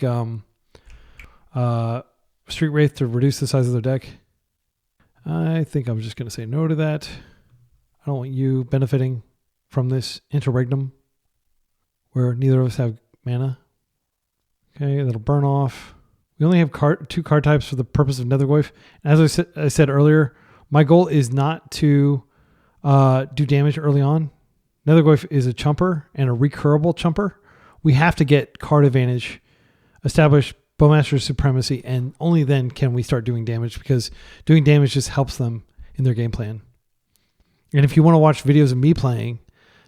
Street Wraith to reduce the size of their deck. I think I'm just going to say no to that. I don't want you benefiting from this interregnum where neither of us have mana. Okay, that'll burn off. We only have 2 card types for the purpose of Nethergoyf. And as I said earlier, my goal is not to do damage early on. Nethergoyf is a chumper and a recurable chumper. We have to get card advantage, establish Bowmaster supremacy, and only then can we start doing damage because doing damage just helps them in their game plan. And if you want to watch videos of me playing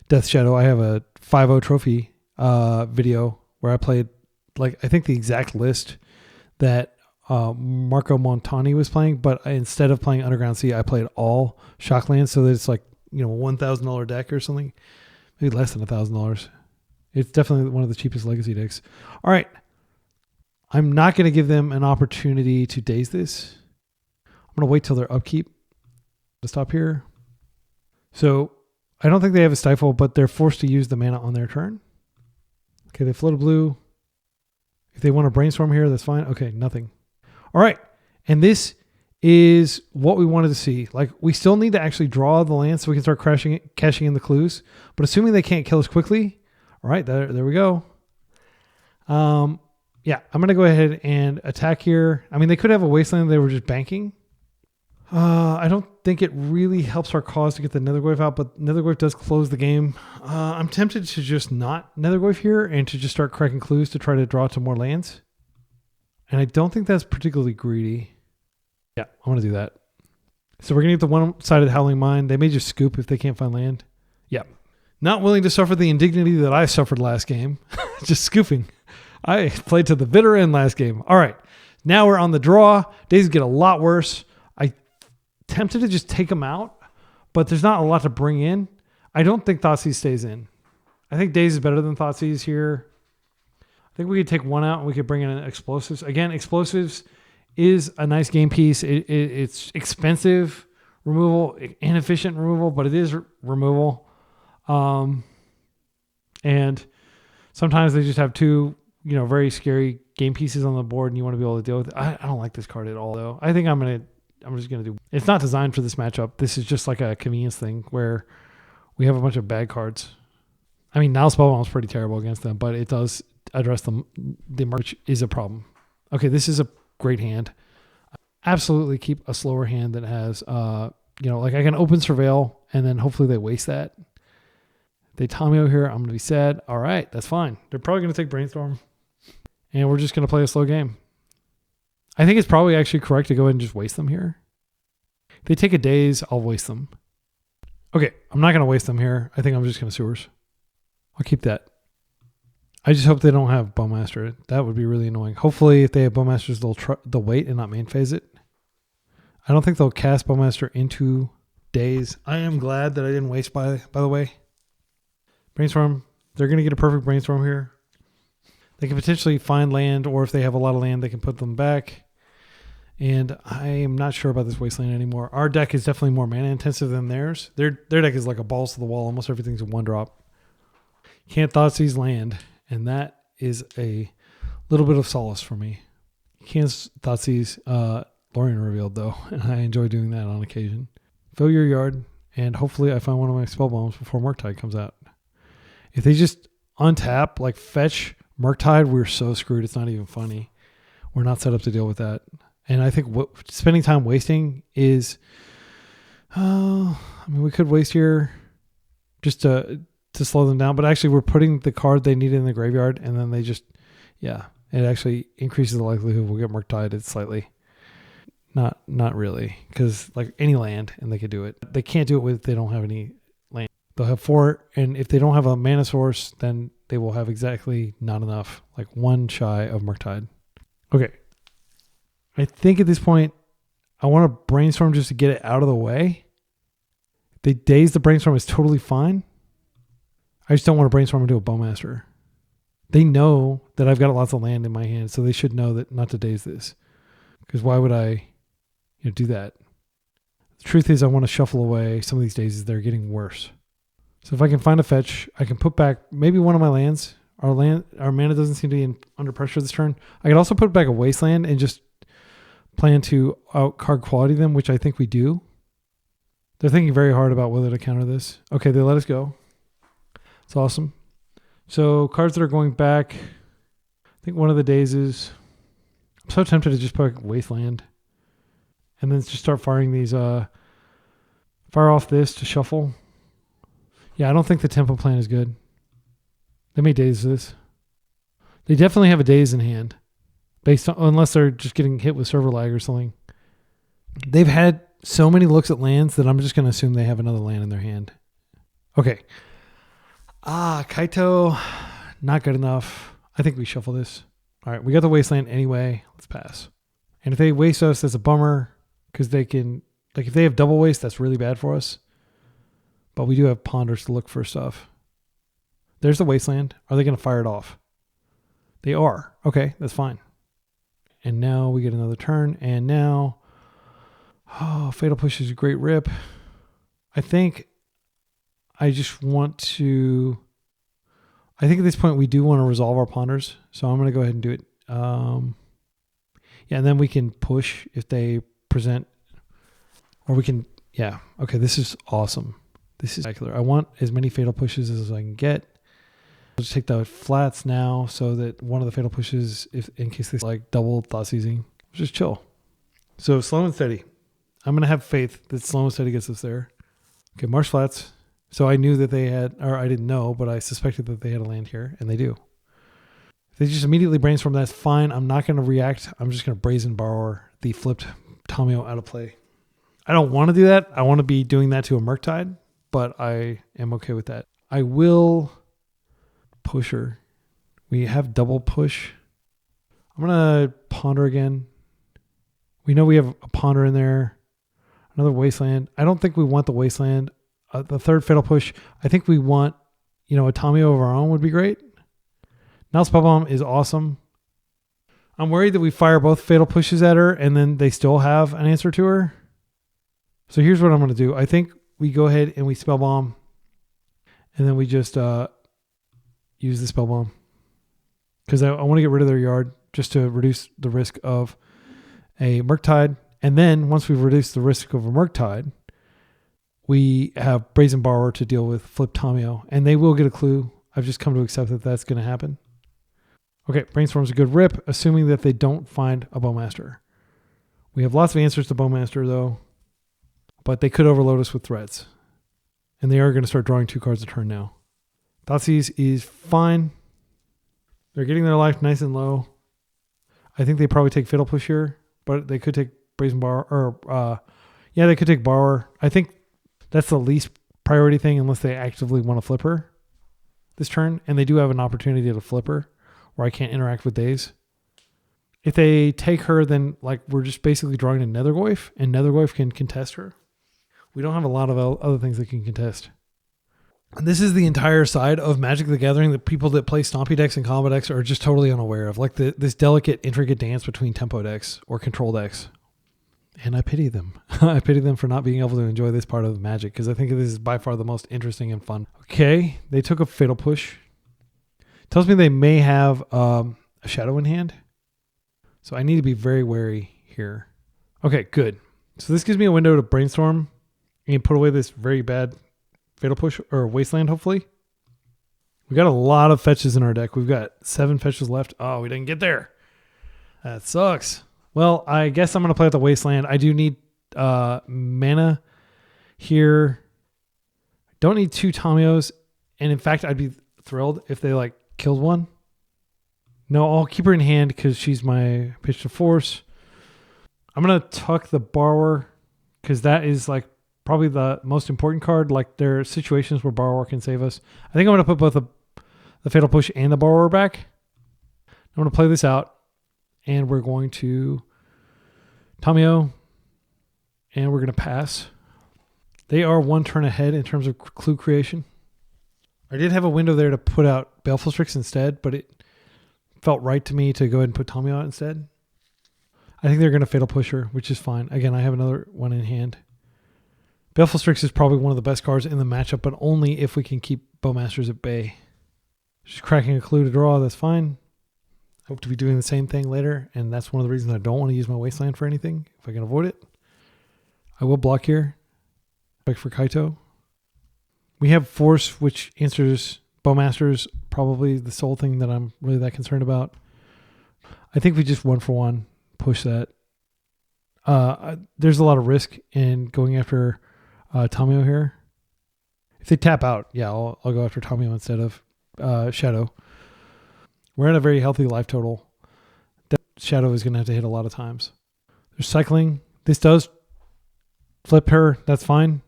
Death Shadow, I have a 5-0 trophy video where I played like I think the exact list that Marco Montani was playing, but instead of playing Underground Sea, I played all Shocklands, so that it's like, $1,000 deck or something, maybe less than $1,000. It's definitely one of the cheapest legacy decks. All right, I'm not going to give them an opportunity to Daze this. I'm going to wait till their upkeep to stop here. So I don't think they have a Stifle, but they're forced to use the mana on their turn. Okay, they float a blue. If they want to Brainstorm here, that's fine. Okay, nothing. All right, and this is what we wanted to see. Like, we still need to actually draw the land so we can start cashing in the clues. But assuming they can't kill us quickly, all right, there we go. Yeah, I'm going to go ahead and attack here. I mean, they could have a Wasteland they were just banking. I don't think it really helps our cause to get the Nethergoyf out, but Nethergoyf does close the game. I'm tempted to just not Nethergoyf here and to just start cracking clues to try to draw to more lands. And I don't think that's particularly greedy. Yeah, I want to do that. So we're going to get the one-sided Howling Mine. They may just scoop if they can't find land. Yeah. Not willing to suffer the indignity that I suffered last game. Just scooping. I played to the bitter end last game. All right. Now we're on the draw. Days get a lot worse. I tempted to just take them out, but there's not a lot to bring in. I don't think Thoughtseize stays in. I think Daze is better than Thoughtseize here. I think we could take one out and we could bring in Explosives. Again, Explosives is a nice game piece. It's expensive removal, inefficient removal, but it is removal. And sometimes they just have two, very scary game pieces on the board and you want to be able to deal with it. I don't like this card at all, though. I think I'm just going to do... It's not designed for this matchup. This is just like a convenience thing where we have a bunch of bad cards. I mean, now Spellbound is pretty terrible against them, but it does address them. The March is a problem. Okay, this is a great hand. Absolutely keep a slower hand that has, like I can open Surveil and then hopefully they waste that. They Tomio here, I'm going to be sad. All right, that's fine. They're probably going to take Brainstorm and we're just going to play a slow game. I think it's probably actually correct to go ahead and just waste them here. If they take a Daze, I'll waste them. Okay, I'm not going to waste them here. I think I'm just going to Sewers. I'll keep that. I just hope they don't have Bowmaster. That would be really annoying. Hopefully, if they have Bowmasters, they'll wait and not main phase it. I don't think they'll cast Bowmaster into Daze. I am glad that I didn't waste by the way. Brainstorm. They're going to get a perfect Brainstorm here. They can potentially find land, or if they have a lot of land, they can put them back. And I am not sure about this Wasteland anymore. Our deck is definitely more mana intensive than theirs. Their deck is like a balls to the wall. Almost everything's a one drop. Can't Thoughtseize land. And that is a little bit of solace for me. Can't Thoughtseize Lorien Revealed, though. And I enjoy doing that on occasion. Fill your yard. And hopefully I find one of my Spellbombs before Murktide comes out. If they just untap, like fetch Murktide, we're so screwed. It's not even funny. We're not set up to deal with that. And I think spending time wasting is... we could waste here just to slow them down, but actually we're putting the card they need in the graveyard, and then they just, it actually increases the likelihood we'll get Murktide slightly. Not really, because like any land, and they could do it. They can't do it if they don't have any land. They'll have 4, and if they don't have a mana source, then they will have exactly not enough, like 1 shy of Murktide. Okay. I think at this point, I want to Brainstorm just to get it out of the way. If they Daze the Brainstorm is totally fine. I just don't want to Brainstorm into a Bowmaster. They know that I've got lots of land in my hand, so they should know that not to Daze this. Because why would I do that? The truth is I want to shuffle away some of these Dazes. They're getting worse. So if I can find a fetch, I can put back maybe one of my lands. Our mana doesn't seem to be under pressure this turn. I could also put back a Wasteland and just plan to out card quality them, which I think we do. They're thinking very hard about whether to counter this. Okay, they let us go. It's awesome. So cards that are going back, I think one of the days is, I'm so tempted to just put Wasteland and then just start firing these, fire off this to shuffle. Yeah, I don't think the tempo plan is good. They may Daze this. They definitely have a Daze in hand, unless they're just getting hit with server lag or something. They've had so many looks at lands that I'm just going to assume they have another land in their hand. Okay. Kaito, not good enough. I think we shuffle this. All right, we got the Wasteland anyway. Let's pass. And if they waste us, that's a bummer because they can, like if they have double waste, that's really bad for us. But we do have ponders to look for stuff. There's the wasteland. Are they going to fire it off? They are. Okay, that's fine. And now we get another turn. And now, Fatal Push is a great rip. I think I just want to, I think at this point we do want to resolve our ponders. So I'm going to go ahead and do it. Yeah, and then we can push if they present, or we can, yeah. Okay, this is awesome. This is spectacular. I want as many Fatal Pushes as I can get. I'll just take the flats now so that one of the Fatal Pushes, if in case they like double Thoughtseizing, just chill. So slow and steady. I'm going to have faith that slow and steady gets us there. Okay, Marsh Flats. So I knew that they had, or I didn't know, but I suspected that they had a land here, and they do. If they just immediately brainstorm, that's fine. I'm not going to react. I'm just going to Brazen Borrower the flipped Tomio out of play. I don't want to do that. I want to be doing that to a Murktide, but I am okay with that. I will push her. We have double push. I'm going to ponder again. We know we have a ponder in there. Another wasteland. I don't think we want the wasteland. The third Fatal Push, I think we want, a Tomio of our own would be great. Now Spellbomb is awesome. I'm worried that we fire both Fatal Pushes at her and then they still have an answer to her. So here's what I'm going to do. I think we go ahead and we Spellbomb and then we just use the Spellbomb because I want to get rid of their yard just to reduce the risk of a Murktide. And then once we've reduced the risk of a Murktide, we have Brazen Borrower to deal with Flip Tomio, and they will get a clue. I've just come to accept that that's going to happen. Okay, Brainstorm's a good rip, assuming that they don't find a Bowmaster. We have lots of answers to Bowmaster, though, but they could overload us with threats. And they are going to start drawing 2 cards a turn now. Thoughtseize is fine. They're getting their life nice and low. I think they probably take Fatal Push here, but they could take Brazen Borrower, or they could take Borrower. I think that's the least priority thing unless they actively want to flip her this turn, and they do have an opportunity to flip her where I can't interact with Daze. If they take her, then we're just basically drawing a Nethergoyf, and Nethergoyf can contest her. We don't have a lot of other things that can contest. And this is the entire side of Magic the Gathering that people that play Stompy decks and combo decks are just totally unaware of, this delicate, intricate dance between tempo decks or control decks. And I pity them. I pity them for not being able to enjoy this part of Magic because I think this is by far the most interesting and fun. Okay, they took a Fatal Push. Tells me they may have a Shadow in hand. So I need to be very wary here. Okay, good. So this gives me a window to brainstorm and put away this very bad Fatal Push or Wasteland, hopefully. We got a lot of fetches in our deck. We've got 7 fetches left. Oh, we didn't get there. That sucks. Well, I guess I'm going to play with the Wasteland. I do need mana here. Don't need 2 Tomios. And in fact, I'd be thrilled if they killed one. No, I'll keep her in hand because she's my pitch to force. I'm going to tuck the Borrower because that is probably the most important card. There are situations where Borrower can save us. I think I'm going to put both the Fatal Push and the Borrower back. I'm going to play this out. And we're going to Tomio, and we're going to pass. They are 1 turn ahead in terms of clue creation. I did have a window there to put out Baleful Strix instead, but it felt right to me to go ahead and put Tomio out instead. I think they're going to Fatal Push her, which is fine. Again, I have another one in hand. Baleful Strix is probably one of the best cards in the matchup, but only if we can keep Bowmasters at bay. Just cracking a clue to draw, that's fine. Hope to be doing the same thing later, and that's one of the reasons I don't want to use my Wasteland for anything, if I can avoid it. I will block here. Back for Kaito. We have Force, which answers Bowmasters, probably the sole thing that I'm really that concerned about. I think we just 1-for-1 push that. There's a lot of risk in going after Tomio here. If they tap out, yeah, I'll go after Tomio instead of Shadow. We're at a very healthy life total. That Shadow is going to have to hit a lot of times. There's cycling. This does flip her. That's fine.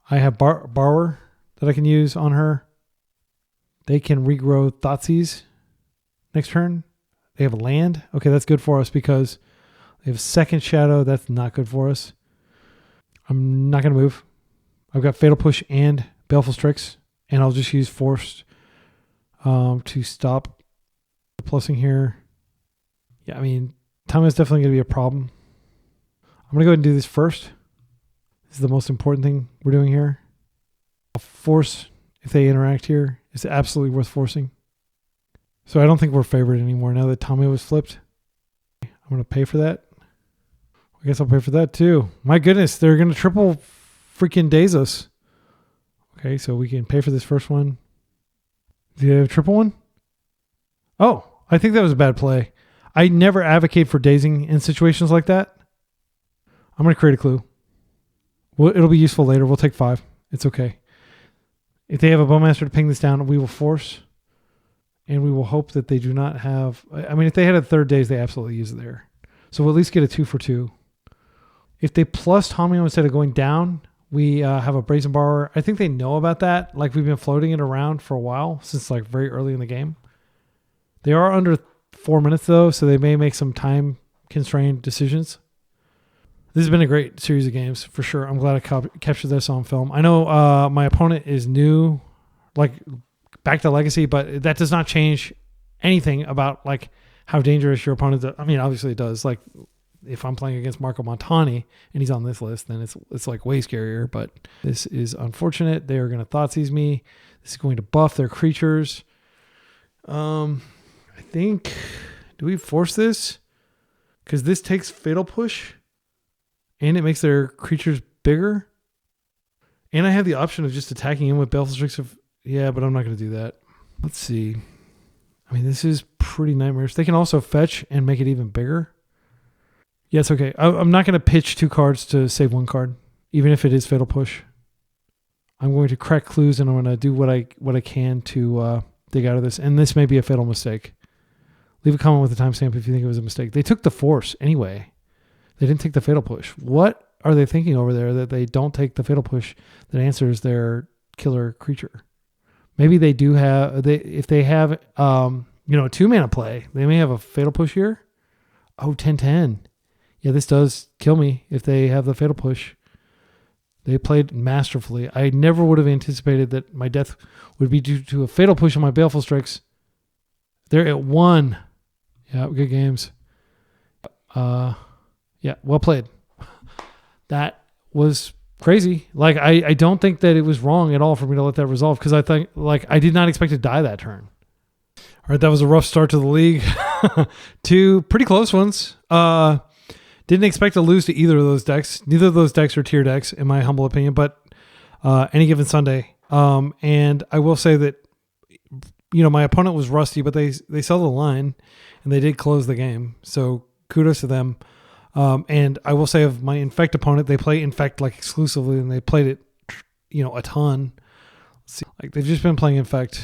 I have Borrower that I can use on her. They can regrow Thoughtseize next turn. They have a land. Okay, that's good for us because They have second shadow. That's not good for us. I'm not going to move. I've got Fatal Push and Baleful Strix, and I'll just use Forced to stop plussing here. Yeah, I mean, time is definitely going to be a problem. I'm going to go ahead and do this first. This is the most important thing we're doing here. I'll force if they interact here. It's absolutely worth forcing. So I don't think we're favored anymore now that Tommy was flipped. I'm going to pay for that. I guess I'll pay for that too. My goodness, they're going to triple freaking Daze us. Okay, so we can pay for this first one. Do you have a triple one? Oh, I think that was a bad play. I never advocate for dazing in situations like that. I'm going to create a clue. Well, it'll be useful later. We'll take 5. It's okay. If they have a Bowmaster to ping this down, we will force. And we will hope that they do not have... I mean, if they had a third Daze, they absolutely use it there. So we'll at least get a 2 for 2. If they plus Tommy instead of going down, we have a Brazen Borrower. I think they know about that. Like, we've been floating it around for a while, since like very early in the game. They are under 4 minutes, though, so they may make some time-constrained decisions. This has been a great series of games, for sure. I'm glad I captured this on film. I know my opponent is new, like back to Legacy, but that does not change anything about like how dangerous your opponent is. I mean, obviously it does. Like, if I'm playing against Marco Montani and he's on this list, then it's like way scarier. But this is unfortunate. They are going to Thoughtseize me. This is going to buff their creatures. I think, do we force this? Because this takes Fatal Push and it makes their creatures bigger. And I have the option of just attacking him with Baleful Strix. Yeah, but I'm not going to do that. Let's see. I mean, this is pretty nightmarish. They can also fetch and make it even bigger. Yeah, it's okay. I'm not going to pitch 2 cards to save 1 card, even if it is Fatal Push. I'm going to crack clues and I'm going to do what I can to dig out of this. And this may be a fatal mistake. Leave a comment with a timestamp if you think it was a mistake. They took the Force anyway. They didn't take the Fatal Push. What are they thinking over there that they don't take the Fatal Push that answers their killer creature? Maybe they do have, if they have, a 2-mana play, they may have a Fatal Push here. Oh, 10-10. Yeah, this does kill me if they have the Fatal Push. They played masterfully. I never would have anticipated that my death would be due to a Fatal Push on my Baleful Strix. They're at 1. Yeah, good games. Yeah, well played. That was crazy. Like, I don't think that it was wrong at all for me to let that resolve, because I think, like, I did not expect to die that turn. All right, that was a rough start to the league. 2 pretty close ones. Didn't expect to lose to either of those decks. Neither of those decks are tier decks, in my humble opinion, but any given Sunday. And I will say that, my opponent was rusty, but they saw the line and they did close the game. So kudos to them. And I will say of my Infect opponent, they play Infect like exclusively, and they played it, a ton. Let's see, like they've just been playing Infect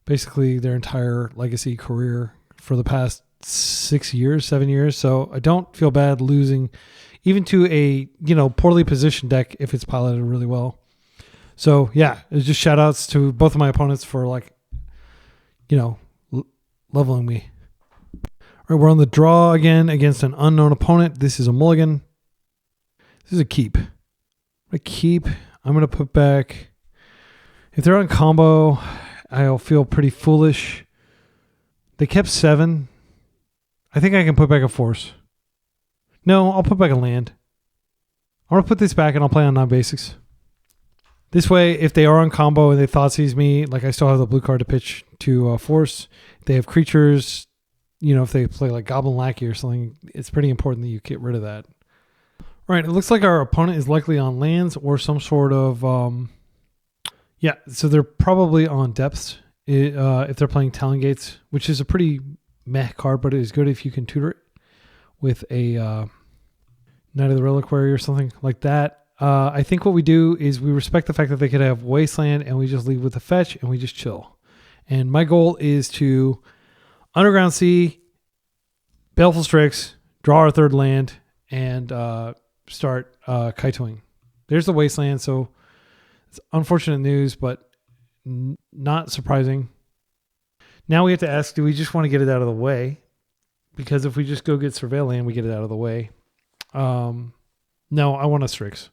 basically their entire Legacy career for the past 7 years. So I don't feel bad losing even to a, poorly positioned deck if it's piloted really well. So yeah, it's just shout outs to both of my opponents for leveling me. All right, we're on the draw again against an unknown opponent. This is a mulligan. This is a keep. I'm going to put back, if they're on combo, I'll feel pretty foolish. They kept 7. I think I can put back a Force. No, I'll put back a land. I'm going to put this back and I'll play on non-basics. This way, if they are on combo and they Thoughtseize me, like I still have the blue card to pitch to Force. If they have creatures, if they play like Goblin Lackey or something, it's pretty important that you get rid of that. All right, it looks like our opponent is likely on lands or some sort of... so they're probably on depths if they're playing Talon Gates, which is a pretty meh card, but it is good if you can tutor it with a Knight of the Reliquary or something like that. I think what we do is we respect the fact that they could have Wasteland, and we just leave with the fetch and we just chill. And my goal is to Underground Sea, Baleful Strix, draw our 3rd land, and start Kaitoing. There's the Wasteland, so it's unfortunate news, but not surprising. Now we have to ask, do we just want to get it out of the way? because if we just go get Surveil land, we get it out of the way. No, I want a Strix.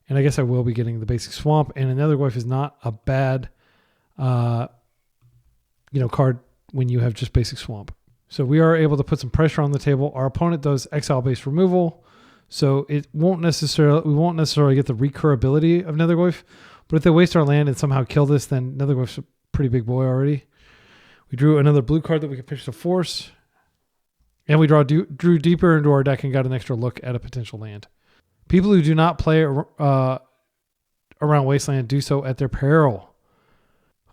And I guess I will be getting the basic swamp. And another Nethergoyf is not a bad card when you have just basic swamp. So we are able to put some pressure on the table. Our opponent does exile-based removal. So we won't necessarily get the recurability of Nethergoyf. But if they waste our land and somehow kill this, then Nethergoyf's a pretty big boy already. We drew another blue card that we could pitch to force. And we drew deeper into our deck and got an extra look at a potential land. People who do not play around Wasteland do so at their peril.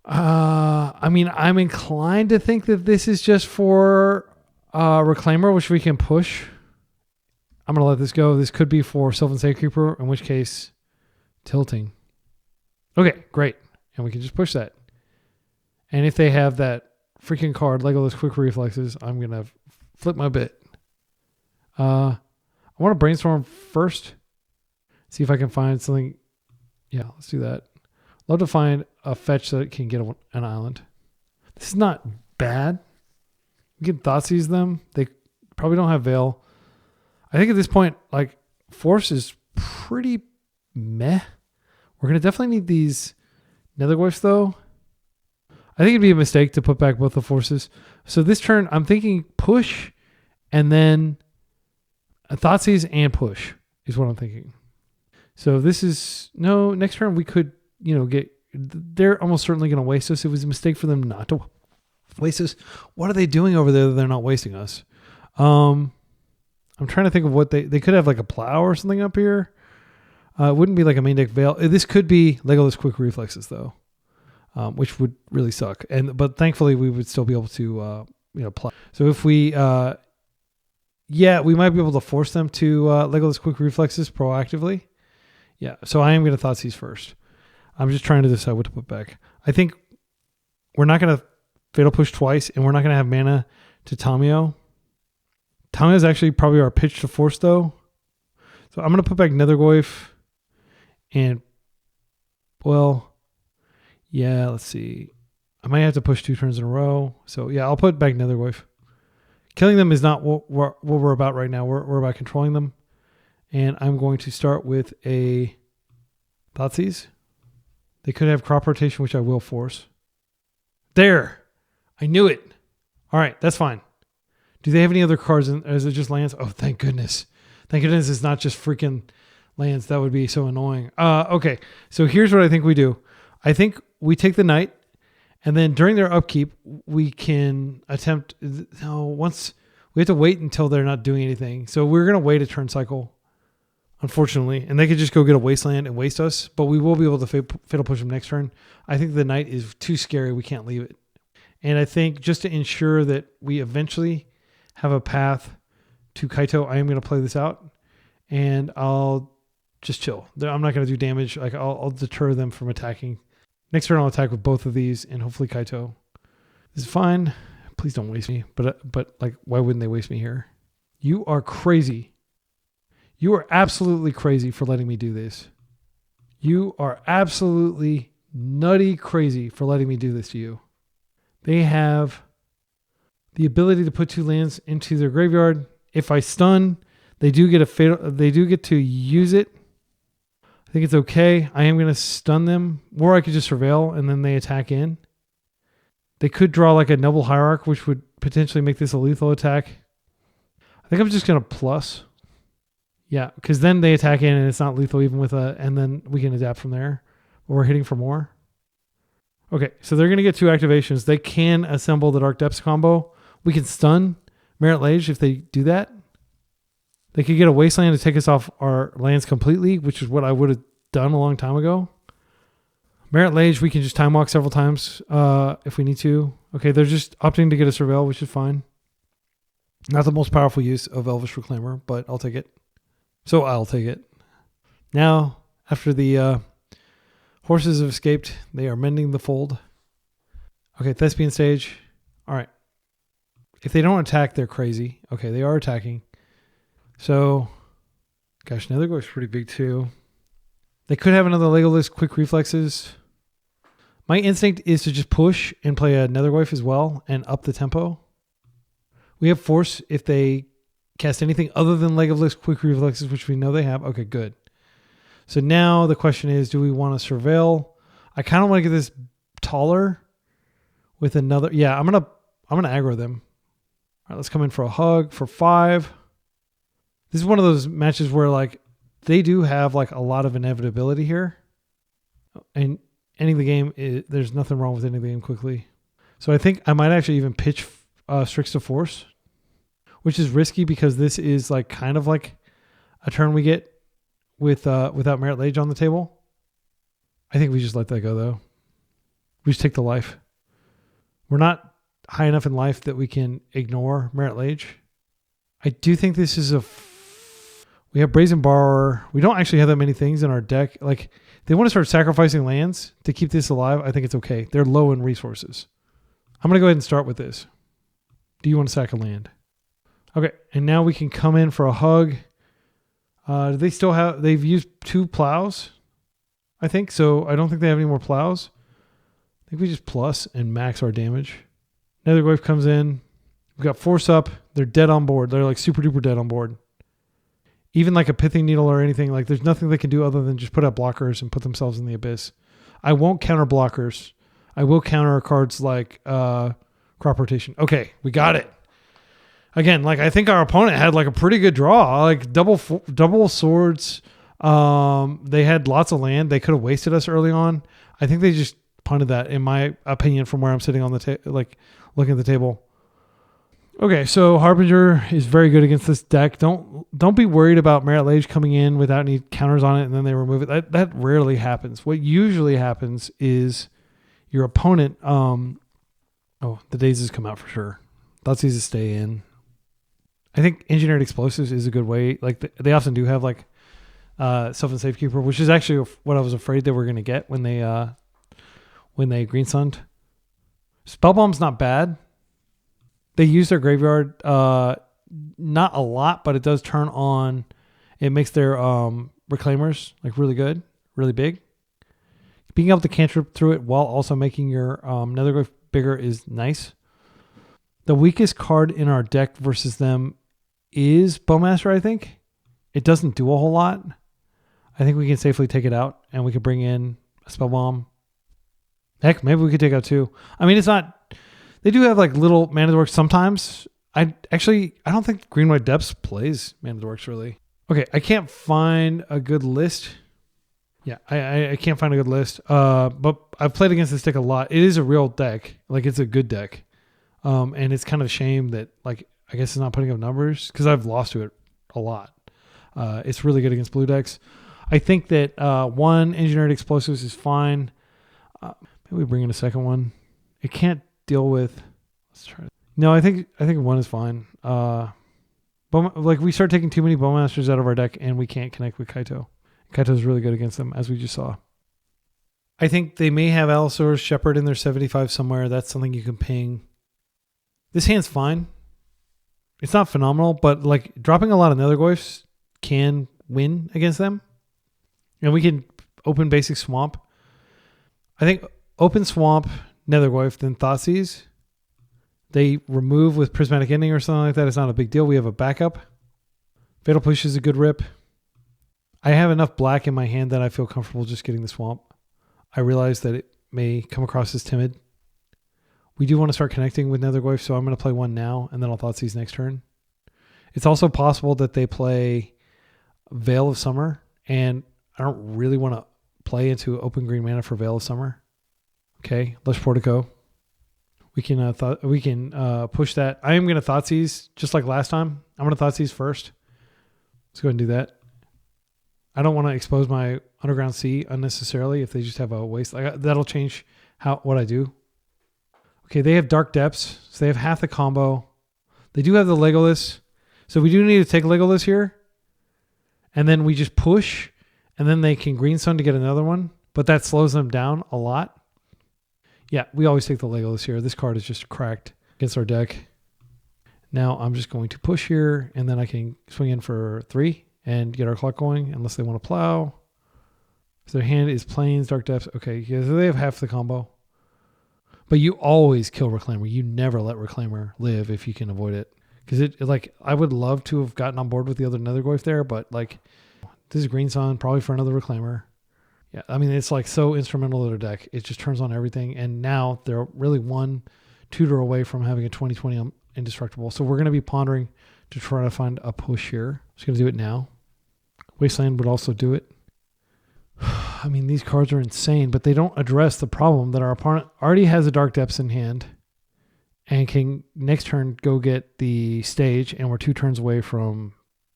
I mean, I'm inclined to think that this is just for Reclaimer, which we can push. I'm going to let this go. This could be for Sylvan Safekeeper, in which case, tilting. Okay, great. And we can just push that. And if they have that freaking card, Legolas Quick Reflexes, I'm going to flip my bit. I want to brainstorm first. See if I can find something. Yeah, let's do that. Love to find a fetch that can get an island. This is not bad. We can Thoughtseize them. They probably don't have Vial. I think at this point, like, Force is pretty meh. We're going to definitely need these Nethergoyfs, though. I think it'd be a mistake to put back both the Forces. So this turn, I'm thinking push and then a Thoughtseize and push is what I'm thinking. So this is, no, next turn we could, they're almost certainly going to waste us. It was a mistake for them not to waste us. What are they doing over there that they're not wasting us? I'm trying to think of what they could have, like a plow or something up here. It wouldn't be like a main deck Vial. This could be Legolas Quick Reflexes though, which would really suck. But thankfully we would still be able to, play. So if we, we might be able to force them to Legolas Quick Reflexes proactively. Yeah, so I am going to Thoughtseize first. I'm just trying to decide what to put back. I think we're not going to Fatal Push twice, and we're not going to have mana to Tamiyo. Tamiyo is actually probably our pitch to force, though. So I'm going to put back Nethergoyf. And, let's see. I might have to push 2 turns in a row. So, yeah, I'll put back Nethergoyf. Killing them is not what we're about right now. We're about controlling them. And I'm going to start with a Thoughtseize. They could have crop rotation, which I will force. There. I knew it. All right, that's fine. Do they have any other cards? Is it just lands? Oh, thank goodness. Thank goodness it's not just freaking lands. That would be so annoying. Okay, so here's what I think we do. I think we take the Knight, and then during their upkeep, we can attempt... once we have to wait until they're not doing anything. So we're going to wait a turn cycle. Unfortunately, and they could just go get a wasteland and waste us, but we will be able to fatal push them next turn. I think the Knight is too scary. We can't leave it. And I think just to ensure that we eventually have a path to Kaito, I am going to play this out and I'll just chill. I'm not going to do damage. Like I'll deter them from attacking. Next turn I'll attack with both of these and hopefully Kaito. This is fine. Please don't waste me. But like, why wouldn't they waste me here? You are crazy. You are absolutely crazy for letting me do this. You are absolutely nutty crazy for letting me do this to you. They have the ability to put 2 lands into their graveyard. If I stun, they do get to use it. I think it's okay. I am going to stun them, or I could just Surveil and then they attack in. They could draw like a Noble Hierarch, which would potentially make this a lethal attack. I think I'm just going to plus. Yeah, because then they attack in and it's not lethal even with and then we can adapt from there. But we're hitting for more. Okay, so they're going to get 2 activations. They can assemble the Dark Depths combo. We can stun Merit Lage if they do that. They could get a Wasteland to take us off our lands completely, which is what I would have done a long time ago. Merit Lage, we can just Time Walk several times if we need to. Okay, they're just opting to get a Surveil, which is fine. Not the most powerful use of Elvish Reclaimer, but I'll take it. So I'll take it. Now, after the horses have escaped, they are mending the fold. Okay, Thespian stage. All right. If they don't attack, they're crazy. Okay, they are attacking. So, gosh, Nethergoyf's pretty big too. They could have another Legolas Quick Reflexes. My instinct is to just push and play a Nethergoyf as well and up the tempo. We have force if they cast anything other than Legolas quick reflexes, which we know they have. Okay, good. So now the question is, do we want to surveil? I kind of want to get this taller with another. Yeah, I'm gonna aggro them. All right, let's come in for a hug for 5. This is one of those matches where like they do have like a lot of inevitability here, and ending the game there's nothing wrong with ending the game quickly. So I think I might actually even pitch Strix to force, which is risky because this is like kind of like a turn we get with without Merit Lage on the table. I think we just let that go though. We just take the life. We're not high enough in life that we can ignore Merit Lage. I do think this is we have Brazen Borrower. We don't actually have that many things in our deck. Like they want to start sacrificing lands to keep this alive. I think it's okay. They're low in resources. I'm going to go ahead and start with this. Do you want to sack a land? Okay. And now we can come in for a hug. Do they still have, they've used 2 plows, I think. So I don't think they have any more plows. I think we just plus and max our damage. Nethergoyf comes in. We've got force up. They're dead on board. They're like super duper dead on board. Even like a Pithing Needle or anything, like there's nothing they can do other than just put out blockers and put themselves in the abyss. I won't counter blockers. I will counter cards like Crop Rotation. Okay, we got it. Again, like I think our opponent had like a pretty good draw, like double swords. They had lots of land. They could have wasted us early on. I think they just punted that, in my opinion, from where I'm sitting on the like looking at the table. Okay, so Harbinger is very good against this deck. Don't be worried about Merit Lage coming in without any counters on it and then they remove it. That rarely happens. What usually happens is your opponent. The Dazes come out for sure. Thoughtseizes stay in. I think Engineered Explosives is a good way. Like they often do have like Self and Safekeeper, which is actually what I was afraid they were going to get when they Green Sunned. Spellbomb's not bad. They use their graveyard, not a lot, but it does turn on. It makes their Reclaimers like really good, really big. Being able to cantrip through it while also making your Nethergoyf bigger is nice. The weakest card in our deck versus them is Bowmaster, I think. It doesn't do a whole lot. I think we can safely take it out and we could bring in a Spellbomb. Heck, maybe we could take out 2. I mean, it's not... They do have like little Mana Dorks sometimes. I don't think Green White Depths plays Mana Dorks really. Okay, I can't find a good list. Yeah, I can't find a good list. But I've played against this deck a lot. It is a real deck. Like it's a good deck. And it's kind of a shame that like I guess it's not putting up numbers because I've lost to it a lot. It's really good against blue decks. I think that 1 Engineered Explosives is fine. Maybe we bring in a second one. It can't deal with. Let's try. No, I think 1 is fine. Like we start taking too many Bowmasters out of our deck, and we can't connect with Kaito. Kaito's really good against them, as we just saw. I think they may have Allosaurus Shepherd in their 75 somewhere. That's something you can ping. This hand's fine. It's not phenomenal, but like dropping a lot of Nethergoyfs can win against them, and we can open basic Swamp. I think open Swamp, Nethergoyf, then Thoughtseize. They remove with Prismatic Ending or something like that. It's not a big deal. We have a backup. Fatal Push is a good rip. I have enough black in my hand that I feel comfortable just getting the Swamp. I realize that it may come across as timid. We do want to start connecting with Nethergoyf, so I'm going to play 1 now, and then I'll Thoughtseize next turn. It's also possible that they play Veil of Summer, and I don't really want to play into open green mana for Veil of Summer. Okay, Lush Portico. We can push that. I am going to Thoughtseize just like last time. I'm going to Thoughtseize first. Let's go ahead and do that. I don't want to expose my Underground Sea unnecessarily if they just have a waste. That'll change what I do. Okay, they have Dark Depths, so they have half the combo. They do have the Legolas, so we do need to take Legolas here. And then we just push, and then they can Green Sun to get another one, but that slows them down a lot. Yeah, we always take the Legolas here. This card is just cracked against our deck. Now I'm just going to push here, and then I can swing in for 3 and get our clock going, unless they want to plow. So their hand is Plains, Dark Depths. Okay, yeah, so they have half the combo. But you always kill Reclaimer. You never let Reclaimer live if you can avoid it. Because like I would love to have gotten on board with the other Nethergoyf there, but like this is green sun, probably for another Reclaimer. Yeah, I mean, it's like so instrumental to their deck. It just turns on everything. And now they're really one tutor away from having a 2020 indestructible. So we're going to be pondering to try to find a push here. Just going to do it now. Wasteland would also do it. I mean, these cards are insane, but they don't address the problem that our opponent already has a Dark Depths in hand and can next turn go get the stage, and we're 2 turns away from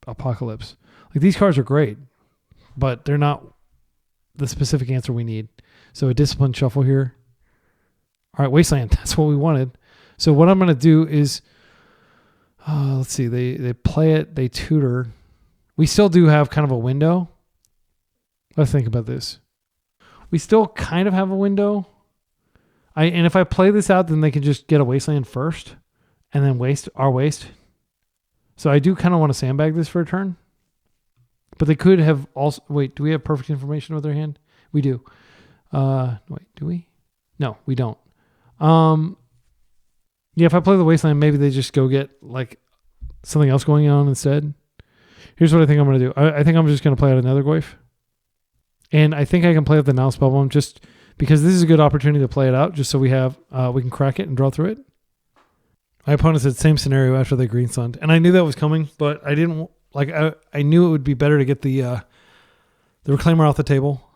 Apocalypse. Like, these cards are great, but they're not the specific answer we need. So a disciplined shuffle here. All right, Wasteland, that's what we wanted. So what I'm going to do is, let's see, they play it, they tutor. We still do have kind of a window. Let's think about this. We still kind of have a window. And if I play this out, then they can just get a Wasteland first and then waste. So I do kind of want to sandbag this for a turn. But they could have also... Wait, do we have perfect information with their hand? We do. Wait, do we? No, we don't. Yeah, if I play the Wasteland, maybe they just go get like something else going on instead. Here's what I think I'm going to do. I think I'm just going to play out another Nethergoyf. And I think I can play out the Now Spellbomb just because this is a good opportunity to play it out, just so we can crack it and draw through it. My opponent said same scenario after they green sunned. And I knew that was coming, but I didn't... Like, I knew it would be better to get the Reclaimer off the table,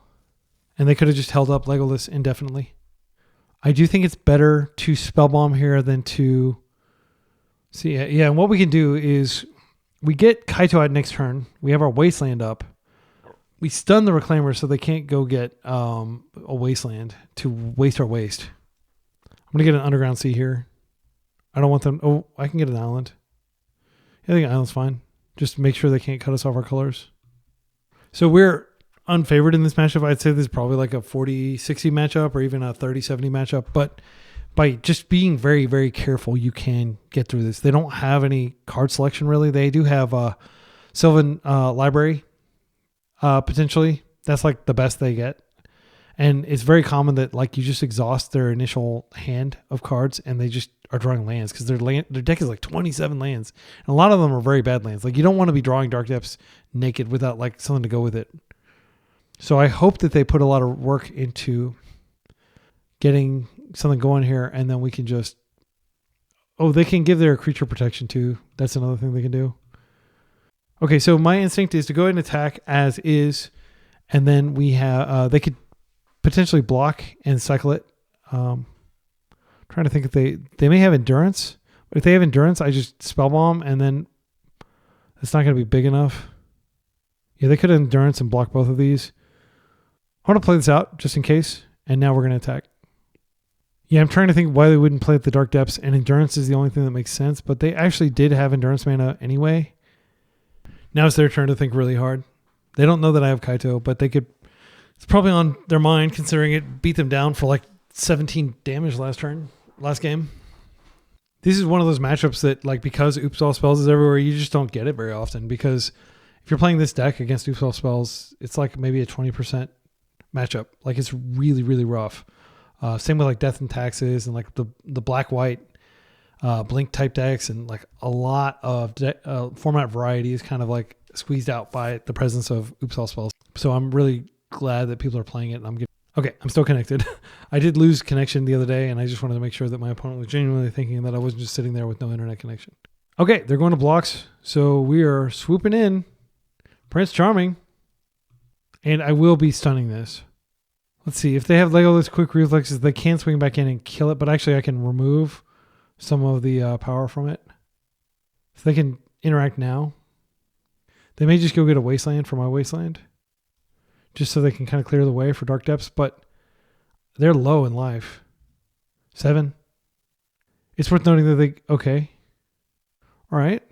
and they could have just held up Legolas indefinitely. I do think it's better to Spellbomb here than to... See, yeah, and what we can do is we get Kaito out next turn. We have our Wasteland up. We stun the Reclaimer so they can't go get a Wasteland to waste our waste. I'm going to get an Underground Sea here. I don't want them... Oh, I can get an Island. I think an Island's fine. Just make sure they can't cut us off our colors. So we're unfavored in this matchup. I'd say this is probably like a 40-60 matchup or even a 30-70 matchup. But by just being very, very careful, you can get through this. They don't have any card selection, really. They do have a Sylvan Library, potentially. That's like the best they get. And it's very common that like you just exhaust their initial hand of cards and they just are drawing lands because their deck is like 27 lands. And a lot of them are very bad lands. Like you don't want to be drawing Dark Depths naked without like something to go with it. So I hope that they put a lot of work into getting something going here, and then we can just... Oh, they can give their creature protection too. That's another thing they can do. Okay, so my instinct is to go ahead and attack as is, and then we have... they could potentially block and cycle it. Trying to think if they may have endurance. But if they have endurance, I just Spellbomb, and then it's not going to be big enough. Yeah, they could have endurance and block both of these. I want to play this out just in case, and now we're going to attack. Yeah, I'm trying to think why they wouldn't play at the Dark Depths, and endurance is the only thing that makes sense, but they actually did have endurance mana anyway. Now it's their turn to think really hard. They don't know that I have Kaito, but they could... It's probably on their mind, considering it beat them down for like 17 damage last game. This is one of those matchups that, like, because Oops All Spells is everywhere, you just don't get it very often, because if you're playing this deck against Oops All Spells, it's like maybe a 20% matchup. Like, it's really, really rough. Same with like Death and Taxes and like the black-white blink type decks, and like a lot of format variety is kind of like squeezed out by the presence of Oops All Spells. So I'm really glad that people are playing it, and I'm still connected. I did lose connection the other day, and I just wanted to make sure that my opponent was genuinely thinking that I wasn't just sitting there with no internet connection. Okay, they're going to blocks, so we are swooping in. Prince Charming. And I will be stunning this. Let's see, if they have Legolas Quick Reflexes, they can swing back in and kill it, but actually I can remove some of the power from it. So they can interact now. They may just go get a Wasteland for my Wasteland, just so they can kind of clear the way for Dark Depths, but they're low in life. 7. It's worth noting that they... Okay. All right.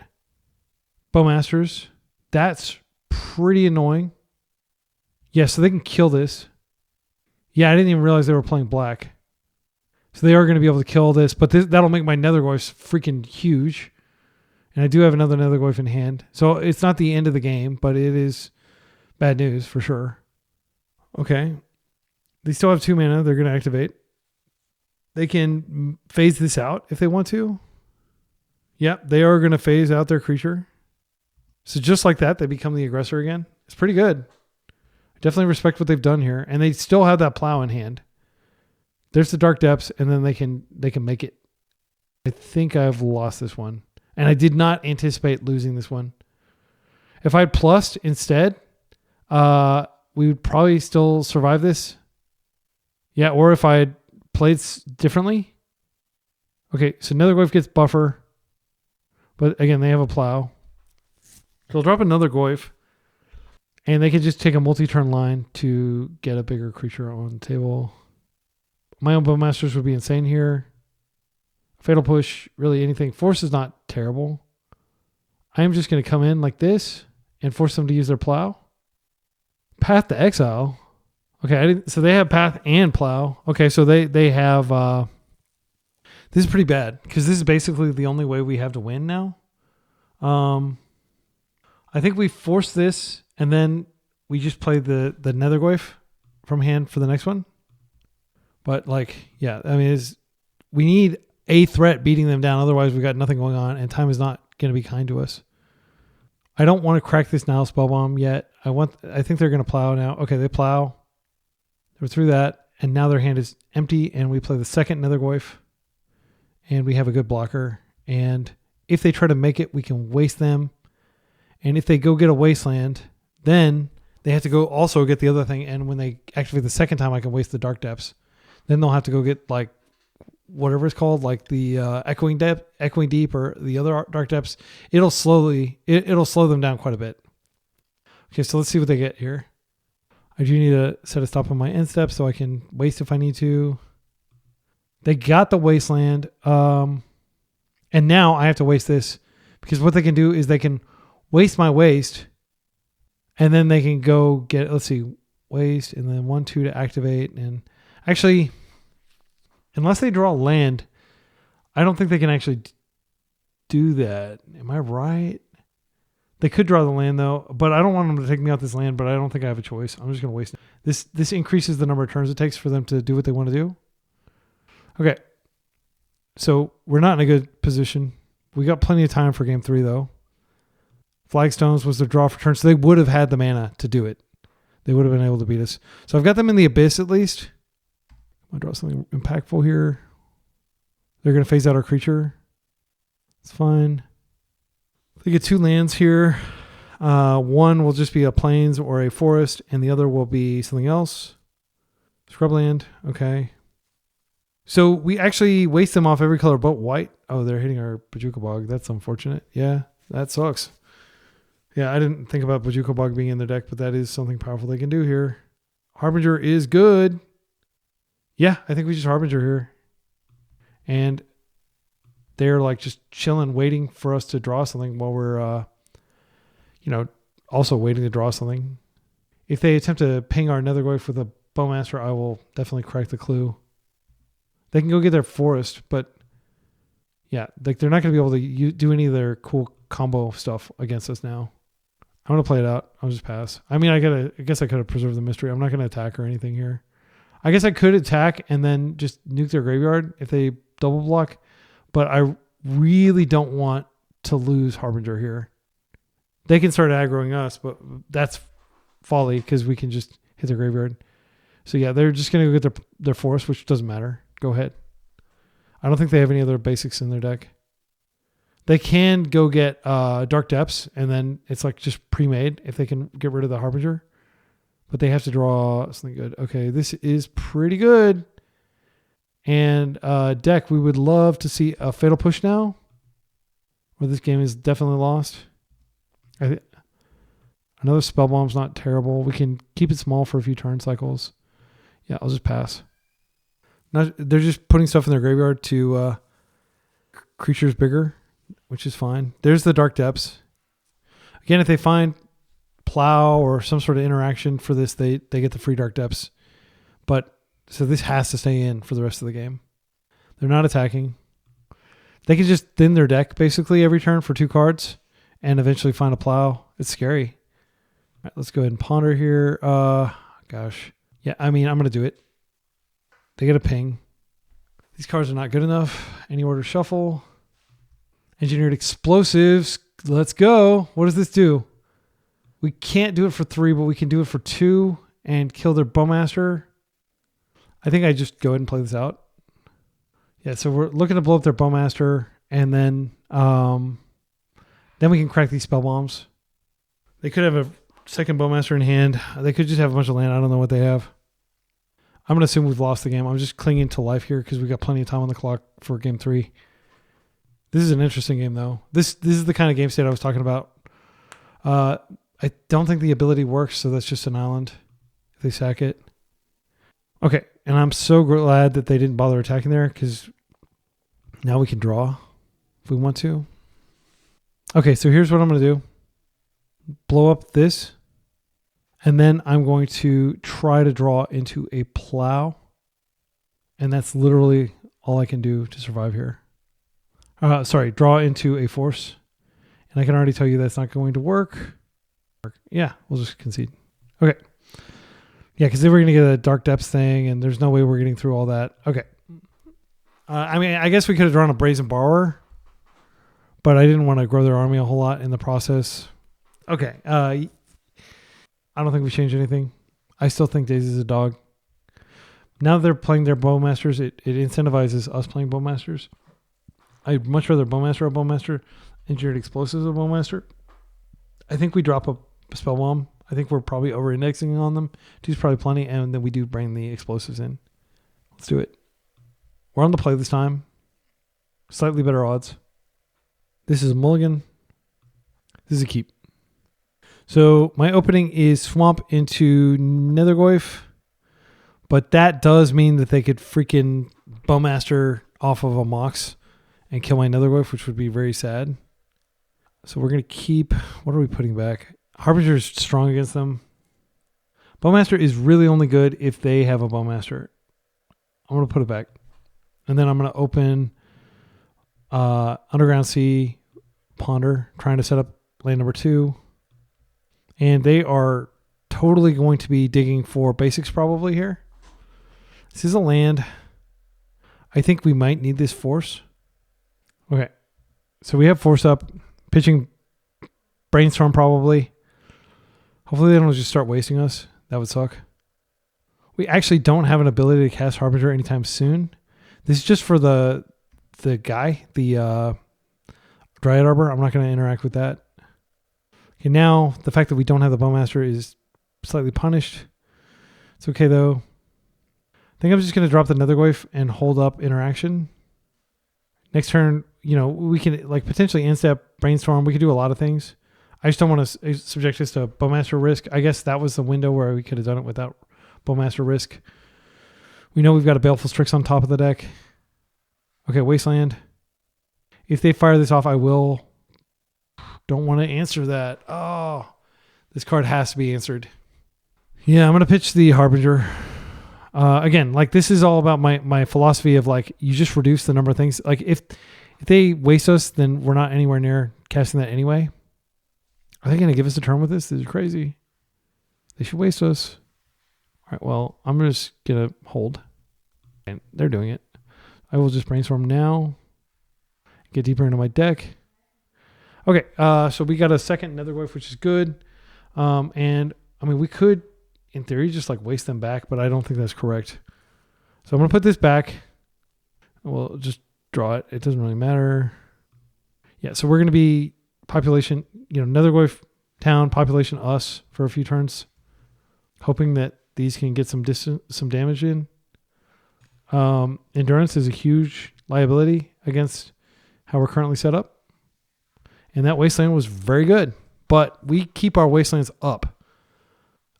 Bowmasters. That's pretty annoying. Yeah, so they can kill this. Yeah, I didn't even realize they were playing black. So they are going to be able to kill this, but that'll make my Nethergoyf freaking huge. And I do have another Nethergoyf in hand. So it's not the end of the game, but it is bad news for sure. Okay. They still have 2 mana. They're going to activate. They can phase this out if they want to. Yep, they are going to phase out their creature. So just like that, they become the aggressor again. It's pretty good. I definitely respect what they've done here. And they still have that plow in hand. There's the Dark Depths, and then they can make it. I think I've lost this one. And I did not anticipate losing this one. If I had plussed instead, we would probably still survive this. Yeah, or if I had played differently. Okay, so Nethergoyf gets buffer. But again, they have a plow. So they'll drop another Goyf. And they can just take a multi-turn line to get a bigger creature on the table. My own Bowmasters would be insane here. Fatal Push, really anything. Force is not terrible. I am just going to come in like this and force them to use their plow. Path to Exile. Okay, so they have Path and Plow. Okay, so they have... this is pretty bad because this is basically the only way we have to win now. I think we force this and then we just play the Nethergoyf from hand for the next one. But yeah, I mean, we need a threat beating them down. Otherwise, we got nothing going on, and time is not going to be kind to us. I don't want to crack this now Spellbomb yet. I think they're going to plow now. Okay, they plow. They're through that, and now their hand is empty, and we play the second Nethergoyf, and we have a good blocker. And if they try to make it, we can waste them. And if they go get a Wasteland, then they have to go also get the other thing. And when they activate the second time, I can waste the Dark Depths. Then they'll have to go get whatever it's called, the Echoing Deep or the other Dark Depths. It'll slow them down quite a bit. Okay, so let's see what they get here. I do need to set a stop on my end step so I can waste if I need to. They got the Wasteland. And now I have to waste this because what they can do is they can waste my waste and then they can go get, let's see, waste and then 1-2 to activate. And actually, unless they draw land, I don't think they can actually do that. Am I right? They could draw the land though, but I don't want them to take me out this land, but I don't think I have a choice. I'm just going to waste it. This increases the number of turns it takes for them to do what they want to do. Okay. So we're not in a good position. We got plenty of time for game 3 though. Flagstones was the draw for turn, so they would have had the mana to do it. They would have been able to beat us. So I've got them in the Abyss at least. I'm going to draw something impactful here. They're going to phase out our creature. It's fine. They get 2 lands here. One will just be a plains or a forest, and the other will be something else. Scrubland. Okay. So we actually waste them off every color but white. Oh, they're hitting our Bojuka Bog. That's unfortunate. Yeah, that sucks. Yeah, I didn't think about Bojuka Bog being in their deck, but that is something powerful they can do here. Harbinger is good. Yeah, I think we just Harbinger here. And they're just chilling, waiting for us to draw something while we're, also waiting to draw something. If they attempt to ping our Nethergoyf with a Bowmaster, I will definitely crack the clue. They can go get their forest, but yeah, they're not going to be able to do any of their cool combo stuff against us now. I'm going to play it out. I'll just pass. I mean, I guess I could have preserved the mystery. I'm not going to attack or anything here. I guess I could attack and then just nuke their graveyard if they double block, but I really don't want to lose Harbinger here. They can start aggroing us, but that's folly because we can just hit their graveyard. So yeah, they're just going to go get their forest, which doesn't matter. Go ahead. I don't think they have any other basics in their deck. They can go get Dark Depths, and then it's just pre-made if they can get rid of the Harbinger. But they have to draw something good. Okay, this is pretty good. And deck, we would love to see a Fatal Push now, or this game is definitely lost. Another Spellbomb's not terrible. We can keep it small for a few turn cycles. Yeah, I'll just pass. They're just putting stuff in their graveyard to creatures bigger, which is fine. There's the Dark Depths. Again, if they find Plow or some sort of interaction for this, they get the free Dark Depths. But so this has to stay in for the rest of the game. They're not attacking. They can just thin their deck basically every turn for 2 cards and eventually find a Plow. It's scary. All right, let's go ahead and ponder here. Gosh. Yeah, I mean, I'm going to do it. They get a ping. These cards are not good enough. Any order shuffle. Engineered explosives. Let's go. What does this do? We can't do it for 3, but we can do it for 2 and kill their Bowmaster. I think I just go ahead and play this out. Yeah, so we're looking to blow up their Bowmaster, and then we can crack these spell bombs. They could have a second Bowmaster in hand. They could just have a bunch of land. I don't know what they have. I'm going to assume we've lost the game. I'm just clinging to life here because we got plenty of time on the clock for game 3. This is an interesting game, though. This is the kind of game state I was talking about. I don't think the ability works, so that's just an island if they sack it. Okay, and I'm so glad that they didn't bother attacking there because now we can draw if we want to. Okay, so here's what I'm going to do. Blow up this, and then I'm going to try to draw into a plow, and that's literally all I can do to survive here. Draw into a force, and I can already tell you that's not going to work. Yeah, we'll just concede. Okay. Yeah, because then we're going to get a Dark Depths thing, and there's no way we're getting through all that. Okay. I mean, I guess we could have drawn a Brazen Borrower, but I didn't want to grow their army a whole lot in the process. Okay. I don't think we changed anything. I still think Daze is a dog. Now that they're playing their Bowmasters, it incentivizes us playing Bowmasters. I'd much rather Bowmaster, Engineered Explosives a Bowmaster. I think we drop a Spell Bomb. I think we're probably over-indexing on them. 2's probably plenty, and then we do bring the explosives in. Let's do it. We're on the play this time. Slightly better odds. This is a mulligan. This is a keep. So my opening is swamp into Nethergoyf, but that does mean that they could freaking Bowmaster off of a Mox and kill my Nethergoyf, which would be very sad. So we're going to keep... What are we putting back? Harbinger is strong against them. Bowmaster is really only good if they have a Bowmaster. I'm going to put it back. And then I'm going to open Underground Sea, Ponder, trying to set up lane number 2. And they are totally going to be digging for basics probably here. This is a land. I think we might need this force. Okay. So we have force up. Pitching Brainstorm probably. Hopefully they don't just start wasting us. That would suck. We actually don't have an ability to cast Harbinger anytime soon. This is just for the guy, the Dryad Arbor. I'm not going to interact with that. Okay, now the fact that we don't have the Bowmaster is slightly punished. It's okay though. I think I'm just going to drop the Nethergoyf and hold up interaction. Next turn, we can like potentially instep Brainstorm. We could do a lot of things. I just don't want to subject this to Bowmaster risk. I guess that was the window where we could have done it without Bowmaster risk. We know we've got a Baleful Strix on top of the deck. Okay, Wasteland. If they fire this off, I will. Don't want to answer that. Oh, this card has to be answered. Yeah, I'm going to pitch the Harbinger. Again, like this is all about my philosophy of like, you just reduce the number of things. Like if they waste us, then we're not anywhere near casting that anyway. Are they going to give us a turn with this? This is crazy. They should waste us. All right, well, I'm just going to hold. And they're doing it. I will just Brainstorm now. Get deeper into my deck. Okay, so we got a second Nethergoyf, which is good. And, I mean, we could, in theory, just like waste them back, but I don't think that's correct. So I'm going to put this back. We'll just draw it. It doesn't really matter. Yeah, so we're going to be population, Nethergoyf town, population us for a few turns, hoping that these can get some damage in. Endurance is a huge liability against how we're currently set up. And that Wasteland was very good, but we keep our Wastelands up.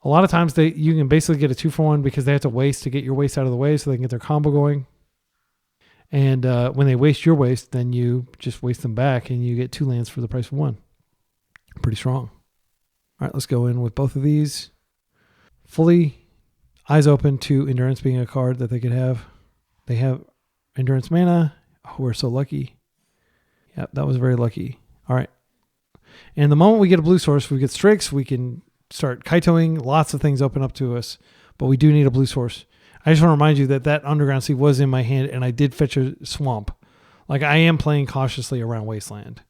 A lot of times you can basically get a 2-for-1 because they have to waste to get your waste out of the way so they can get their combo going. And when they waste your waste, then you just waste them back and you get 2 lands for the price of 1. Pretty strong. All right, let's go in with both of these. Fully eyes open to Endurance being a card that they could have. They have Endurance mana. Oh, we're so lucky. Yeah, that was very lucky. All right. And the moment we get a blue source, we get Strix, we can start Kaitoing. Lots of things open up to us, but we do need a blue source. I just want to remind you that Underground Sea was in my hand and I did fetch a swamp. Like I am playing cautiously around Wasteland.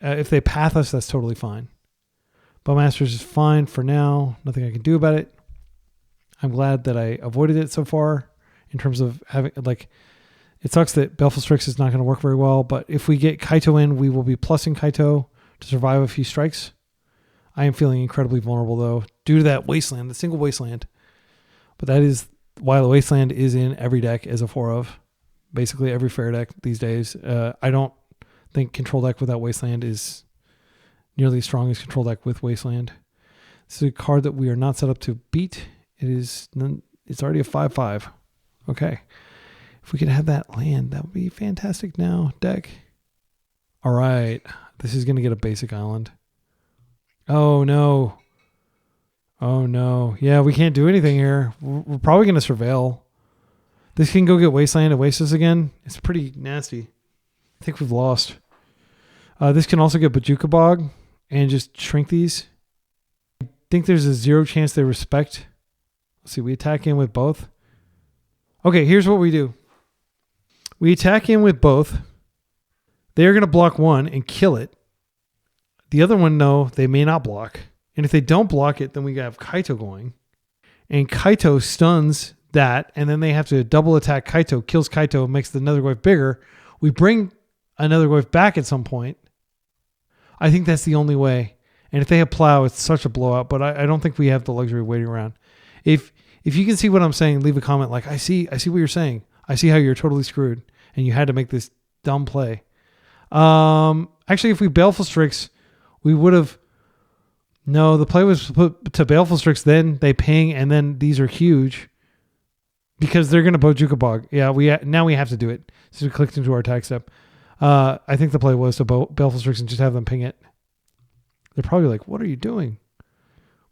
If they path us, that's totally fine. Bowmasters is fine for now. Nothing I can do about it. I'm glad that I avoided it so far in terms of having, like, it sucks that Baleful Strix is not going to work very well, but if we get Kaito in, we will be plussing Kaito to survive a few strikes. I am feeling incredibly vulnerable, though, due to that Wasteland, the single Wasteland. But that is why the Wasteland is in every deck as a 4 of. Basically every fair deck these days. I don't think control deck without Wasteland is nearly as strong as control deck with Wasteland. This is a card that we are not set up to beat. It's already a 5/5. Okay. If we could have that land, that would be fantastic now, deck. All right. This is going to get a basic island. Oh, no. Oh, no. Yeah, we can't do anything here. We're probably going to surveil. This can go get Wasteland and waste us again. It's pretty nasty. I think we've lost. This can also get Bajuka Bog and just shrink these. I think there's a 0 chance they respect. Let's see, we attack in with both. Okay, here's what we do. We attack in with both. They're going to block one and kill it. The other one, no, they may not block. And if they don't block it, then we have Kaito going. And Kaito stuns that, and then they have to double attack Kaito, kills Kaito, makes the Nethergoyf bigger. We bring a Nethergoyf back at some point. I think that's the only way. And if they have Plow, it's such a blowout, but I don't think we have the luxury of waiting around. If you can see what I'm saying, leave a comment like, I see what you're saying. I see how you're totally screwed, and you had to make this dumb play. Actually, if we Baleful Strix, we would have... No, the play was put to Baleful Strix, then they ping, and then these are huge because they're going to Bojuka Bog. Yeah, now we have to do it. So we clicked into our attack step. I think the play was to Baleful Strix and just have them ping it. They're probably like, what are you doing?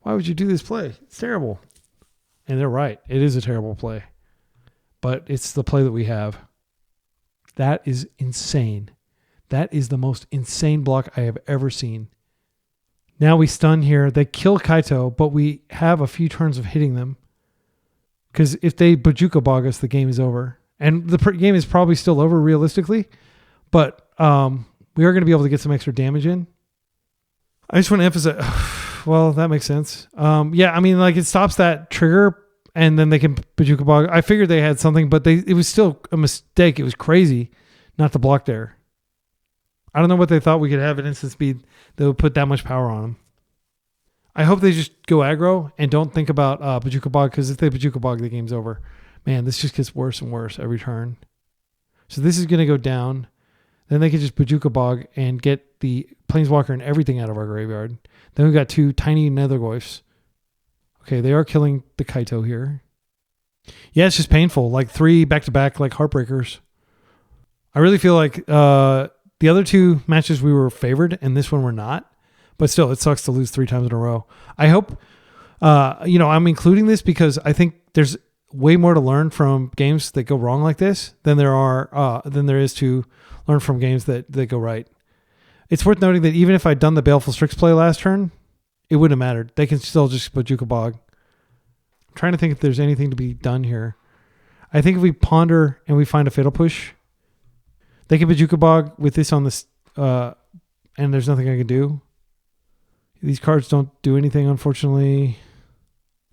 Why would you do this play? It's terrible. And they're right. It is a terrible play. But it's the play that we have. That is insane. That is the most insane block I have ever seen. Now we stun here. They kill Kaito, but we have a few turns of hitting them. Because if they Bajuka Bog us, the game is over. And the game is probably still over realistically. But we are going to be able to get some extra damage in. I just want to emphasize... Well, that makes sense. Yeah, I mean, like, it stops that trigger, and then they can Bajuka Bog. I figured they had something, but it was still a mistake. It was crazy not to block there. I don't know what they thought we could have at instant speed that would put that much power on them. I hope they just go aggro and don't think about Bajuka Bog, because if they Bajuka Bog, the game's over. Man, this just gets worse and worse every turn. So this is going to go down. Then they can just Bajuka Bog and get the Planeswalker and everything out of our graveyard. Then we've got 2 tiny Nethergoyfs. Okay, they are killing the Kaito here. Yeah, it's just painful. Like 3 back-to-back, like heartbreakers. I really feel like the other 2 matches we were favored, and this one we're not. But still, it sucks to lose 3 times in a row. I hope, I'm including this because I think there's way more to learn from games that go wrong like this than there is to learn from games that go right. It's worth noting that even if I'd done the Baleful Strix play last turn, it wouldn't have mattered. They can still just Bajuka Bog. I'm trying to think if there's anything to be done here. I think if we ponder and we find a Fatal Push, they can Bajuka Bog with this on this, and there's nothing I can do. These cards don't do anything, unfortunately.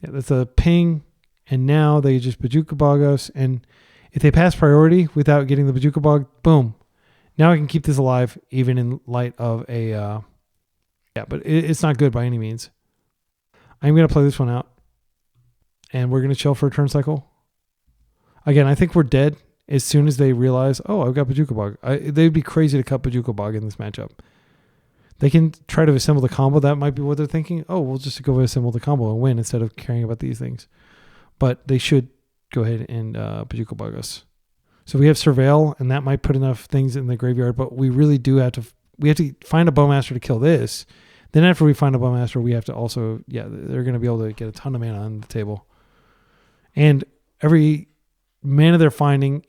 Yeah, that's a ping, and now they just Bajuka Bog us, and if they pass priority without getting the Bajuka Bog, boom. Now I can keep this alive even in light of a... but it's not good by any means. I'm going to play this one out. And we're going to chill for a turn cycle. Again, I think we're dead as soon as they realize, oh, I've got Bajuka Bog. They'd be crazy to cut Bajuka Bog in this matchup. They can try to assemble the combo. That might be what they're thinking. Oh, we'll just go assemble the combo and win instead of caring about these things. But they should go ahead and Bajuka Bog us. So we have Surveil, and that might put enough things in the graveyard, but we really do have to find a Bowmaster to kill this. Then after we find a Bowmaster, we have to also, they're going to be able to get a ton of mana on the table. And every mana they're finding,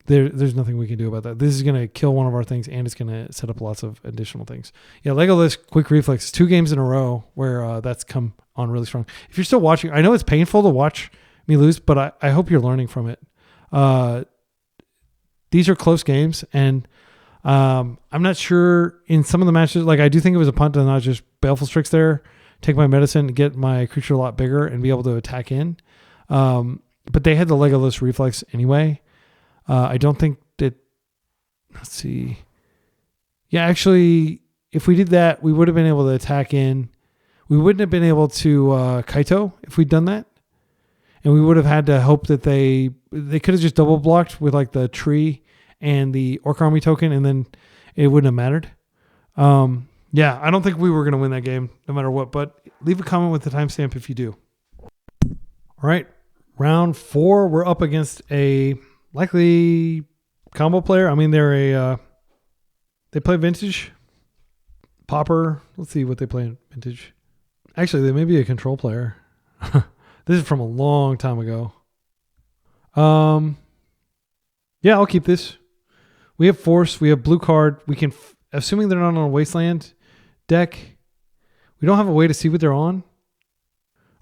there's nothing we can do about that. This is going to kill one of our things, and it's going to set up lots of additional things. Yeah, Legolas Quick Reflex, 2 games in a row where that's come on really strong. If you're still watching, I know it's painful to watch me lose, but I hope you're learning from it. The these are close games, and I'm not sure in some of the matches. Like I do think it was a punt to not just Baleful Strix there, take my medicine, get my creature a lot bigger, and be able to attack in. But they had the Legolas reflex anyway. I don't think that. Let's see. Yeah, actually, if we did that, we would have been able to attack in. We wouldn't have been able to Kaito if we'd done that. And we would have had to hope that they could have just double blocked with like the tree and the Orc Army token, and then it wouldn't have mattered. Yeah, I don't think we were going to win that game no matter what, but leave a comment with the timestamp if you do. All right, round 4, we're up against a likely combo player. I mean, they play Vintage. Pauper. Let's see what they play in Vintage. Actually, they may be a control player. This is from a long time ago. Yeah, I'll keep this. We have Force. We have blue card. We can, assuming they're not on a Wasteland deck, we don't have a way to see what they're on.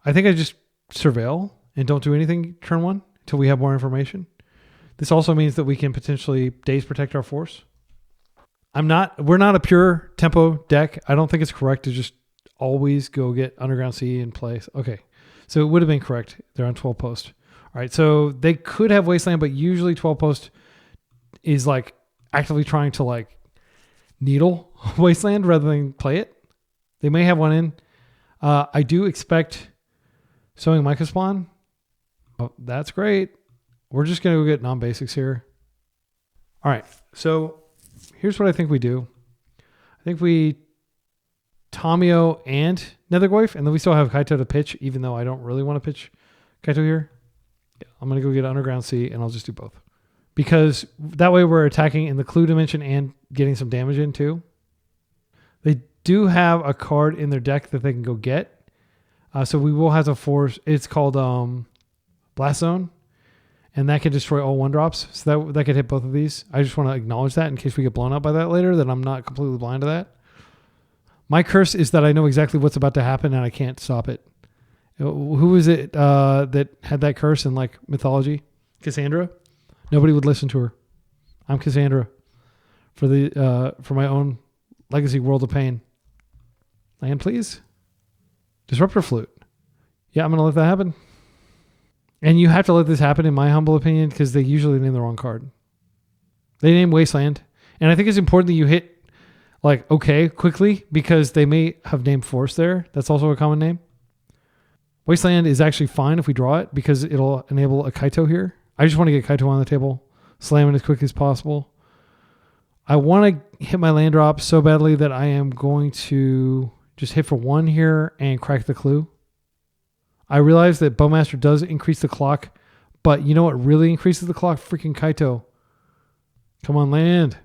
I think I just surveil and don't do anything turn 1 until we have more information. This also means that we can potentially Daze protect our Force. We're not a pure tempo deck. I don't think it's correct to just always go get Underground Sea in place. Okay. So it would have been correct. They're on 12 post. All right. So they could have Wasteland, but usually 12 post is like actively trying to like needle Wasteland rather than play it. They may have one in. I do expect Sowing Mycospawn. Oh, that's great. We're just going to go get non-basics here. All right. So here's what I think we do. I think we Tamio and Nethergoyf, and then we still have Kaito to pitch, even though I don't really want to pitch Kaito here. Yeah, I'm going to go get Underground Sea, and I'll just do both. Because that way we're attacking in the clue dimension and getting some damage in too. They do have a card in their deck that they can go get. So we will have to force, it's called Blast Zone, and that can destroy all 1-drops. So that could hit both of these. I just want to acknowledge that in case we get blown up by that later, that I'm not completely blind to that. My curse is that I know exactly what's about to happen and I can't stop it. Who is it that had that curse in like mythology? Cassandra? Nobody would listen to her. I'm Cassandra for my own legacy world of pain. Land, please. Disruptor Flute. Yeah, I'm going to let that happen. And you have to let this happen, in my humble opinion, because they usually name the wrong card. They name Wasteland. And I think it's important that you hit like, okay, quickly, because they may have named Force there. That's also a common name. Wasteland is actually fine if we draw it, because it'll enable a Kaito here. I just want to get Kaito on the table, slam it as quickly as possible. I want to hit my land drop so badly that I am going to just hit for 1 here and crack the clue. I realize that Bowmaster does increase the clock, but you know what really increases the clock? Freaking Kaito. Come on, land.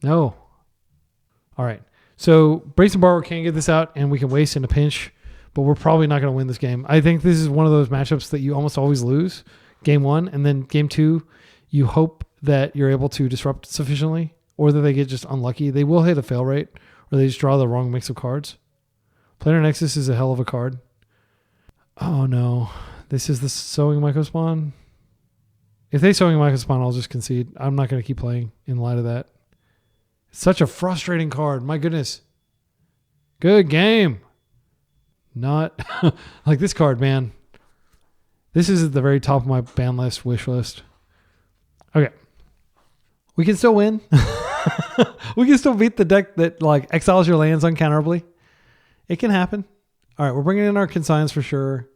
No. All right. So Brace and Borrower can get this out, and we can waste in a pinch, but we're probably not going to win this game. I think this is one of those matchups that you almost always lose. Game 1, and then game 2, you hope that you're able to disrupt sufficiently, or that they get just unlucky. They will hit a fail rate, or they just draw the wrong mix of cards. Planar Nexus is a hell of a card. Oh no. This is the Sowing Mycospawn. If they Sowing Mycospawn, I'll just concede. I'm not going to keep playing in light of that. It's such a frustrating card. My goodness. Good game. Not like this card, man. This is at the very top of my ban list, wish list. Okay. We can still win. We can still beat the deck that like exiles your lands uncounterably. It can happen. All right, we're bringing in our consigns for sure.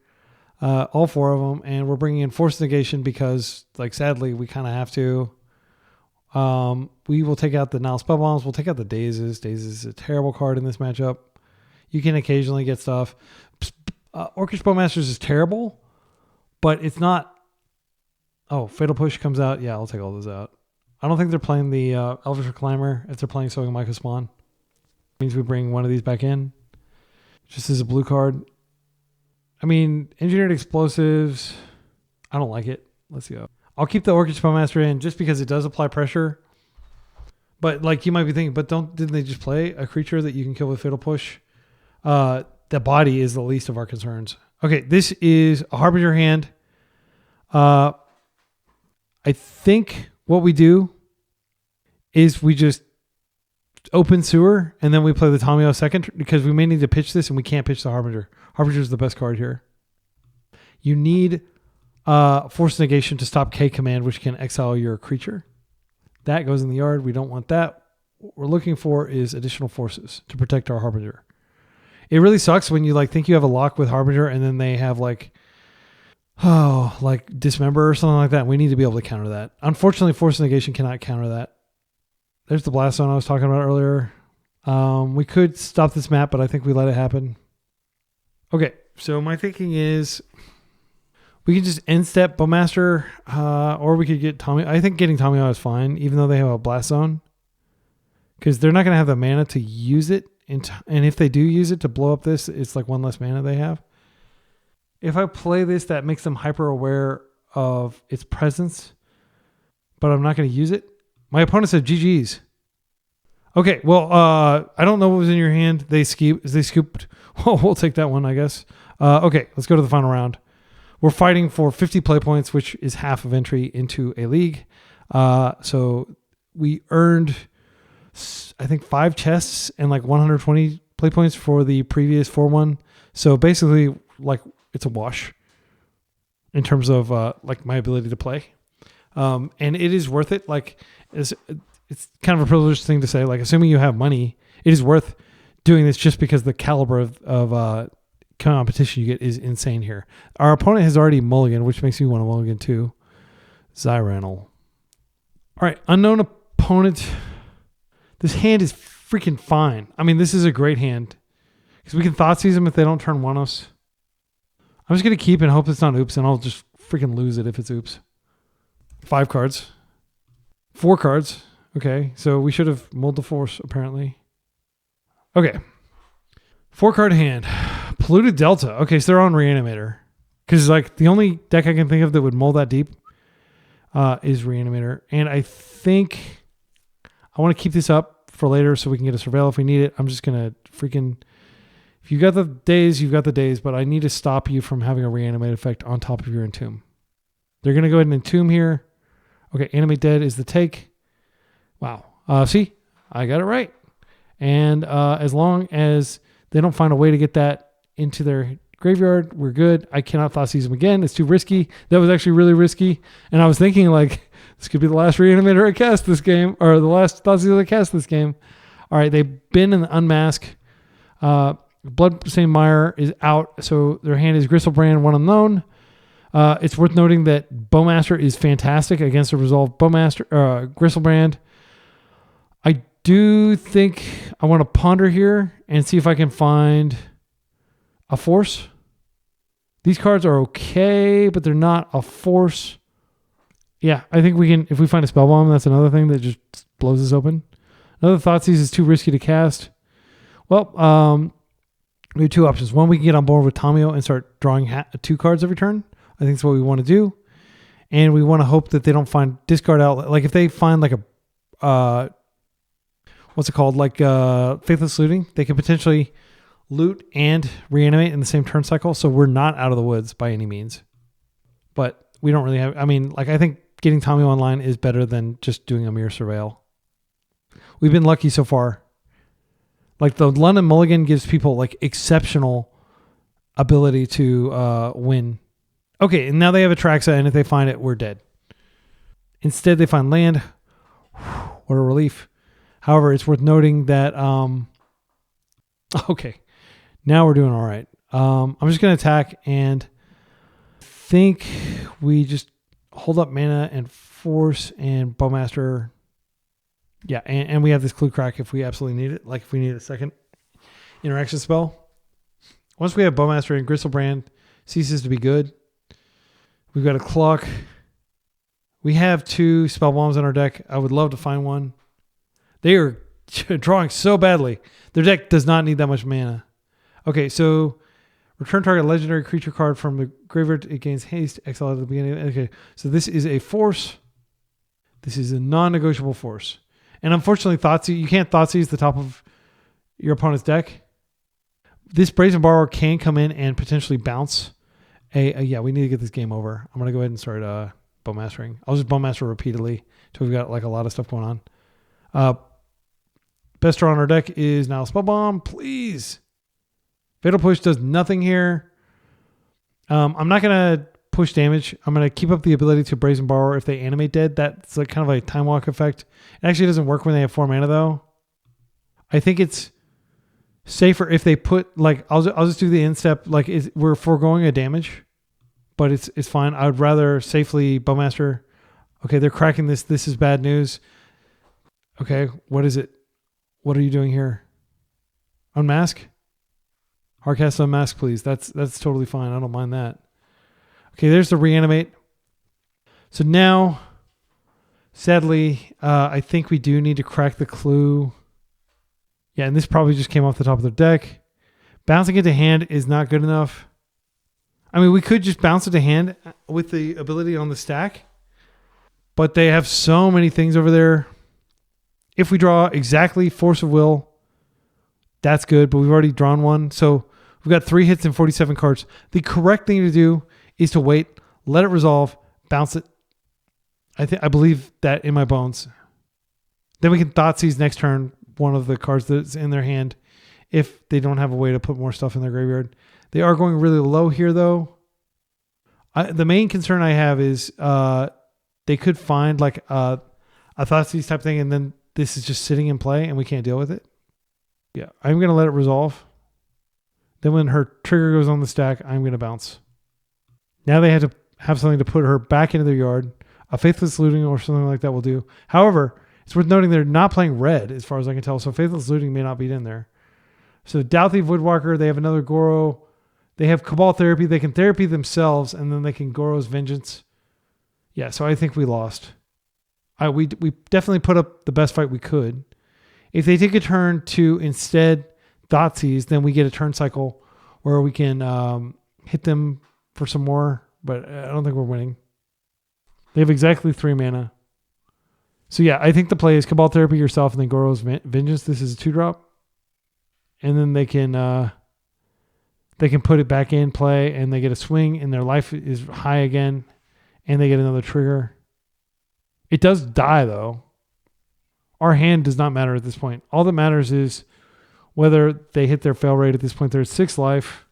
All 4 of them. And we're bringing in Force Negation because, like, sadly, we kind of have to. We will take out the Nile Spell Bombs. We'll take out the Dazes. Daze is a terrible card in this matchup. You can occasionally get stuff. Orcish Bowmasters is terrible, but it's not. Oh, Fatal Push comes out. Yeah, I'll take all those out. I don't think they're playing the Elvish Reclaimer if they're playing Sowing Mycospawn. Means we bring one of these back in. Just as a blue card. I mean, Engineered Explosives. I don't like it. Let's go. I'll keep the Orcish Bowmaster in just because it does apply pressure. But like you might be thinking, but didn't they just play a creature that you can kill with Fatal Push? The body is the least of our concerns. Okay, this is a Harbinger hand. I think what we do is we just open sewer and then we play the Tamiyo second because we may need to pitch this and we can't pitch the Harbinger. Harbinger is the best card here. You need Force Negation to stop K command, which can exile your creature. That goes in the yard. We don't want that. What we're looking for is additional forces to protect our Harbinger. It really sucks when you like think you have a lock with Harbinger and then they have like Dismember or something like that. We need to be able to counter that. Unfortunately, Force Negation cannot counter that. There's the Blast Zone I was talking about earlier. We could stop this map, but I think we let it happen. Okay, so my thinking is we can just end step Bowmaster, or we could get Tommy. I think getting Tommy out is fine, even though they have a Blast Zone, because they're not going to have the mana to use it. And if they do use it to blow up this, it's like one less mana they have. If I play this, that makes them hyper aware of its presence, but I'm not going to use it. My opponent said GG's. Okay, well, I don't know what was in your hand. They scooped. Well, we'll take that one, I guess. Okay, let's go to the final round. We're fighting for 50 play points, which is half of entry into a league. So we earned, I think, 5 chests and like 120 play points for the previous 4-1. So basically, like, it's a wash in terms of like my ability to play. And it is worth it. Like, it's kind of a privileged thing to say. Like, assuming you have money, it is worth doing this just because the caliber of competition you get is insane here. Our opponent has already mulliganed, which makes me want to mulligan too. Zyranel. All right, unknown opponent. This hand is freaking fine. I mean, this is a great hand because we can Thoughtseize them if they don't turn one us. I'm just going to keep and hope it's not oops, and I'll just freaking lose it if it's oops. 5 cards. 4 cards. Okay, so we should have mulled the force, apparently. Okay. 4-card hand. Polluted Delta. Okay, so they're on Reanimator. Because like the only deck I can think of that would mull that deep is Reanimator. And I think I want to keep this up for later so we can get a Surveil if we need it. I'm just going to freaking... If you got the Daze, you've got the Daze, but I need to stop you from having a Reanimate effect on top of your Entomb. They're going to go ahead and Entomb here. Okay, Animate Dead is the take. Wow. See? I got it right. And as long as they don't find a way to get that into their graveyard, we're good. I cannot Thoughtseize them again. It's too risky. That was actually really risky. And I was thinking, like, this could be the last Reanimator I cast this game, or the last Thoughtseize I cast this game. All right, they bin and unmask. Bloodstained Mire is out, so their hand is Gristlebrand, one unknown. It's worth noting that Bowmaster is fantastic against a resolved Gristlebrand. I do think I want to ponder here and see if I can find a force. These cards are okay, but they're not a force. Yeah, I think we can, if we find a Spell Bomb, that's another thing that just blows us open. Another Thoughtseize is too risky to cast. Well, we have 2 options. One, we can get on board with Tamiyo and start drawing 2 cards every turn. I think that's what we want to do. And we want to hope that they don't find discard out. Like if they find like a, what's it called? Like Faithless Looting, they could potentially loot and reanimate in the same turn cycle. So we're not out of the woods by any means. But we don't really have, I mean, like I think getting Tamiyo online is better than just doing a mere Surveil. We've been lucky so far. Like the London Mulligan gives people like exceptional ability to win. Okay, and now they have a Traxa, and if they find it, we're dead. Instead, they find land. What a relief. However, it's worth noting that... okay, now we're doing all right. I'm just going to attack, and think we just hold up mana and force and Bowmaster... Yeah, and we have this Clue Crack if we absolutely need it. Like if we need a second interaction spell. Once we have Bowmaster and Gristlebrand ceases to be good. We've got a Cluck. We have 2 Spell Bombs in our deck. I would love to find one. They are drawing so badly. Their deck does not need that much mana. Okay, so return target legendary creature card from the graveyard. It gains haste. Exile at the beginning. Okay, so this is a force. This is a non-negotiable force. And unfortunately, Thoughtseize, you can't Thoughtseize the top of your opponent's deck. This Brazen Borrower can come in and potentially bounce. Yeah, we need to get this game over. I'm going to go ahead and start Bowmastering. I'll just Bowmaster repeatedly until we've got like a lot of stuff going on. Best draw on our deck is now Spell Bomb. Please. Fatal Push does nothing here. I'm not going to push damage. I'm going to keep up the ability to Brazen Borrower if they animate dead. That's like kind of a Time Walk effect. It actually doesn't work when they have 4 mana though. I think it's safer if they put like, I'll just do the instep. Like we're foregoing a damage, but it's fine. I would rather safely Bowmaster. Okay, they're cracking this. This is bad news. Okay, what is it? What are you doing here? Unmask? Hardcast unmask, please. That's totally fine. I don't mind that. Okay, there's the reanimate. So now, sadly, I think we do need to crack the clue. Yeah, and this probably just came off the top of their deck. Bouncing it to hand is not good enough. I mean, we could just bounce it to hand with the ability on the stack, but they have so many things over there. If we draw exactly Force of Will, that's good, but we've already drawn one. So we've got 3 hits and 47 cards. The correct thing to do is to wait, let it resolve, bounce it. I believe that in my bones. Then we can Thoughtseize next turn one of the cards that's in their hand if they don't have a way to put more stuff in their graveyard. They are going really low here, though. The main concern I have is they could find like a Thoughtseize type thing, and then this is just sitting in play, and we can't deal with it. Yeah, I'm going to let it resolve. Then when her trigger goes on the stack, I'm going to bounce. Now they had to have something to put her back into their yard. A Faithless Looting or something like that will do. However, it's worth noting they're not playing red, as far as I can tell, so Faithless Looting may not be in there. So Douthie Woodwalker, they have another Goro. They have Cabal Therapy. They can therapy themselves, and then they can Goro's Vengeance. Yeah, so I think we lost. We definitely put up the best fight we could. If they take a turn to instead Thoughtseize, then we get a turn cycle where we can hit them for some more, but I don't think we're winning. They have exactly 3 mana. So yeah, I think the play is Cabal Therapy yourself and then Goro's Vengeance. This is a 2-drop. And then they can put it back in play and they get a swing and their life is high again and they get another trigger. It does die though. Our hand does not matter at this point. All that matters is whether they hit their fail rate at this point. They're at 6 life.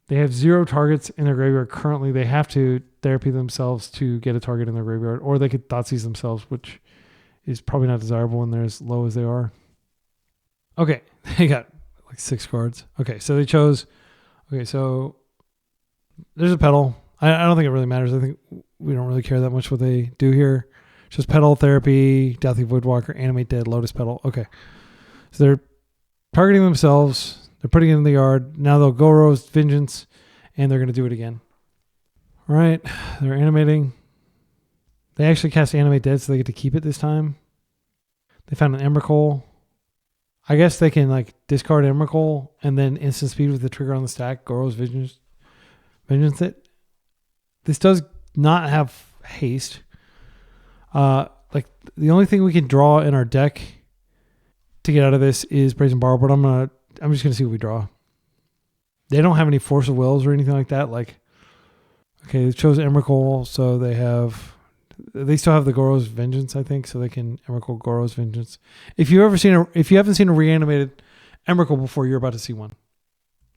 They have 0 targets in their graveyard currently. They have to therapy themselves to get a target in their graveyard, or they could Thoughtseize themselves, which is probably not desirable when they're as low as they are. Okay, they got like 6 cards. Okay, so they chose. Okay, so there's a pedal. I don't think it really matters. I think we don't really care that much what they do here. Just pedal therapy, Douthie Woodwalker, animate dead, Lotus Petal. Okay, so they're targeting themselves. They're putting it in the yard. Now they'll go Goro's Vengeance, and they're going to do it again. All right, they're animating. They actually cast Animate Dead, so they get to keep it this time. They found an Emrakul. I guess they can like discard Emrakul and then instant speed with the trigger on the stack. Goro's Vengeance it. This does not have haste. Like the only thing we can draw in our deck to get out of this is Brazen Borrow, but I'm just gonna see what we draw. They don't have any Force of Wills or anything like that. Like, okay, they chose Emrakul, so they still have the Goro's Vengeance, I think, so they can Emrakul Goro's Vengeance. If you haven't seen a reanimated Emrakul before, you're about to see one.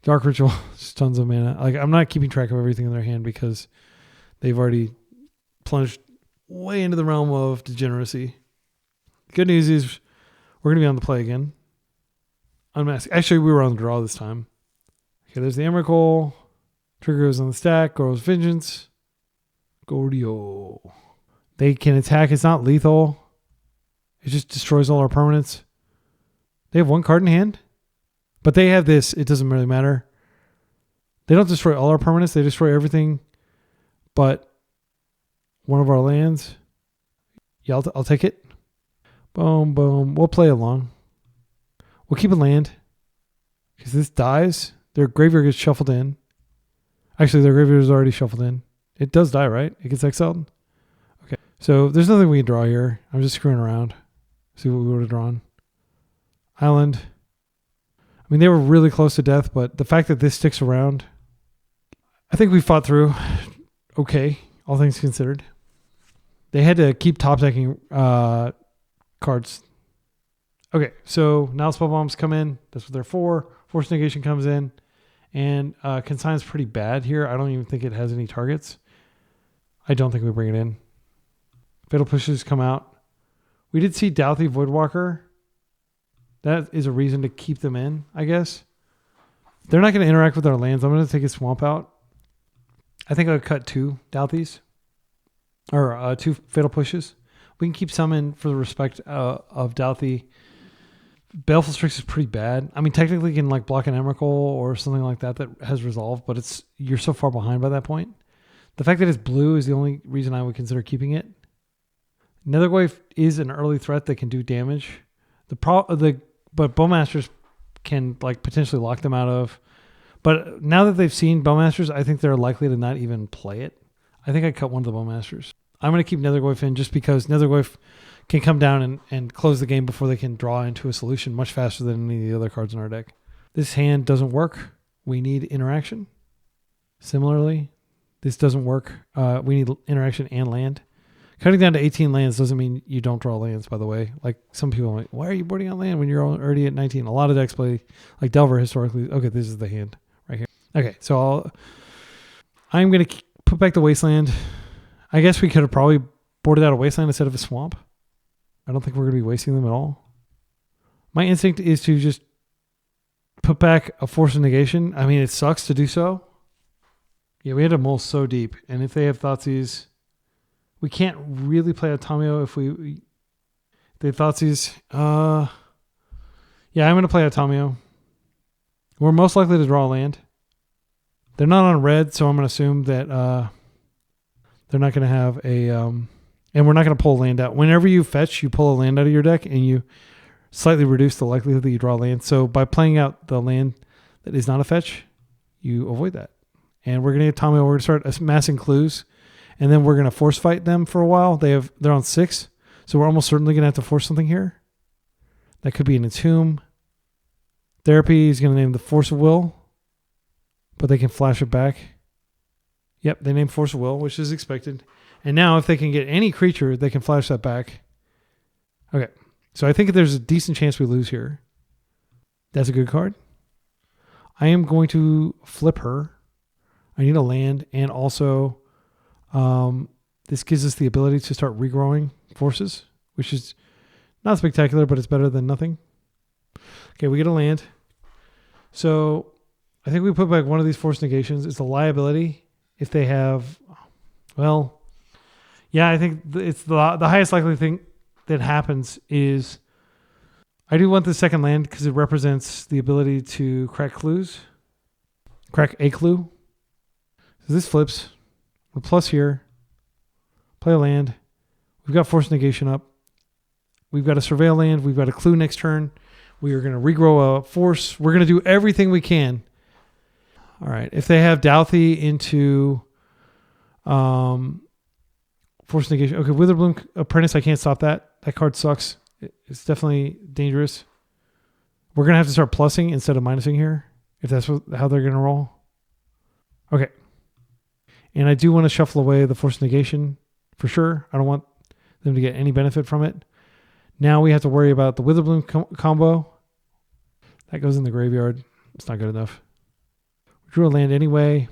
Dark Ritual, just tons of mana. Like, I'm not keeping track of everything in their hand because they've already plunged way into the realm of degeneracy. Good news is we're going to be on the play again. Unmask. Actually, we were on the draw this time. Okay, there's the Emrakul. Trigger goes on the stack. Goro's Vengeance. Gordio. They can attack. It's not lethal. It just destroys all our permanents. They have 1 card in hand. But they have this. It doesn't really matter. They don't destroy all our permanents. They destroy everything but one of our lands. Yeah, I'll take it. Boom, boom. We'll play along. We'll keep a land. Because this dies. Their graveyard gets shuffled in. Actually, their graveyard is already shuffled in. It does die, right? It gets exiled. Okay. So there's nothing we can draw here. I'm just screwing around. See what we would have drawn. Island. I mean, they were really close to death, but the fact that this sticks around, I think we fought through okay, all things considered. They had to keep top decking cards. Okay, so now spell bombs come in. That's what they're for. Force negation comes in. And Consign's pretty bad here. I don't even think it has any targets. I don't think we bring it in. Fatal Pushes come out. We did see Douthie Voidwalker. That is a reason to keep them in, I guess. They're not going to interact with our lands. I'm going to take a Swamp out. I think I'll cut 2 Douthies. Or 2 Fatal Pushes. We can keep some in for the respect of Douthie. Baleful Strix is pretty bad. I mean, technically you can like block an Emrakul or something like that has resolved, but you're so far behind by that point. The fact that it's blue is the only reason I would consider keeping it. Nethergoyf is an early threat that can do damage. But Bowmasters can like potentially lock them out of. But now that they've seen Bowmasters, I think they're likely to not even play it. I think I cut one of the Bowmasters. I'm going to keep Nethergoyf in just because Nethergoyf can come down and close the game before they can draw into a solution much faster than any of the other cards in our deck. This hand doesn't work. We need interaction. Similarly, this doesn't work. We need interaction and land. Cutting down to 18 lands doesn't mean you don't draw lands, by the way. Like some people are like, why are you boarding on land when you're already at 19? A lot of decks play, like Delver historically. Okay, this is the hand right here. Okay, so I'm going to put back the Wasteland. I guess we could have probably boarded out a Wasteland instead of a Swamp. I don't think we're going to be wasting them at all. My instinct is to just put back a Force of Negation. I mean, it sucks to do so. Yeah, we had to mull so deep. And if they have Thoughtseize, we can't really play Automio if they have Thoughtseize. Yeah, I'm going to play Automio. We're most likely to draw a land. They're not on red, so I'm going to assume that they're not going to have a... and we're not going to pull a land out. Whenever you fetch, you pull a land out of your deck and you slightly reduce the likelihood that you draw land. So by playing out the land that is not a fetch, you avoid that. And we're going to get Tommy. We're going to start amassing clues, and then we're going to force fight them for a while. They're on 6, so we're almost certainly going to have to force something here. That could be an Entomb. Therapy is going to name the Force of Will, but they can flash it back. Yep, they named Force of Will, which is expected. And now if they can get any creature, they can flash that back. Okay, so I think there's a decent chance we lose here. That's a good card. I am going to flip her. I need a land, and also this gives us the ability to start regrowing forces, which is not spectacular, but it's better than nothing. Okay, we get a land. So I think we put back one of these Force Negations. It's a liability if they have, well, yeah, I think it's the highest likely thing that happens is I do want the second land because it represents the ability to crack clues. Crack a clue. So this flips. We're plus here. Play a land. We've got Force Negation up. We've got a Surveil land. We've got a clue next turn. We are going to regrow a force. We're going to do everything we can. All right. If they have Douthie into Force Negation. Okay, Witherbloom Apprentice. I can't stop that. That card sucks. It's definitely dangerous. We're going to have to start plussing instead of minusing here, if that's how they're going to roll. Okay. And I do want to shuffle away the Force Negation for sure. I don't want them to get any benefit from it. Now we have to worry about the Witherbloom combo. That goes in the graveyard. It's not good enough. We drew a land anyway.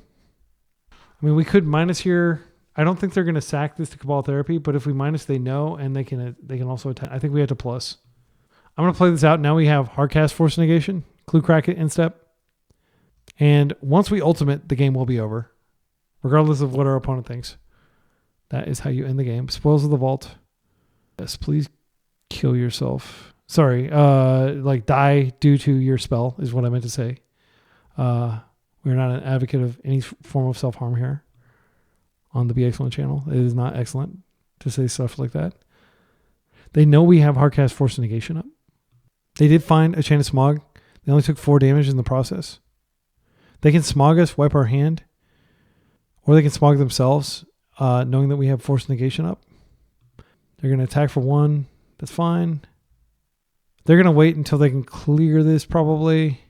I mean, we could minus here. I don't think they're going to sack this to Cabal Therapy, but if we minus, they know, and they can also attack. I think we have to plus. I'm going to play this out. Now we have Hardcast Force Negation, Clue Crack it, Instep. And once we ultimate, the game will be over, regardless of what our opponent thinks. That is how you end the game. Spoils of the Vault. Yes, please kill yourself. Sorry, like die due to your spell is what I meant to say. We're not an advocate of any form of self-harm here on the Be Excellent channel. It is not excellent to say stuff like that. They know we have Hardcast Force Negation up. They did find a Chain of Smog. They only took 4 damage in the process. They can smog us, wipe our hand, or they can smog themselves, knowing that we have Force Negation up. They're going to attack for 1. That's fine. They're going to wait until they can clear this probably.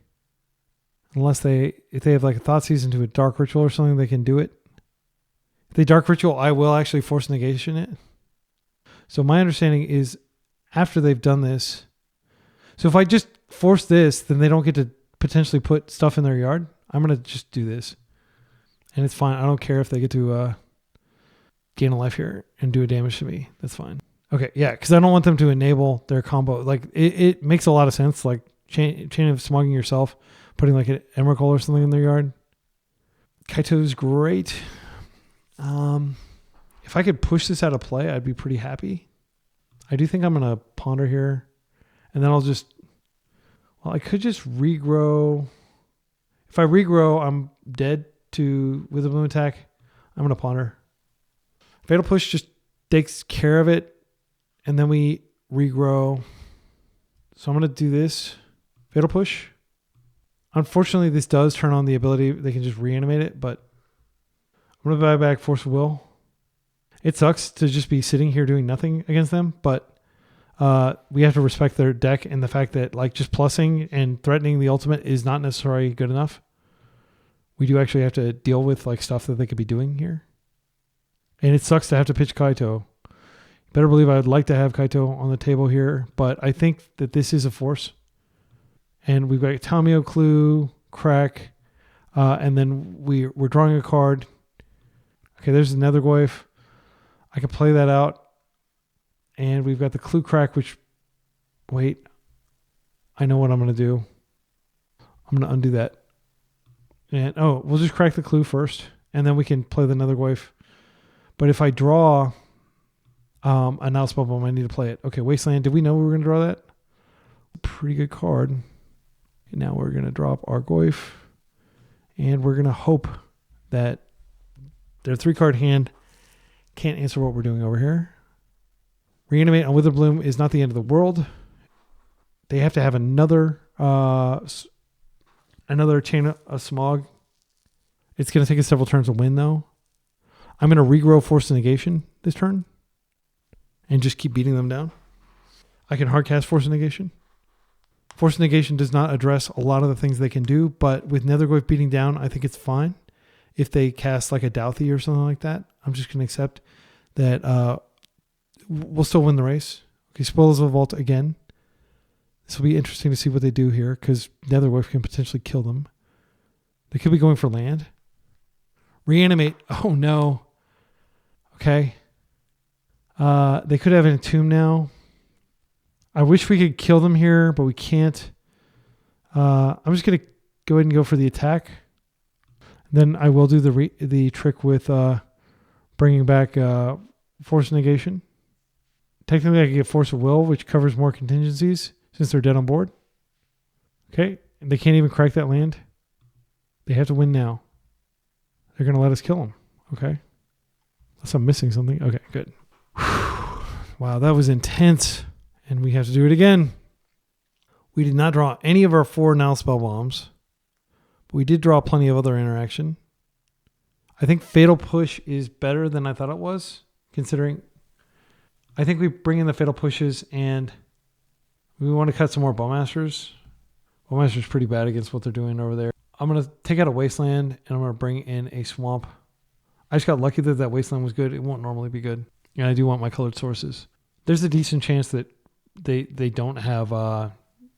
Unless if they have like a Thoughtseize into a Dark Ritual or something, they can do it. If they Dark Ritual, I will actually Force Negation it. So my understanding is after they've done this, so if I just force this, then they don't get to potentially put stuff in their yard. I'm going to just do this. And it's fine. I don't care if they get to gain a life here and do a damage to me. That's fine. Okay, yeah, because I don't want them to enable their combo. Like, it makes a lot of sense, like chain of smugging yourself, putting like an Emrakul or something in their yard. Kaito's great. If I could push this out of play, I'd be pretty happy. I do think I'm going to ponder here. And then I'll just... Well, I could just regrow. If I regrow, I'm dead with a bloom attack. I'm going to ponder. Fatal Push just takes care of it. And then we regrow. So I'm going to do this. Fatal Push. Unfortunately, this does turn on the ability. They can just reanimate it, but I'm going to buy back Force of Will. It sucks to just be sitting here doing nothing against them, but we have to respect their deck and the fact that like just plussing and threatening the ultimate is not necessarily good enough. We do actually have to deal with like stuff that they could be doing here. And it sucks to have to pitch Kaito. Better believe I'd like to have Kaito on the table here, but I think that this is a force. And we've got Tamio Clue, Crack, and then we're drawing a card. Okay, there's the Nethergoyf. I can play that out. And we've got the Clue Crack, which, wait, I know what I'm going to do. I'm going to undo that. And, we'll just crack the Clue first, and then we can play the Nethergoyf. But if I draw a Now Spellbomb, I need to play it. Okay, Wasteland, did we know we were going to draw that? Pretty good card. And now we're going to drop our Goyf, and we're going to hope that their 3-card hand can't answer what we're doing over here. Reanimate on Witherbloom is not the end of the world. They have to have another chain of smog. It's going to take us several turns to win, though. I'm going to regrow Force of Negation this turn and just keep beating them down. I can hardcast Force of Negation. Force of Negation does not address a lot of the things they can do, but with Nethergoyf beating down, I think it's fine. If they cast like a Douthie or something like that, I'm just going to accept that we'll still win the race. Okay, Spoils of Vault again. This will be interesting to see what they do here because Nethergoyf can potentially kill them. They could be going for land. Reanimate. Oh, no. Okay. They could have an Entomb now. I wish we could kill them here, but we can't. I'm just going to go ahead and go for the attack. Then I will do the trick with bringing back Force Negation. Technically, I can get Force of Will, which covers more contingencies since they're dead on board. Okay, and they can't even crack that land. They have to win now. They're going to let us kill them. Okay. Unless I'm missing something. Okay, good. Wow, that was intense. And we have to do it again. We did not draw any of our 4 Now Spell Bombs. But we did draw plenty of other interaction. I think Fatal Push is better than I thought it was, considering... I think we bring in the Fatal Pushes and we want to cut some more Bowmasters. Bowmaster's pretty bad against what they're doing over there. I'm going to take out a Wasteland and I'm going to bring in a Swamp. I just got lucky that Wasteland was good. It won't normally be good. And I do want my colored sources. There's a decent chance that they don't have...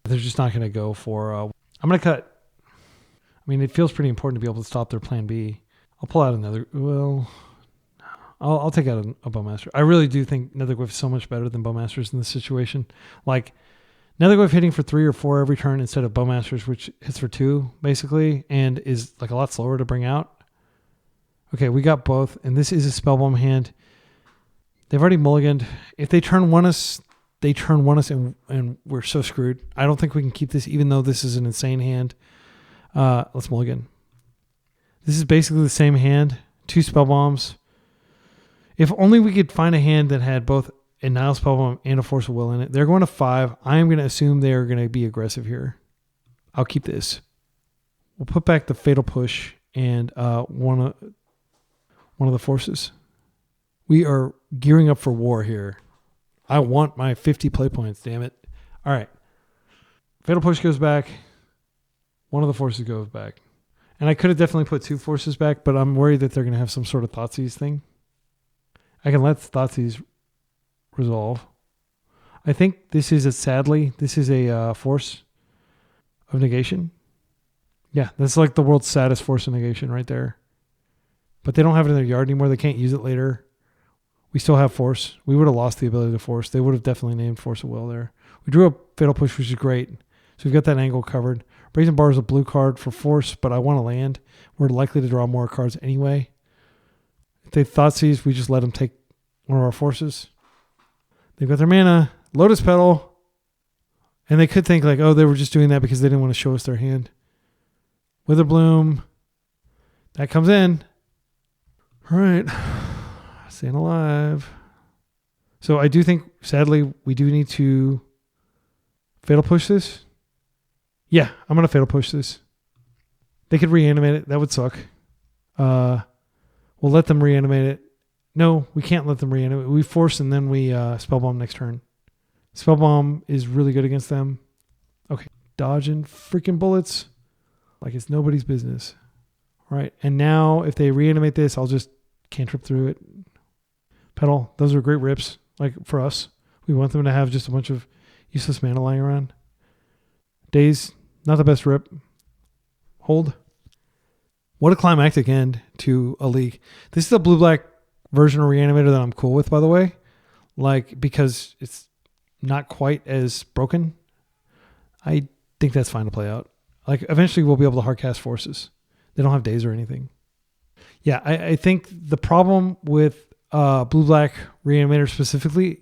they're just not going to go for... I'm going to cut... I mean, it feels pretty important to be able to stop their plan B. I'll pull out another... Well... I'll take out a Bowmaster. I really do think Nethergoyf is so much better than Bowmasters in this situation. Like, Nethergoyf hitting for 3 or 4 every turn instead of Bowmasters, which hits for 2, basically, and is like a lot slower to bring out. Okay, we got both, and this is a Spellbomb hand. They've already mulliganed. If they turn one us, and we're so screwed. I don't think we can keep this, even though this is an insane hand. Let's mulligan. This is basically the same hand. 2 Spellbombs. If only we could find a hand that had both a Nile Spellbomb and a Force of Will in it. They're going to 5. I am going to assume they are going to be aggressive here. I'll keep this. We'll put back the Fatal Push and one of the forces. We are gearing up for war here. I want my 50 play points, damn it. All right. Fatal Push goes back. One of the forces goes back. And I could have definitely put 2 forces back, but I'm worried that they're going to have some sort of Thoughtseize thing. I can let Thoughtseize resolve. I think this is a force of negation. Yeah, that's like the world's saddest force of negation right there. But they don't have it in their yard anymore. They can't use it later. We still have force. We would have lost the ability to force. They would have definitely named Force of Will there. We drew a Fatal Push, which is great. So we've got that angle covered. Brazen Bar is a blue card for force, but I want to land. We're likely to draw more cards anyway. If they Thoughtseize, we just let them take one of our forces. They've got their mana, Lotus Petal, and they could think like, oh, they were just doing that because they didn't want to show us their hand. Witherbloom, that comes in. All right, staying alive. So I do think, sadly, we do need to Fatal Push this. Yeah, I'm going to Fatal Push this. They could reanimate it. That would suck. We'll let them reanimate it. No, we can't let them reanimate it. We force and then we Spellbomb next turn. Spellbomb is really good against them. Okay, dodging freaking bullets like it's nobody's business. All right, and now if they reanimate this, I'll just cantrip through it. Petal, those are great rips. Like for us, we want them to have just a bunch of useless mana lying around. Daze, not the best rip. Hold. What a climactic end to a league. This is a blue-black version of Reanimator that I'm cool with, by the way. Like, because it's not quite as broken. I think that's fine to play out. Like, eventually we'll be able to hardcast forces. They don't have Daze or anything. Yeah, I think the problem with blue-black Reanimator specifically,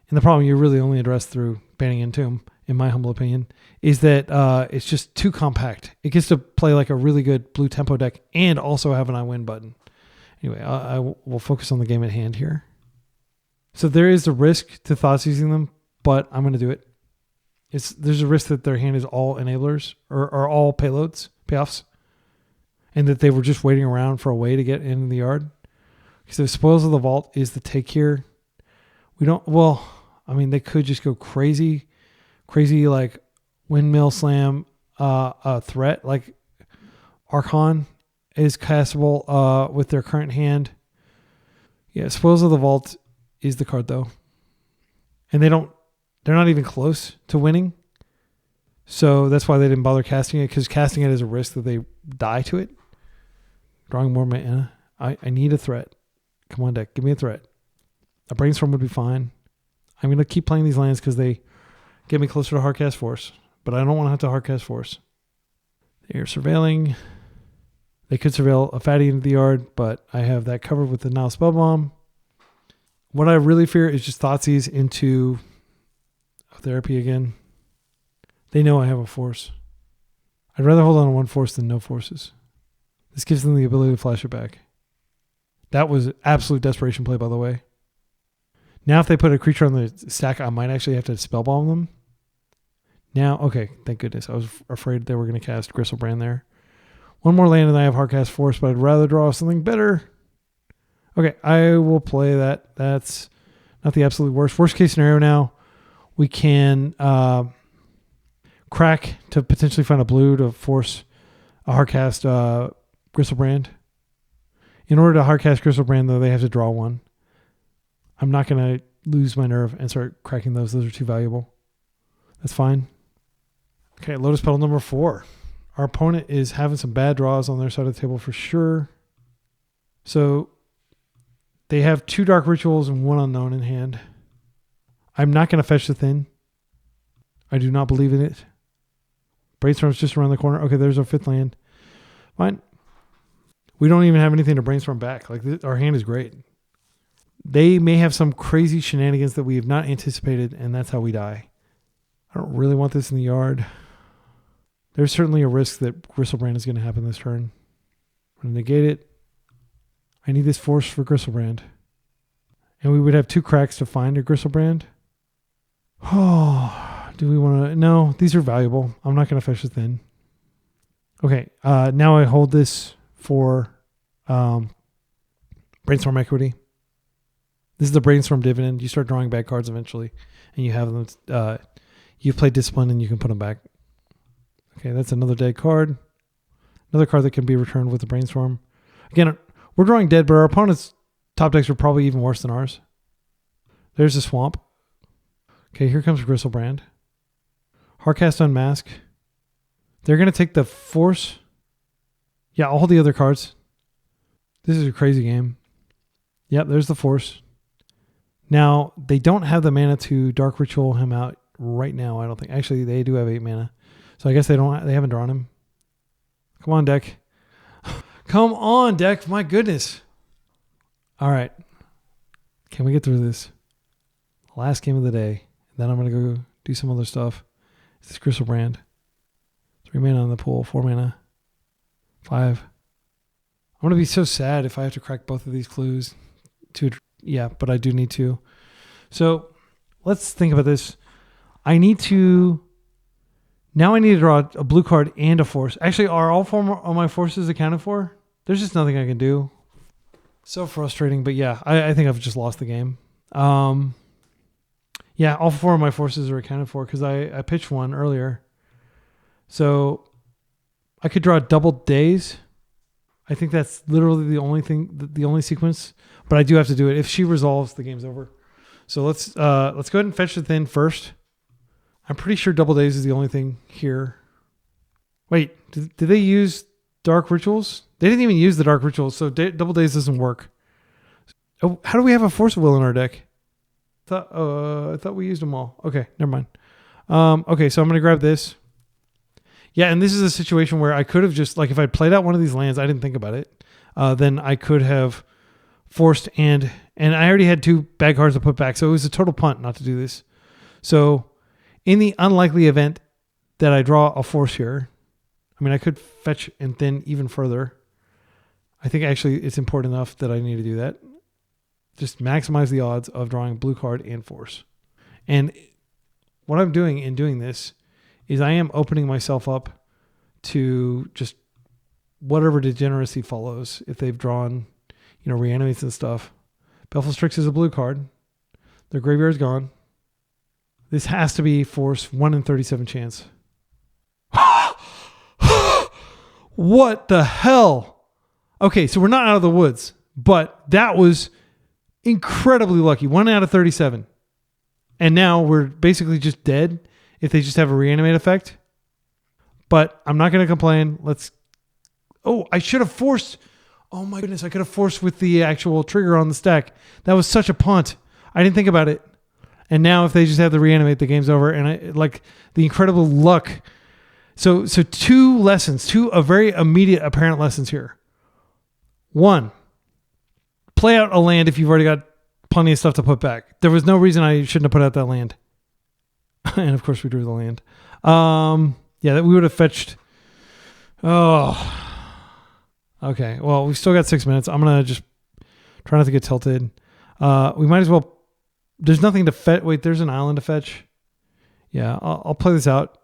and the problem you really only address through banning Entomb, in my humble opinion, is that it's just too compact. It gets to play like a really good blue tempo deck and also have an I win button. Anyway, I will focus on the game at hand here. So there is a risk to Thoughtseizing them, but I'm going to do it. There's a risk that their hand is all enablers or all payoffs, and that they were just waiting around for a way to get in the yard. Because the Spoils of the Vault is the take here. They could just go crazy like Windmill Slam a threat. Like Archon is castable with their current hand. Yeah, Spoils of the Vault is the card though. And they're not even close to winning. So that's why they didn't bother casting it, because casting it is a risk that they die to it. Drawing more mana. I need a threat. Come on, deck. Give me a threat. A Brainstorm would be fine. I'm going to keep playing these lands because they get me closer to hardcast force. But I don't want to have to hardcast force. They're surveilling. They could surveil a fatty into the yard, but I have that covered with the Nile Spellbomb. What I really fear is just Thoughtseize into therapy again. They know I have a force. I'd rather hold on to one force than no forces. This gives them the ability to flash it back. That was absolute desperation play, by the way. Now if they put a creature on the stack, I might actually have to Spellbomb them. Now, okay, thank goodness. I was afraid they were going to cast Gristlebrand there. One more land and I have Hardcast Force, but I'd rather draw something better. Okay, I will play that. That's not the absolute worst. Worst case scenario now, we can crack to potentially find a blue to force a Hardcast Gristlebrand. In order to Hardcast Gristlebrand, though, they have to draw one. I'm not going to lose my nerve and start cracking those. Those are too valuable. That's fine. Okay, Lotus Petal number 4. Our opponent is having some bad draws on their side of the table for sure. So they have 2 Dark Rituals and 1 Unknown in hand. I'm not going to fetch the Thin. I do not believe in it. Brainstorm's just around the corner. Okay, there's our 5th land. Fine. We don't even have anything to brainstorm back. Like, our hand is great. They may have some crazy shenanigans that we have not anticipated, and that's how we die. I don't really want this in the yard. There's certainly a risk that Gristlebrand is going to happen this turn. I'm going to negate it. I need this force for Gristlebrand. And we would have 2 cracks to find a Gristlebrand. Oh, do we want to? No, these are valuable. I'm not going to fetch the Thin. Okay, now I hold this for Brainstorm Equity. This is the Brainstorm dividend. You start drawing bad cards eventually, and you have them. You've played Discipline, and you can put them back. Okay, that's another dead card. Another card that can be returned with the Brainstorm. Again, we're drawing dead, but our opponent's top decks are probably even worse than ours. There's the swamp. Okay, here comes Gristlebrand. Hardcast Unmask. They're going to take the Force. Yeah, I'll hold the other cards. This is a crazy game. Yep, there's the Force. Now, they don't have the mana to Dark Ritual him out right now, I don't think. Actually, they do have 8 mana. So I guess they haven't drawn him. Come on, deck. Come on, deck. My goodness. All right. Can we get through this? Last game of the day. Then I'm going to go do some other stuff. It's this Gristlebrand. 3 mana on the pool. 4 mana. 5. I'm going to be so sad if I have to crack both of these clues. Yeah, but I do need to. So let's think about this. I need to draw a blue card and a force. Actually, are all 4 of my forces accounted for? There's just nothing I can do. So frustrating, but yeah, I think I've just lost the game. Yeah, all 4 of my forces are accounted for because I pitched one earlier. So I could draw a double Daze. I think that's literally the only sequence, but I do have to do it. If she resolves, the game's over. So let's go ahead and fetch the Thin first. I'm pretty sure double Daze is the only thing here. Wait, did they use Dark Rituals? They didn't even use the Dark Rituals, so double Daze doesn't work. Oh, how do we have a Force of Will in our deck? I thought we used them all. Okay, never mind. Okay, so I'm going to grab this. Yeah, and this is a situation where I could have just, like, if I played out one of these lands, I didn't think about it, then I could have forced and I already had 2 bad cards to put back, so it was a total punt not to do this. So in the unlikely event that I draw a force here, I mean, I could fetch and Thin even further. I think actually it's important enough that I need to do that. Just maximize the odds of drawing blue card and force. And what I'm doing in doing this is I am opening myself up to just whatever degeneracy follows if they've drawn, reanimates and stuff. Baleful Strix is a blue card. Their graveyard's gone. This has to be force 1 in 37 chance. What the hell? Okay, so we're not out of the woods, but that was incredibly lucky. 1 out of 37. And now we're basically just dead if they just have a reanimate effect. But I'm not going to complain. I should have forced. Oh my goodness, I could have forced with the actual trigger on the stack. That was such a punt. I didn't think about it. And now if they just have the reanimate, the game's over. And the incredible luck. So 2 lessons, 2 very immediate apparent lessons here. 1, play out a land if you've already got plenty of stuff to put back. There was no reason I shouldn't have put out that land. And of course we drew the land. Yeah, that we would have fetched. Oh, okay. Well, we've still got 6 minutes. I'm going to just try not to get tilted. We might as well. There's nothing to fetch. Wait, there's an island to fetch. Yeah, I'll play this out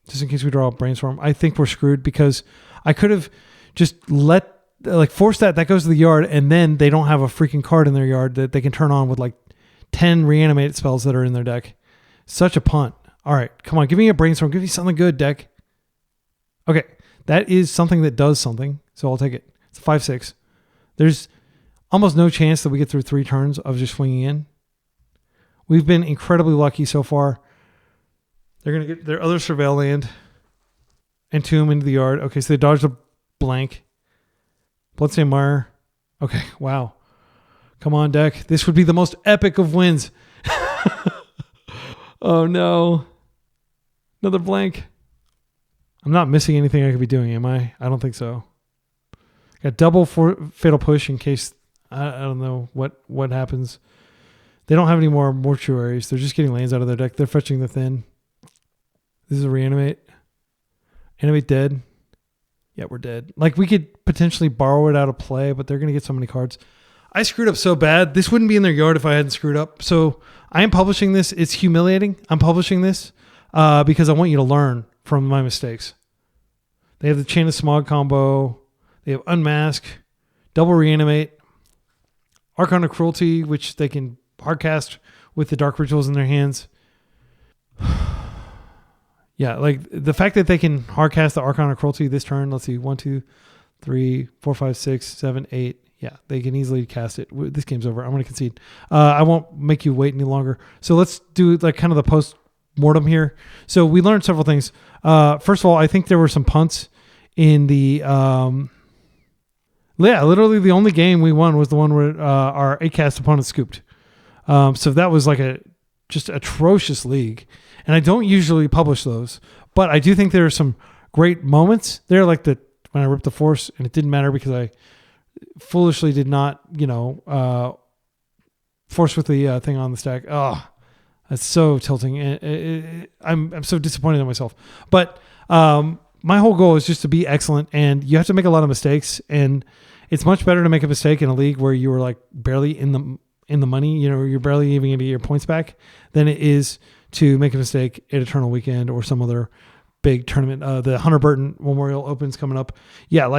just in case we draw a brainstorm. I think we're screwed because I could have just forced that goes to the yard, and then they don't have a freaking card in their yard that they can turn on with 10 reanimated spells that are in their deck. Such a punt. All right, come on, give me a brainstorm. Give me something good, deck. Okay, that is something that does something, so I'll take it. It's a 5/6. There's almost no chance that we get through 3 turns of just swinging in. We've been incredibly lucky so far. They're going to get their other Surveil land and Tomb into the yard. Okay, so they dodged a blank. Bloodstained Mire. Okay, wow. Come on, deck. This would be the most epic of wins. Oh, no. Another blank. I'm not missing anything I could be doing, am I? I don't think so. Got double Fatal Push in case, I don't know what happens. They don't have any more mortuaries. They're just getting lands out of their deck. They're fetching the Thin. This is a reanimate. Animate dead. Yeah, we're dead. We could potentially borrow it out of play, but they're going to get so many cards. I screwed up so bad. This wouldn't be in their yard if I hadn't screwed up. So I am publishing this. It's humiliating. I'm publishing this because I want you to learn from my mistakes. They have the Chain of Smog combo. They have Unmask, double Reanimate, Archon of Cruelty, which they can hardcast with the Dark Rituals in their hands. Yeah, the fact that they can hardcast the Archon of Cruelty this turn. Let's see, 1, 2, 3, 4, 5, 6, 7, 8. Yeah, they can easily cast it. This game's over. I'm going to concede. I won't make you wait any longer. So let's do like kind of the post-mortem here. So we learned several things. First of all, I think there were some punts in the... literally the only game we won was the one where our 8-cast opponent scooped. So that was like a just atrocious league. And I don't usually publish those, but I do think there are some great moments there, like when I ripped the Force, and it didn't matter because I foolishly did not, Force with the thing on the stack. Oh, that's so tilting. I'm so disappointed in myself. But my whole goal is just to be excellent, and you have to make a lot of mistakes, and it's much better to make a mistake in a league where you were like barely in the money, you're barely even going to get your points back, than it is to make a mistake at Eternal Weekend or some other big tournament. The Hunter Burton Memorial Open's coming up. Yeah,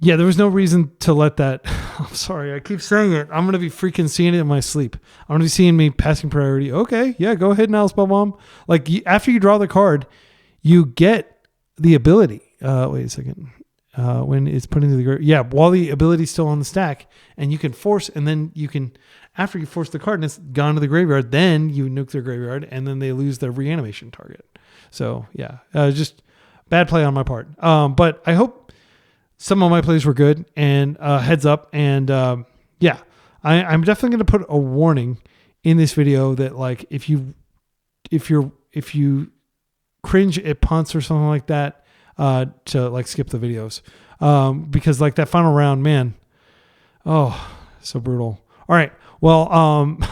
there was no reason to let that. I'm sorry, I keep saying it. I'm going to be freaking seeing it in my sleep. I'm going to be seeing me passing priority. Okay, yeah, go ahead now, Spell Bomb. Like, after you draw the card, you get the ability. Wait a second. When it's put into the graveyard. Yeah, while the ability's still on the stack, and you can force, and then you can, after you force the card and it's gone to the graveyard, then you nuke their graveyard, and then they lose their reanimation target. So, yeah, just bad play on my part. But I hope some of my plays were good, and heads up. And I'm definitely going to put a warning in this video that, like, if you cringe at punts or something like that, to like skip the videos, because like that final round, man, so brutal. All right. Well,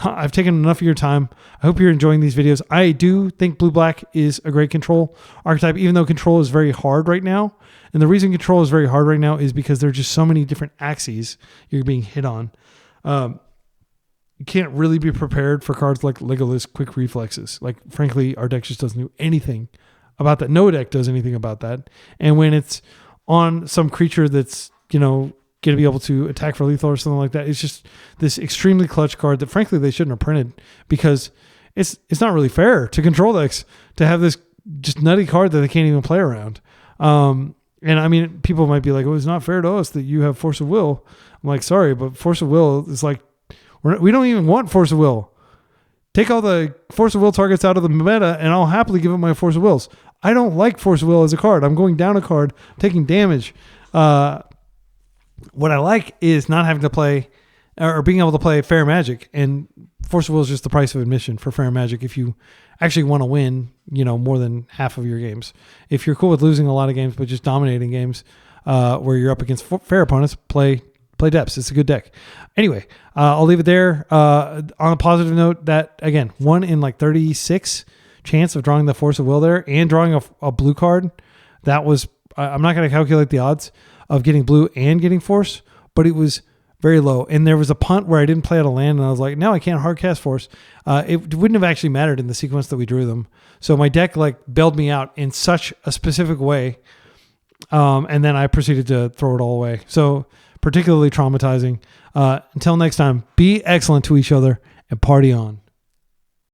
I've taken enough of your time. I hope you're enjoying these videos. I do think blue-black is a great control archetype, even though control is very hard right now. And the reason control is very hard right now is because there are just so many different axes you're being hit on. You can't really be prepared for cards like Legolas Quick Reflexes. Like, frankly, our deck just doesn't do anything about that. No deck does anything about that. And when it's on some creature that's, going to be able to attack for lethal or something like that, it's just this extremely clutch card that, frankly, they shouldn't have printed, because it's not really fair to control decks to have this just nutty card that they can't even play around. And I mean, people might be like, it's not fair to us that you have Force of Will. I'm like, sorry, but Force of Will is like, we don't even want Force of Will. Take all the Force of Will targets out of the meta, and I'll happily give it my Force of Wills. I don't like Force of Will as a card. I'm going down a card, taking damage. What I like is not having to play, or being able to play fair Magic, and Force of Will is just the price of admission for fair Magic if you actually want to win, more than half of your games. If you're cool with losing a lot of games but just dominating games where you're up against fair opponents, play Depths. It's a good deck. Anyway, I'll leave it there. On a positive note, that, again, 1 in like 36 chance of drawing the Force of Will there and drawing a blue card. That was, I'm not going to calculate the odds of getting blue and getting Force, but it was very low. And there was a punt where I didn't play out a land, and I was like, no, I can't hard cast Force. It wouldn't have actually mattered in the sequence that we drew them. So my deck like bailed me out in such a specific way. And then I proceeded to throw it all away. So particularly traumatizing. Until next time, be excellent to each other and party on.